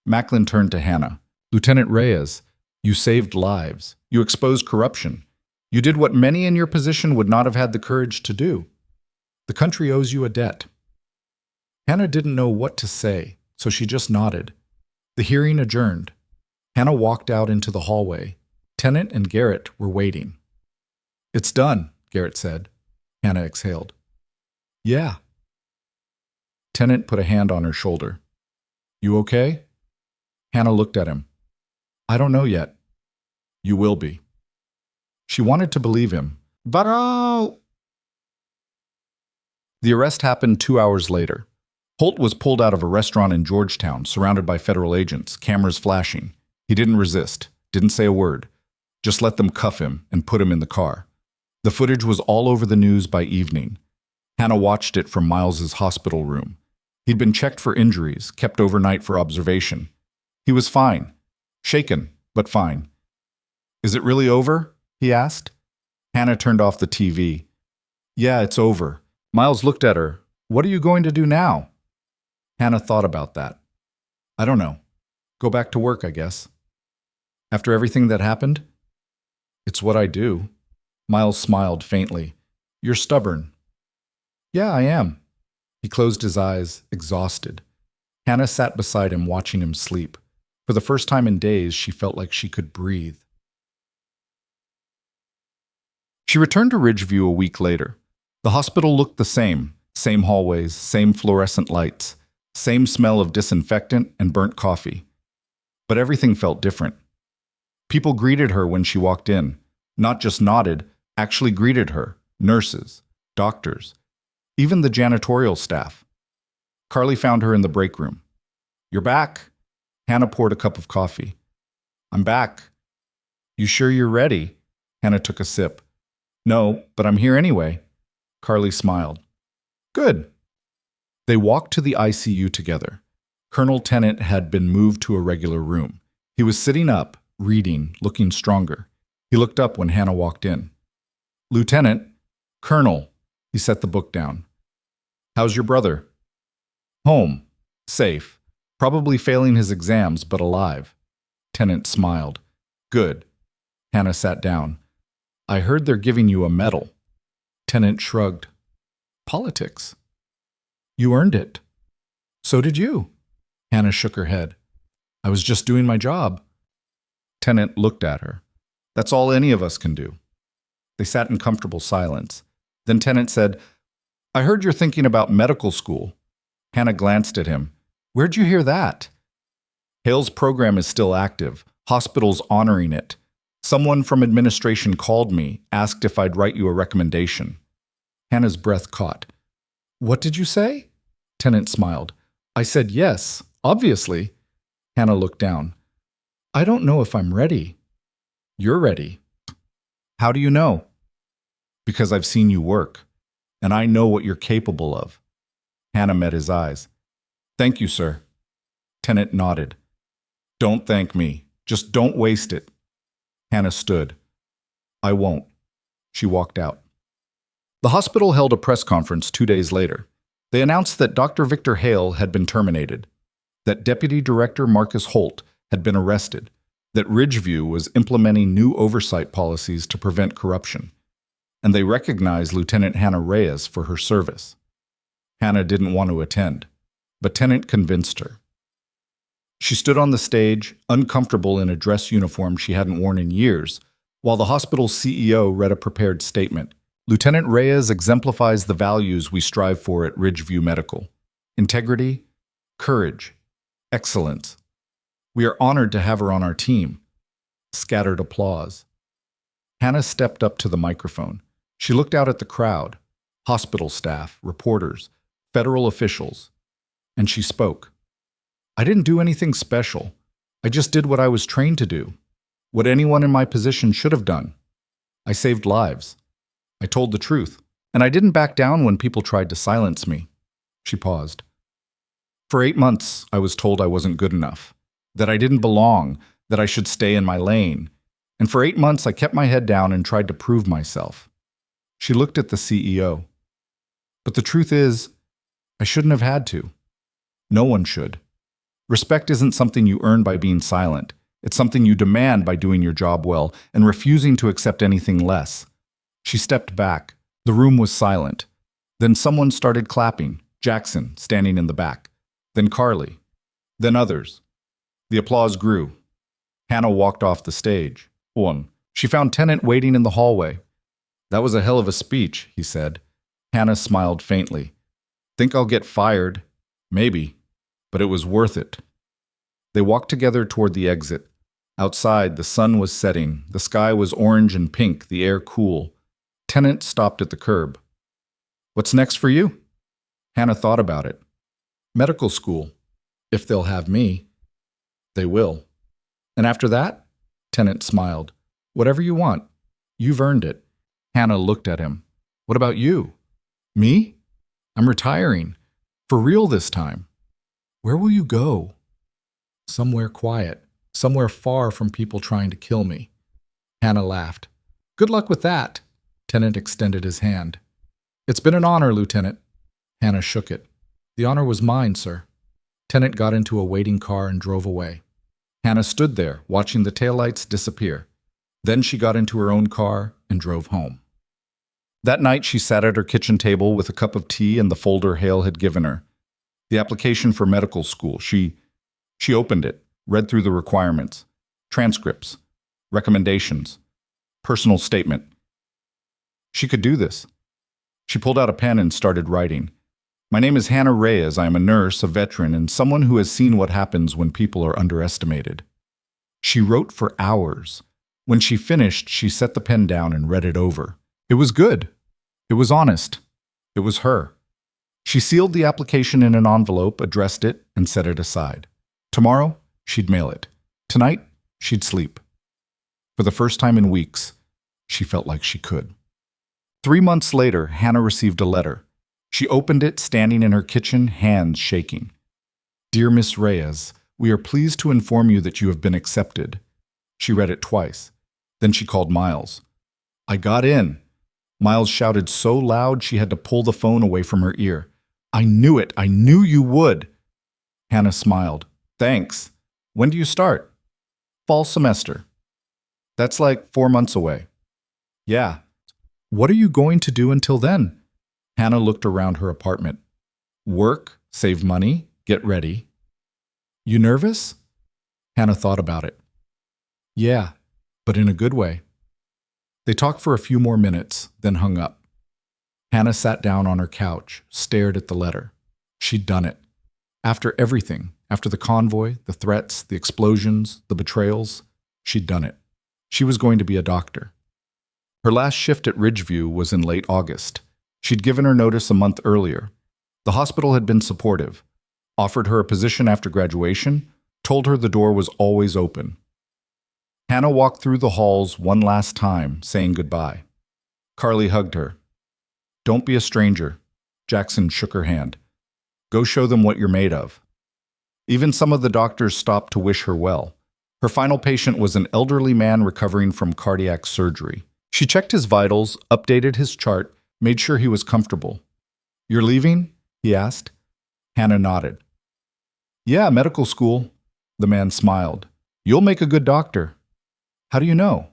Macklin turned to Hannah. Lieutenant Reyes, you saved lives. You exposed corruption. You did what many in your position would not have had the courage to do. The country owes you a debt. Hannah didn't know what to say, so she just nodded. The hearing adjourned. Hannah walked out into the hallway. Tennant and Garrett were waiting. It's done, Garrett said. Hannah exhaled. Yeah. Tennant put a hand on her shoulder. You okay? Hannah looked at him. I don't know yet. You will be. She wanted to believe him. But The arrest happened 2 hours later. Holt was pulled out of a restaurant in Georgetown, surrounded by federal agents, cameras flashing. He didn't resist, didn't say a word. Just let them cuff him and put him in the car. The footage was all over the news by evening. Hannah watched it from Miles's hospital room. He'd been checked for injuries, kept overnight for observation. He was fine. Shaken, but fine. "Is it really over?" he asked. Hannah turned off the TV. "Yeah, it's over." Miles looked at her. "What are you going to do now?" Hannah thought about that. "I don't know. Go back to work, I guess." "After everything that happened?" "It's what I do." Miles smiled faintly. "You're stubborn." "Yeah, I am." He closed his eyes, exhausted. Hannah sat beside him, watching him sleep. For the first time in days, she felt like she could breathe. She returned to Ridgeview a week later. The hospital looked the same hallways, same fluorescent lights, same smell of disinfectant and burnt coffee. But everything felt different. People greeted her when she walked in. Not just nodded, actually greeted her. Nurses, doctors, even the janitorial staff. Carly found her in the break room. "You're back." Hannah poured a cup of coffee. "I'm back." "You sure you're ready?" Hannah took a sip. "No, but I'm here anyway." Carly smiled. "Good." They walked to the ICU together. Colonel Tennant had been moved to a regular room. He was sitting up, reading, looking stronger. He looked up when Hannah walked in. "Lieutenant." "Colonel." He set the book down. "How's your brother?" "Home. Safe. Probably failing his exams, but alive." Tennant smiled. "Good." Hannah sat down. "I heard they're giving you a medal." Tennant shrugged. "Politics." "You earned it." "So did you." Hannah shook her head. "I was just doing my job." Tennant looked at her. "That's all any of us can do." They sat in comfortable silence. Then Tennant said, "I heard you're thinking about medical school." Hannah glanced at him. "Where'd you hear that?" "Hale's program is still active. Hospitals honoring it. Someone from administration called me, asked if I'd write you a recommendation." Hannah's breath caught. "What did you say?" Tennant smiled. "I said yes, obviously." Hannah looked down. "I don't know if I'm ready." "You're ready." "How do you know?" "Because I've seen you work, and I know what you're capable of." Hannah met his eyes. "Thank you, sir." Tennant nodded. "Don't thank me. Just don't waste it." Hannah stood. "I won't." She walked out. The hospital held a press conference 2 days later. They announced that Dr. Victor Hale had been terminated, that Deputy Director Marcus Holt had been arrested, that Ridgeview was implementing new oversight policies to prevent corruption, and they recognized Lieutenant Hannah Reyes for her service. Hannah didn't want to attend, but Tennant convinced her. She stood on the stage, uncomfortable in a dress uniform she hadn't worn in years, while the hospital's CEO read a prepared statement. "Lieutenant Reyes exemplifies the values we strive for at Ridgeview Medical: integrity, courage, excellence. We are honored to have her on our team." Scattered applause. Hannah stepped up to the microphone. She looked out at the crowd, hospital staff, reporters, federal officials, and she spoke. "I didn't do anything special. I just did what I was trained to do, what anyone in my position should have done. I saved lives. I told the truth, and I didn't back down when people tried to silence me." She paused. "For 8 months, I was told I wasn't good enough, that I didn't belong, that I should stay in my lane. And for 8 months, I kept my head down and tried to prove myself." She looked at the CEO. "But the truth is, I shouldn't have had to. No one should. Respect isn't something you earn by being silent. It's something you demand by doing your job well and refusing to accept anything less." She stepped back. The room was silent. Then someone started clapping, Jackson, standing in the back. Then Carly. Then others. The applause grew. Hannah walked off the stage. She found Tennant waiting in the hallway. "That was a hell of a speech," he said. Hannah smiled faintly. "Think I'll get fired? Maybe. But it was worth it." They walked together toward the exit. Outside, the sun was setting. The sky was orange and pink, the air cool. Tennant stopped at the curb. "What's next for you?" Hannah thought about it. Medical school. If they'll have me, they will. And after that? Tennant smiled. Whatever you want. You've earned it. Hannah looked at him. What about you? Me? I'm retiring. For real this time. Where will you go? Somewhere quiet. Somewhere far from people trying to kill me. Hannah laughed. Good luck with that. Tennant extended his hand. It's been an honor, Lieutenant. Hannah shook it. The honor was mine, sir. Tennant got into a waiting car and drove away. Hannah stood there, watching the taillights disappear. Then she got into her own car and drove home. That night, she sat at her kitchen table with a cup of tea and the folder Hale had given her. The application for medical school. She opened it, read through the requirements, transcripts, recommendations, personal statement. She could do this. She pulled out a pen and started writing. My name is Hannah Reyes. I am a nurse, a veteran, and someone who has seen what happens when people are underestimated. She wrote for hours. When she finished, she set the pen down and read it over. It was good. It was honest. It was her. She sealed the application in an envelope, addressed it, and set it aside. Tomorrow, she'd mail it. Tonight, she'd sleep. For the first time in weeks, she felt like she could. 3 months later, Hannah received a letter. She opened it, standing in her kitchen, hands shaking. Dear Miss Reyes, we are pleased to inform you that you have been accepted. She read it twice. Then she called Miles. I got in. Miles shouted so loud she had to pull the phone away from her ear. I knew it. I knew you would. Hannah smiled. Thanks. When do you start? Fall semester. That's like 4 months away. Yeah. What are you going to do until then? Hannah looked around her apartment. Work, save money, get ready. You nervous? Hannah thought about it. Yeah, but in a good way. They talked for a few more minutes, then hung up. Hannah sat down on her couch, stared at the letter. She'd done it. After everything, after the convoy, the threats, the explosions, the betrayals, she'd done it. She was going to be a doctor. Her last shift at Ridgeview was in late August. She'd given her notice a month earlier. The hospital had been supportive, offered her a position after graduation, told her the door was always open. Hannah walked through the halls one last time, saying goodbye. Carly hugged her. Don't be a stranger. Jackson shook her hand. Go show them what you're made of. Even some of the doctors stopped to wish her well. Her final patient was an elderly man recovering from cardiac surgery. She checked his vitals, updated his chart, made sure he was comfortable. You're leaving? He asked. Hannah nodded. Yeah, medical school. The man smiled. You'll make a good doctor. How do you know?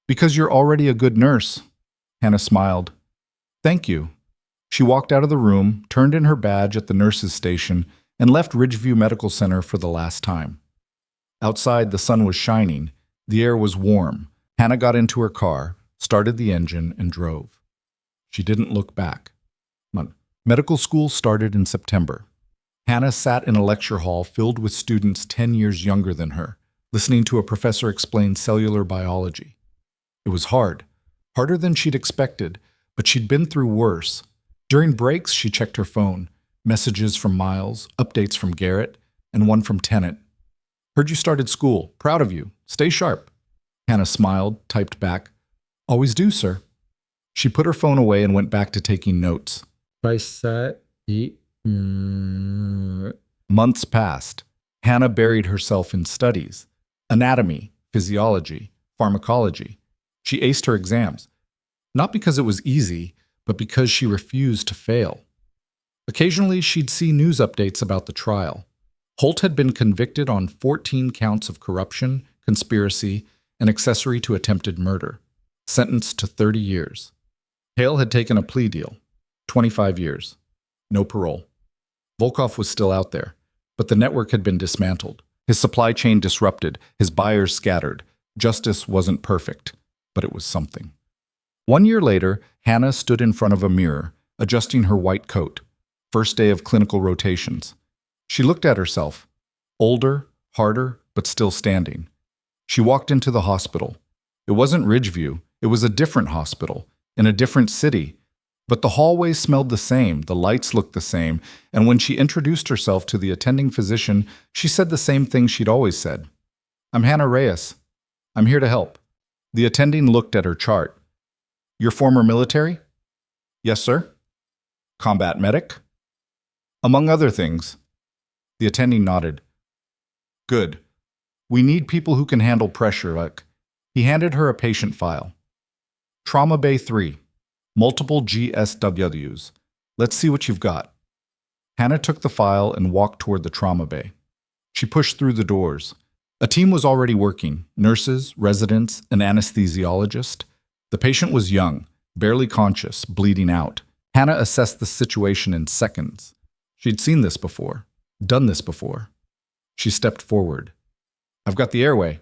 Because you're already a good nurse. Hannah smiled. Thank you. She walked out of the room, turned in her badge at the nurse's station, and left Ridgeview Medical Center for the last time. Outside, the sun was shining. The air was warm. Hannah got into her car, started the engine, and drove. She didn't look back. Medical school started in September. Hannah sat in a lecture hall filled with students 10 years younger than her, listening to a professor explain cellular biology. It was hard, harder than she'd expected, but she'd been through worse. During breaks, she checked her phone, messages from Miles, updates from Garrett, and one from Tennant. Heard you started school. Proud of you. Stay sharp. Hannah smiled, typed back. Always do, sir. She put her phone away and went back to taking notes. Months passed. Hannah buried herself in studies. Anatomy, physiology, pharmacology. She aced her exams. Not because it was easy, but because she refused to fail. Occasionally, she'd see news updates about the trial. Holt had been convicted on 14 counts of corruption, conspiracy, and accessory to attempted murder, sentenced to 30 years. Hale had taken a plea deal, 25 years, no parole. Volkov was still out there, but the network had been dismantled, his supply chain disrupted, his buyers scattered. Justice wasn't perfect, but it was something. 1 year later, Hannah stood in front of a mirror, adjusting her white coat. First day of clinical rotations. She looked at herself, older, harder, but still standing. She walked into the hospital. It wasn't Ridgeview. It was a different hospital, in a different city, But the hallway smelled the same, the lights looked the same, and when she introduced herself to the attending physician, she said the same thing she'd always said. "I'm Hannah Reyes. I'm here to help." The attending looked at her chart. "You're former military?" "Yes, sir." "Combat medic?" "Among other things." The attending nodded. "Good. We need people who can handle pressure, like..." He handed her a patient file. "Trauma Bay 3. Multiple GSWs. Let's see what you've got." Hannah took the file and walked toward the trauma bay. She pushed through the doors. A team was already working: nurses, residents, an anesthesiologist. The patient was young, barely conscious, bleeding out. Hannah assessed the situation in seconds. She'd seen this before, done this before. She stepped forward. "I've got the airway."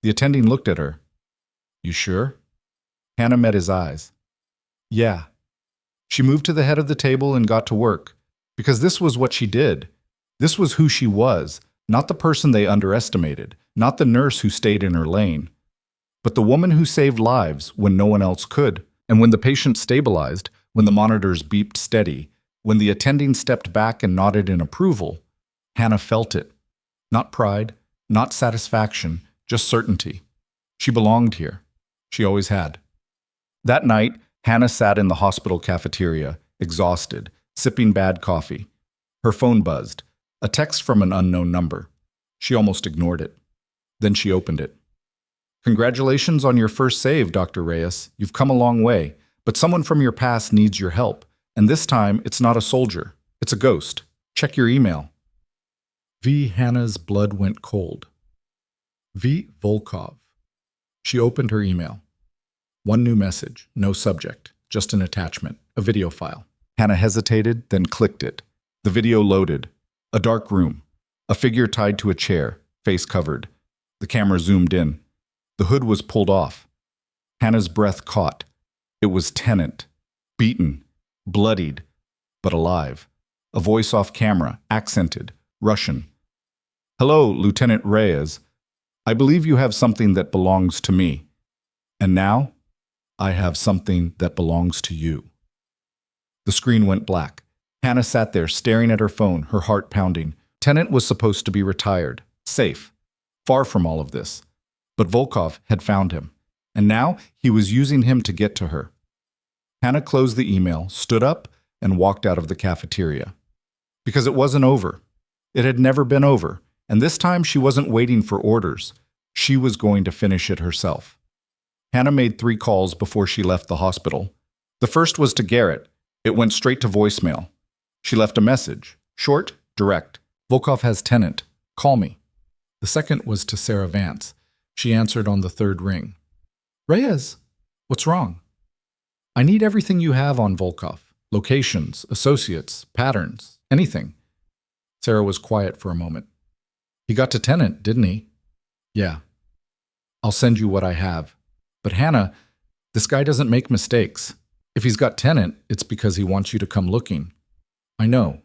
The attending looked at her. "You sure?" Hannah met his eyes. "Yeah." She moved to the head of the table and got to work, because this was what she did. This was who she was, not the person they underestimated, not the nurse who stayed in her lane, but the woman who saved lives when no one else could. And when the patient stabilized, when the monitors beeped steady, when the attending stepped back and nodded in approval, Hannah felt it. Not pride, not satisfaction, just certainty. She belonged here. She always had. That night, Hannah sat in the hospital cafeteria, exhausted, sipping bad coffee. Her phone buzzed, a text from an unknown number. She almost ignored it. Then she opened it. "Congratulations on your first save, Dr. Reyes. You've come a long way, but someone from your past needs your help. And this time, it's not a soldier. It's a ghost. Check your email." Hannah's blood went cold. Volkov. She opened her email. One new message, no subject, just an attachment, a video file. Hannah hesitated, then clicked it. The video loaded. A dark room. A figure tied to a chair, face covered. The camera zoomed in. The hood was pulled off. Hannah's breath caught. It was Tennant. Beaten. Bloodied. But alive. A voice off camera, accented. Russian. "Hello, Lieutenant Reyes. I believe you have something that belongs to me. And now, I have something that belongs to you." The screen went black. Hannah sat there staring at her phone, her heart pounding. Tennant was supposed to be retired, safe, far from all of this. But Volkov had found him, and now he was using him to get to her. Hannah closed the email, stood up, and walked out of the cafeteria. Because it wasn't over. It had never been over, and this time she wasn't waiting for orders. She was going to finish it herself. Hannah made 3 calls before she left the hospital. The first was to Garrett. It went straight to voicemail. She left a message, short, direct. "Volkov has Tennant. Call me." The second was to Sarah Vance. She answered on the 3rd ring. "Reyes, what's wrong?" "I need everything you have on Volkov. Locations, associates, patterns, anything." Sarah was quiet for a moment. "He got to Tennant, didn't he?" "Yeah." "I'll send you what I have." "But Hannah, this guy doesn't make mistakes. If he's got Tennant, it's because he wants you to come looking." "I know."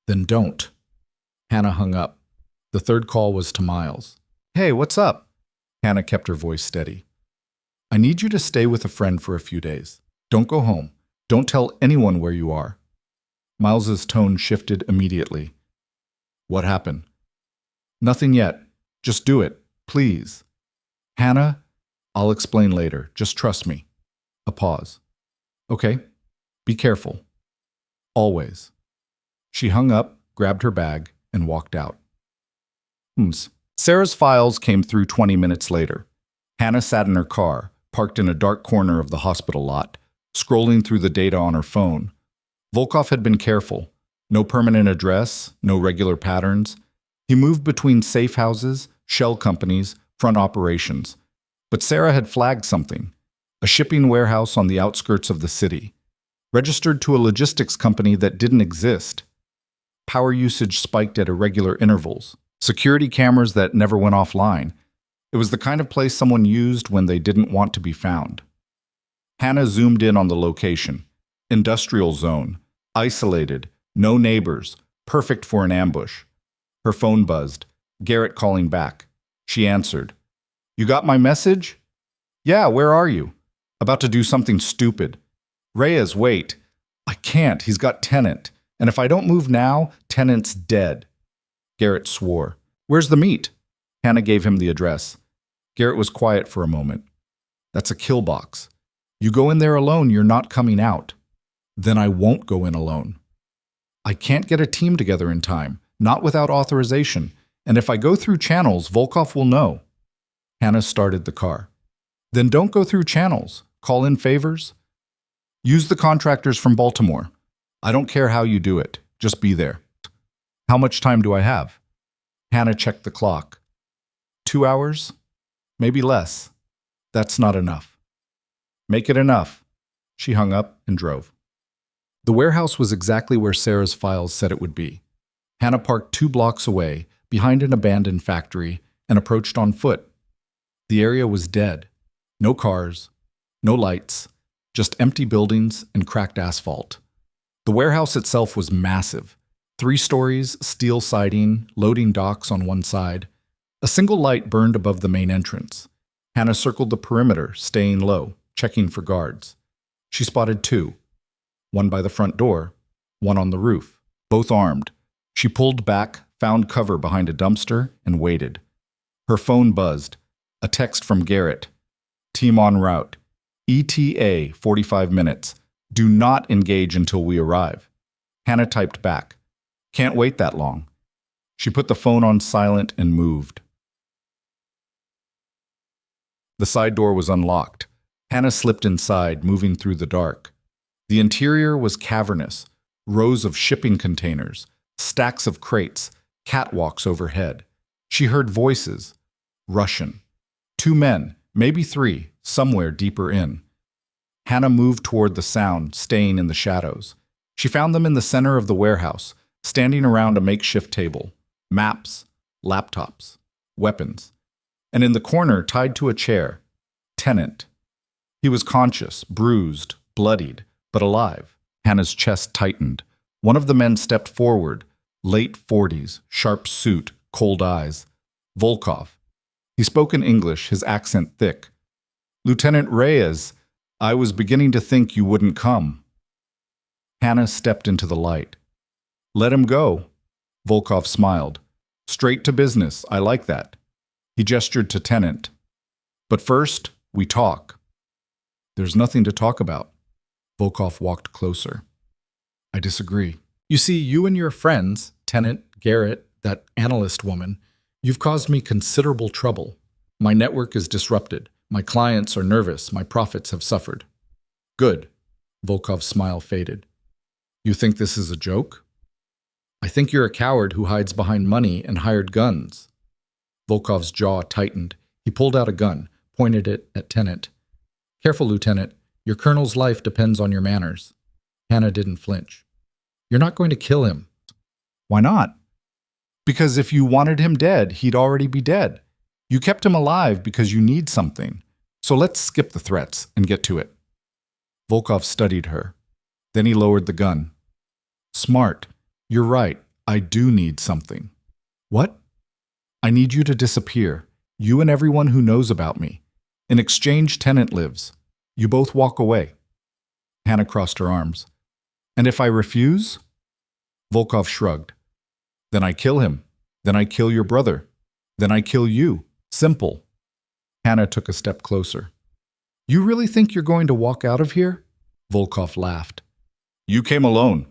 "Then don't." Hannah hung up. The 3rd call was to Miles. "Hey, what's up?" Hannah kept her voice steady. "I need you to stay with a friend for a few days. Don't go home. Don't tell anyone where you are." Miles's tone shifted immediately. "What happened?" "Nothing yet. Just do it, please." "Hannah, I'll explain later. Just trust me." A pause. "Okay. Be careful. Always." She hung up, grabbed her bag, and walked out. Sarah's files came through 20 minutes later. Hannah sat in her car, parked in a dark corner of the hospital lot, scrolling through the data on her phone. Volkov had been careful. No permanent address, no regular patterns. He moved between safe houses, shell companies, front operations. But Sarah had flagged something. A shipping warehouse on the outskirts of the city. Registered to a logistics company that didn't exist. Power usage spiked at irregular intervals. Security cameras that never went offline. It was the kind of place someone used when they didn't want to be found. Hannah zoomed in on the location. Industrial zone. Isolated. No neighbors. Perfect for an ambush. Her phone buzzed. Garrett calling back. She answered. "You got my message?" "Yeah, where are you?" "About to do something stupid." Reyes, wait. I can't. He's got Tenant. And if I don't move now, Tenant's dead. Garrett swore. Where's the meet? Hannah gave him the address. Garrett was quiet for a moment. That's a kill box. You go in there alone, you're not coming out. Then I won't go in alone. I can't get a team together in time, not without authorization. And if I go through channels, Volkov will know. Hannah started the car. Then don't go through channels. Call in favors. Use the contractors from Baltimore. I don't care how you do it. Just be there. How much time do I have? Hannah checked the clock. 2 hours? Maybe less. That's not enough. Make it enough. She hung up and drove. The warehouse was exactly where Sarah's files said it would be. Hannah parked 2 blocks away, behind an abandoned factory, and approached on foot. The area was dead. No cars, no lights, just empty buildings and cracked asphalt. The warehouse itself was massive. 3 stories, steel siding, loading docks on one side. A single light burned above the main entrance. Hannah circled the perimeter, staying low, checking for guards. She spotted 2. One by the front door, one on the roof, both armed. She pulled back, found cover behind a dumpster, and waited. Her phone buzzed. A text from Garrett. Team en route. ETA 45 minutes. Do not engage until we arrive. Hannah typed back. Can't wait that long. She put the phone on silent and moved. The side door was unlocked. Hannah slipped inside, moving through the dark. The interior was cavernous, rows of shipping containers, stacks of crates, catwalks overhead. She heard voices. Russian. 2 men, maybe 3, somewhere deeper in. Hannah moved toward the sound, staying in the shadows. She found them in the center of the warehouse, standing around a makeshift table. Maps, laptops, weapons. And in the corner, tied to a chair, Tenant. He was conscious, bruised, bloodied, but alive. Hannah's chest tightened. One of the men stepped forward, late 40s, sharp suit, cold eyes. Volkov. He spoke in English, his accent thick. Lieutenant Reyes, I was beginning to think you wouldn't come. Hannah stepped into the light. Let him go. Volkov smiled. Straight to business, I like that. He gestured to Tenant. But first, we talk. There's nothing to talk about. Volkov walked closer. I disagree. You see, you and your friends, Tenant, Garrett, that analyst woman, you've caused me considerable trouble. My network is disrupted. My clients are nervous. My profits have suffered. Good. Volkov's smile faded. You think this is a joke? I think you're a coward who hides behind money and hired guns. Volkov's jaw tightened. He pulled out a gun, pointed it at Tenant. Careful, Lieutenant. Your colonel's life depends on your manners. Hannah didn't flinch. You're not going to kill him. Why not? Because if you wanted him dead, he'd already be dead. You kept him alive because you need something. So let's skip the threats and get to it. Volkov studied her. Then he lowered the gun. Smart. You're right. I do need something. What? I need you to disappear. You and everyone who knows about me. In exchange, Tenant lives. You both walk away. Hannah crossed her arms. And if I refuse? Volkov shrugged. Then I kill him. Then I kill your brother. Then I kill you. Simple. Hannah took a step closer. You really think you're going to walk out of here? Volkov laughed. You came alone.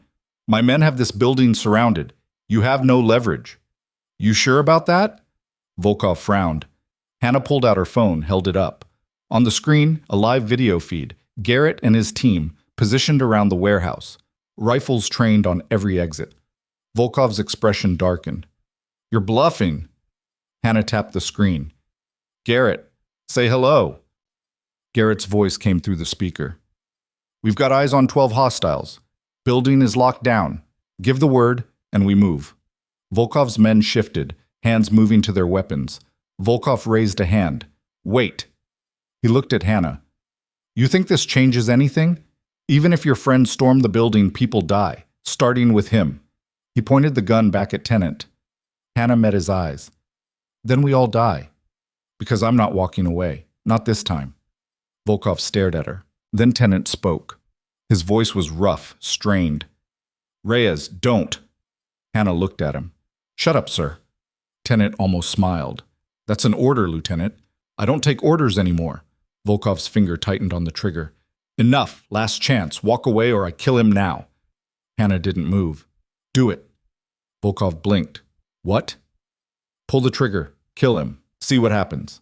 My men have this building surrounded. You have no leverage. You sure about that? Volkov frowned. Hannah pulled out her phone, held it up. On the screen, a live video feed. Garrett and his team, positioned around the warehouse. Rifles trained on every exit. Volkov's expression darkened. You're bluffing. Hannah tapped the screen. Garrett, say hello. Garrett's voice came through the speaker. We've got eyes on 12 hostiles. Building is locked down. Give the word, and we move. Volkov's men shifted, hands moving to their weapons. Volkov raised a hand. Wait. He looked at Hannah. You think this changes anything? Even if your friends storm the building, people die, starting with him. He pointed the gun back at Tenant. Hannah met his eyes. Then we all die. Because I'm not walking away. Not this time. Volkov stared at her. Then Tenant spoke. His voice was rough, strained. Reyes, don't. Hannah looked at him. Shut up, sir. Tenet almost smiled. That's an order, Lieutenant. I don't take orders anymore. Volkov's finger tightened on the trigger. Enough, last chance. Walk away or I kill him now. Hannah didn't move. Do it. Volkov blinked. What? Pull the trigger. Kill him. See what happens.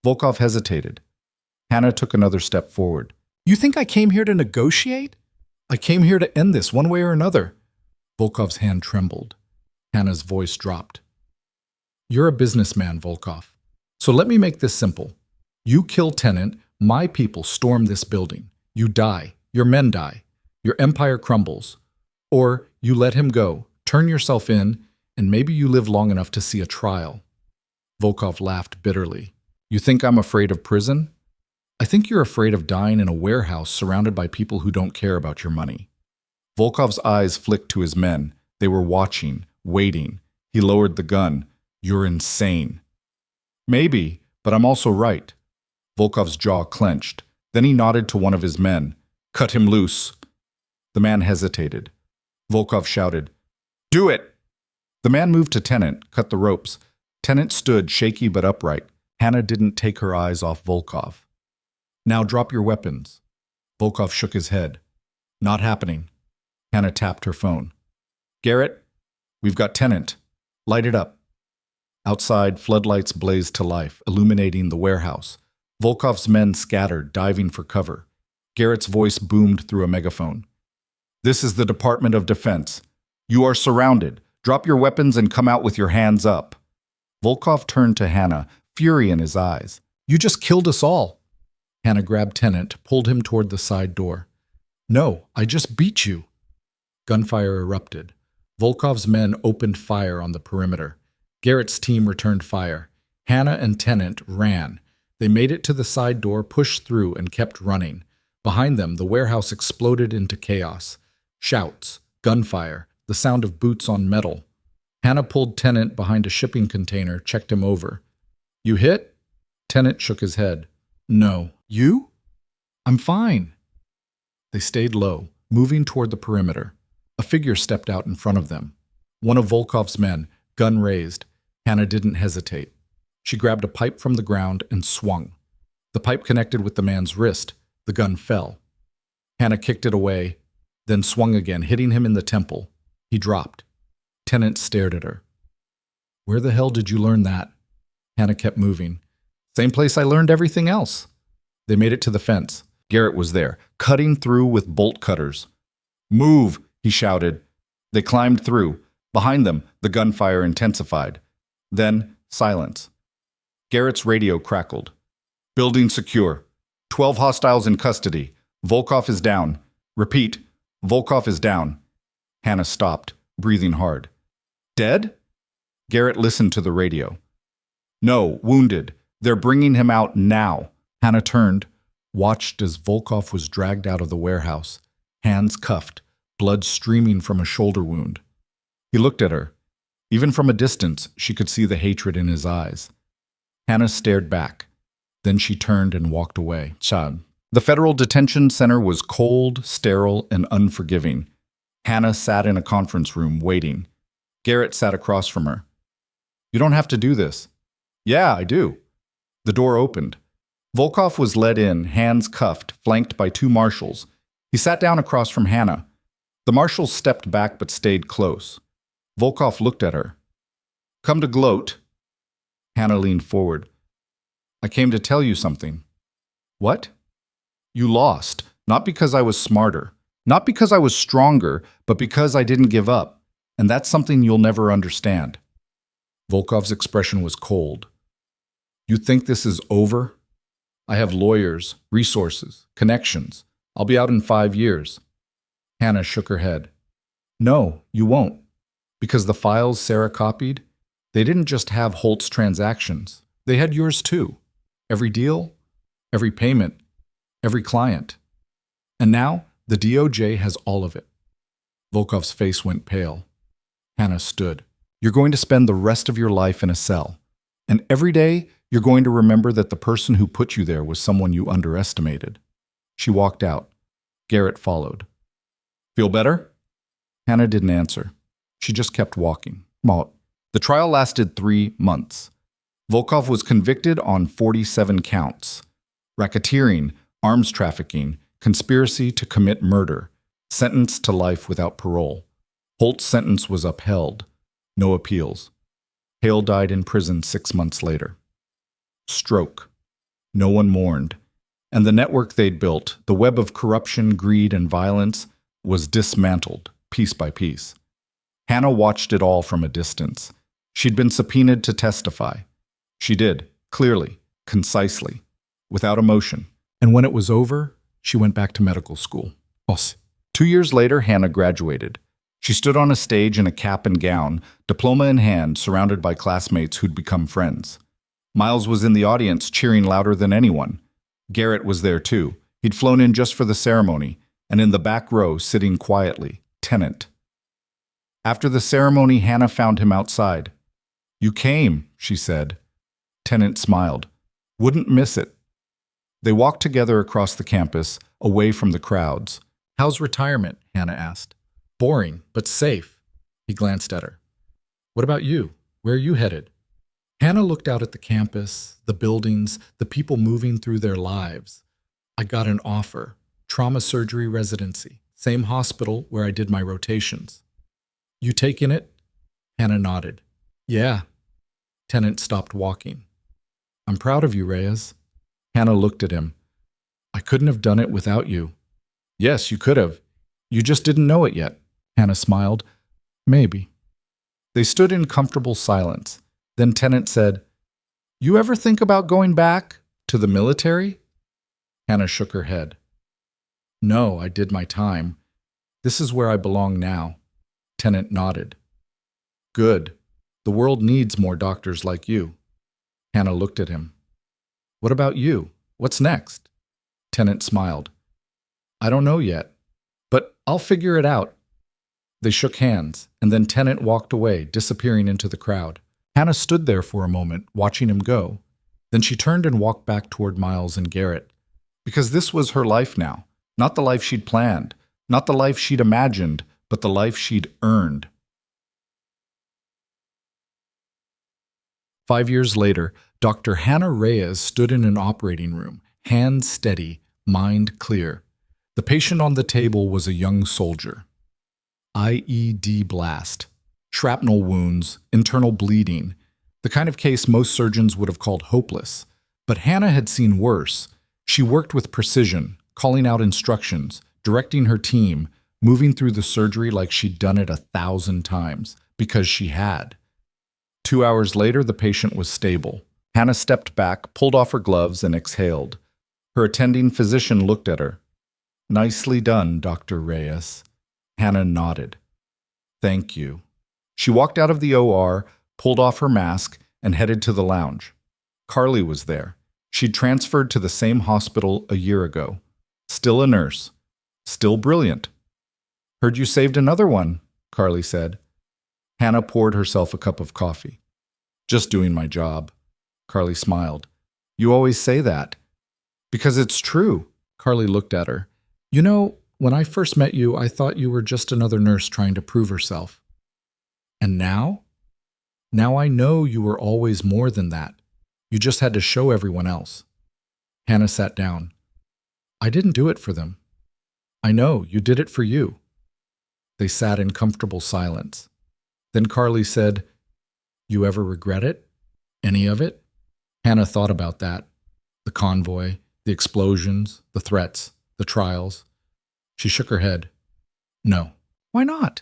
Volkov hesitated. Hannah took another step forward. You think I came here to negotiate? I came here to end this one way or another. Volkov's hand trembled. Hannah's voice dropped. You're a businessman, Volkov. So let me make this simple. You kill Tenet, my people storm this building. You die. Your men die. Your empire crumbles. Or you let him go, turn yourself in, and maybe you live long enough to see a trial. Volkov laughed bitterly. You think I'm afraid of prison? I think you're afraid of dying in a warehouse surrounded by people who don't care about your money. Volkov's eyes flicked to his men. They were watching, waiting. He lowered the gun. You're insane. Maybe, but I'm also right. Volkov's jaw clenched. Then he nodded to one of his men. Cut him loose. The man hesitated. Volkov shouted, Do it! The man moved to Tenet, cut the ropes. Tenet stood shaky but upright. Hannah didn't take her eyes off Volkov. Now drop your weapons. Volkov shook his head. Not happening. Hannah tapped her phone. Garrett, we've got Tenet. Light it up. Outside, floodlights blazed to life, illuminating the warehouse. Volkov's men scattered, diving for cover. Garrett's voice boomed through a megaphone. This is the Department of Defense. You are surrounded. Drop your weapons and come out with your hands up. Volkov turned to Hannah, fury in his eyes. You just killed us all. Hannah grabbed Tenet, pulled him toward the side door. No, I just beat you. Gunfire erupted. Volkov's men opened fire on the perimeter. Garrett's team returned fire. Hannah and Tenet ran. They made it to the side door, pushed through, and kept running. Behind them, the warehouse exploded into chaos. Shouts, gunfire, the sound of boots on metal. Hannah pulled Tenet behind a shipping container, checked him over. You hit? Tenet shook his head. No. You? I'm fine. They stayed low, moving toward the perimeter. A figure stepped out in front of them. One of Volkov's men, gun raised. Hannah didn't hesitate. She grabbed a pipe from the ground and swung. The pipe connected with the man's wrist. The gun fell. Hannah kicked it away, then swung again, hitting him in the temple. He dropped. Tenet stared at her. Where the hell did you learn that? Hannah kept moving. Same place I learned everything else. They made it to the fence. Garrett was there, cutting through with bolt cutters. Move, he shouted. They climbed through. Behind them, the gunfire intensified. Then, silence. Garrett's radio crackled. Building secure. 12 hostiles in custody. Volkov is down. Repeat, Volkov is down. Hannah stopped, breathing hard. Dead? Garrett listened to the radio. No, wounded. They're bringing him out now. Hannah turned, watched as Volkov was dragged out of the warehouse, hands cuffed, blood streaming from a shoulder wound. He looked at her. Even from a distance, she could see the hatred in his eyes. Hannah stared back. Then she turned and walked away. Chad. The federal detention center was cold, sterile, and unforgiving. Hannah sat in a conference room, waiting. Garrett sat across from her. You don't have to do this. Yeah, I do. The door opened. Volkov was led in, hands cuffed, flanked by two marshals. He sat down across from Hannah. The marshals stepped back but stayed close. Volkov looked at her. Come to gloat. Hannah leaned forward. I came to tell you something. What? You lost, not because I was smarter, not because I was stronger, but because I didn't give up. And that's something you'll never understand. Volkov's expression was cold. You think this is over? I have lawyers, resources, connections. I'll be out in 5 years. Hannah shook her head. No, you won't. Because the files Sarah copied, they didn't just have Holt's transactions. They had yours too. Every deal, every payment, every client. And now the DOJ has all of it. Volkov's face went pale. Hannah stood. You're going to spend the rest of your life in a cell. And every day, you're going to remember that the person who put you there was someone you underestimated. She walked out. Garrett followed. Feel better? Hannah didn't answer. She just kept walking. The trial lasted 3 months. Volkov was convicted on 47 counts: racketeering, arms trafficking, conspiracy to commit murder, sentenced to life without parole. Holt's sentence was upheld. No appeals. Hale died in prison 6 months later. Stroke. No one mourned. And the network they'd built, the web of corruption, greed, and violence, was dismantled, piece by piece. Hannah watched it all from a distance. She'd been subpoenaed to testify. She did, clearly, concisely, without emotion. And when it was over, she went back to medical school. 2 years later, Hannah graduated. She stood on a stage in a cap and gown, diploma in hand, surrounded by classmates who'd become friends. Miles was in the audience, cheering louder than anyone. Garrett was there too. He'd flown in just for the ceremony, and in the back row, sitting quietly, Tennant. After the ceremony, Hannah found him outside. "You came," she said. Tennant smiled. "Wouldn't miss it." They walked together across the campus, away from the crowds. "How's retirement?" Hannah asked. "Boring, but safe." He glanced at her. "What about you? Where are you headed?" Hannah looked out at the campus, the buildings, the people moving through their lives. "I got an offer. Trauma surgery residency. Same hospital where I did my rotations." "You taking it?" Hannah nodded. "Yeah." Tennant stopped walking. "I'm proud of you, Reyes." Hannah looked at him. "I couldn't have done it without you." "Yes, you could have. You just didn't know it yet." Hannah smiled. "Maybe." They stood in comfortable silence. Then Tennant said, "You ever think about going back to the military?" Hannah shook her head. "No, I did my time. This is where I belong now." Tennant nodded. "Good. The world needs more doctors like you." Hannah looked at him. "What about you? What's next?" Tennant smiled. "I don't know yet, but I'll figure it out." They shook hands, and then Tennant walked away, disappearing into the crowd. Hannah stood there for a moment, watching him go. Then she turned and walked back toward Miles and Garrett. Because this was her life now. Not the life she'd planned, not the life she'd imagined, but the life she'd earned. 5 years later, Dr. Hannah Reyes stood in an operating room, hands steady, mind clear. The patient on the table was a young soldier. IED blast. Shrapnel wounds, internal bleeding, the kind of case most surgeons would have called hopeless. But Hannah had seen worse. She worked with precision, calling out instructions, directing her team, moving through the surgery like she'd done it 1,000 times, because she had. 2 hours later, the patient was stable. Hannah stepped back, pulled off her gloves, and exhaled. Her attending physician looked at her. "Nicely done, Dr. Reyes." Hannah nodded. "Thank you." She walked out of the OR, pulled off her mask, and headed to the lounge. Carly was there. She'd transferred to the same hospital a year ago. Still a nurse. Still brilliant. "Heard you saved another one," Carly said. Hannah poured herself a cup of coffee. "Just doing my job." Carly smiled. "You always say that." "Because it's true." Carly looked at her. "You know, when I first met you, I thought you were just another nurse trying to prove herself. And now? Now I know you were always more than that. You just had to show everyone else." Hannah sat down. "I didn't do it for them." "I know, you did it for you." They sat in comfortable silence. Then Carly said, "You ever regret it? Any of it?" Hannah thought about that. The convoy, the explosions, the threats, the trials. She shook her head. "No." "Why not?"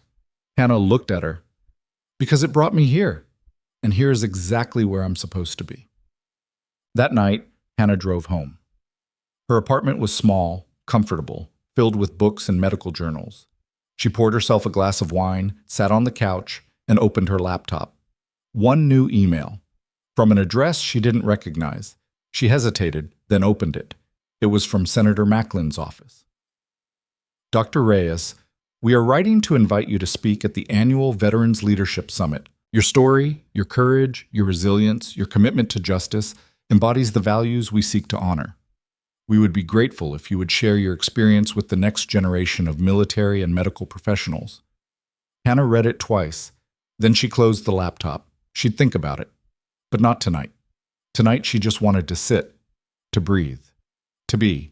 Hannah looked at her. "Because it brought me here, and here is exactly where I'm supposed to be." That night, Hannah drove home. Her apartment was small, comfortable, filled with books and medical journals. She poured herself a glass of wine, sat on the couch, and opened her laptop. One new email. From an address she didn't recognize. She hesitated, then opened it. It was from Senator Macklin's office. "Dr. Reyes, we are writing to invite you to speak at the annual Veterans Leadership Summit. Your story, your courage, your resilience, your commitment to justice embodies the values we seek to honor. We would be grateful if you would share your experience with the next generation of military and medical professionals. Hannah read it twice. Then she closed the laptop. She'd think about it. But not tonight. Tonight she just wanted to sit, to breathe, to be.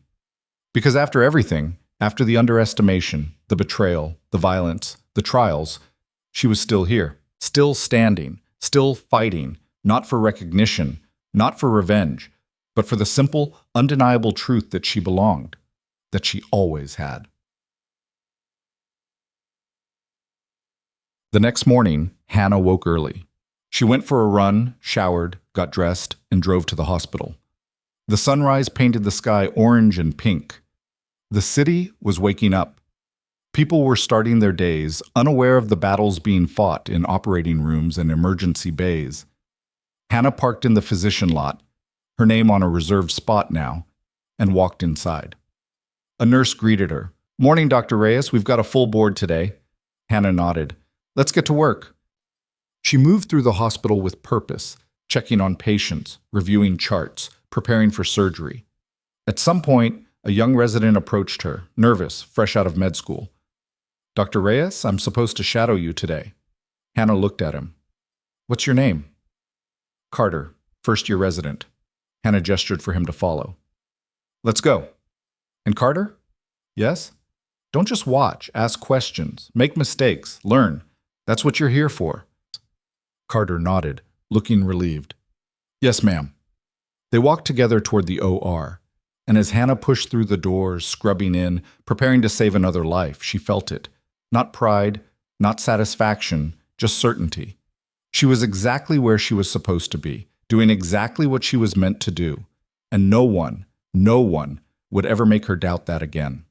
Because after everything, after the underestimation, the betrayal, the violence, the trials, she was still here, still standing, still fighting, not for recognition, not for revenge, but for the simple, undeniable truth that she belonged, that she always had. The next morning, Hannah woke early. She went for a run, showered, got dressed, and drove to the hospital. The sunrise painted the sky orange and pink. The city was waking up. People were starting their days, unaware of the battles being fought in operating rooms and emergency bays. Hannah parked in the physician lot, her name on a reserved spot now, and walked inside. A nurse greeted her. "Morning, Dr. Reyes. We've got a full board today." Hannah nodded. "Let's get to work." She moved through the hospital with purpose, checking on patients, reviewing charts, preparing for surgery. At some point, a young resident approached her, nervous, fresh out of med school. "Dr. Reyes, I'm supposed to shadow you today." Hannah looked at him. "What's your name?" "Carter, first-year resident." Hannah gestured for him to follow. "Let's go." "And Carter?" "Yes?" "Don't just watch, ask questions, make mistakes, learn. That's what you're here for." Carter nodded, looking relieved. "Yes, ma'am." They walked together toward the OR, and as Hannah pushed through the doors, scrubbing in, preparing to save another life, she felt it. Not pride, not satisfaction, just certainty. She was exactly where she was supposed to be, doing exactly what she was meant to do, and no one would ever make her doubt that again.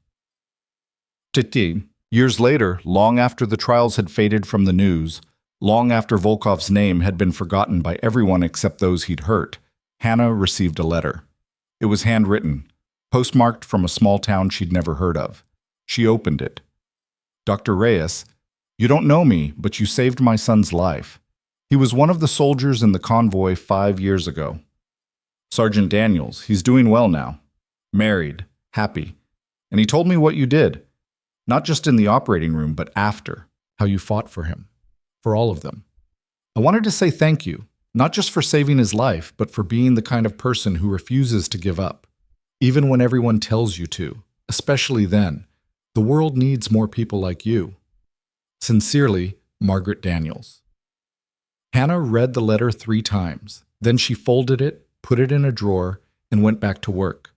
Years later, long after the trials had faded from the news, long after Volkov's name had been forgotten by everyone except those he'd hurt, Hannah received a letter. It was handwritten, postmarked from a small town she'd never heard of. She opened it. "Dr. Reyes, you don't know me, but you saved my son's life. He was one of the soldiers in the convoy 5 years ago. Sergeant Daniels, he's doing well now. Married, happy. And he told me what you did. Not just in the operating room, but after. How you fought for him. For all of them. I wanted to say thank you, not just for saving his life, but for being the kind of person who refuses to give up. Even when everyone tells you to, especially then. The world needs more people like you. Sincerely, Margaret Daniels." Hannah read the letter 3 times. Then she folded it, put it in a drawer, and went back to work.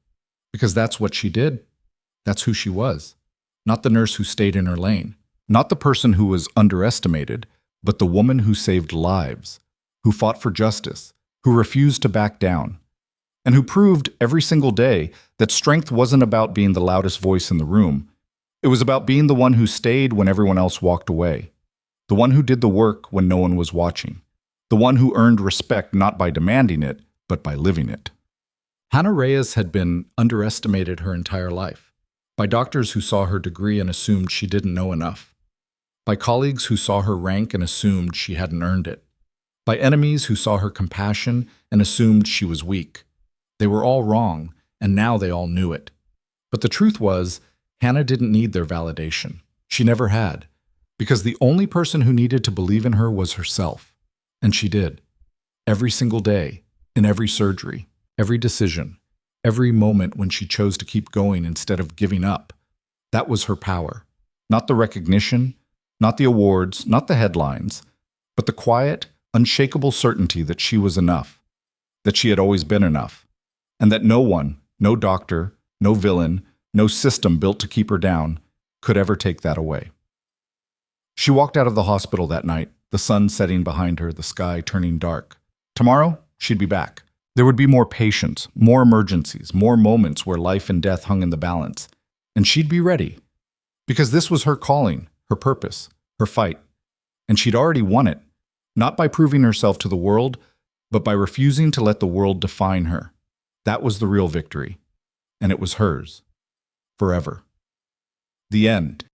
Because that's what she did. That's who she was. Not the nurse who stayed in her lane. Not the person who was underestimated, but the woman who saved lives, who fought for justice, who refused to back down, and who proved every single day that strength wasn't about being the loudest voice in the room. It was about being the one who stayed when everyone else walked away, the one who did the work when no one was watching, the one who earned respect not by demanding it, but by living it. Hannah Reyes had been underestimated her entire life, by doctors who saw her degree and assumed she didn't know enough, by colleagues who saw her rank and assumed she hadn't earned it, by enemies who saw her compassion and assumed she was weak. They were all wrong, and now they all knew it. But the truth was, Hannah didn't need their validation. She never had, because the only person who needed to believe in her was herself. And she did. Every single day, in every surgery, every decision, every moment when she chose to keep going instead of giving up. That was her power. Not the recognition, not the awards, not the headlines, but the quiet, unshakable certainty that she was enough, that she had always been enough, and that no one, no doctor, no villain, no system built to keep her down, could ever take that away. She walked out of the hospital that night, the sun setting behind her, the sky turning dark. Tomorrow, she'd be back. There would be more patients, more emergencies, more moments where life and death hung in the balance. And she'd be ready. Because this was her calling, her purpose, her fight. And she'd already won it, not by proving herself to the world, but by refusing to let the world define her. That was the real victory. And it was hers. Forever. The end.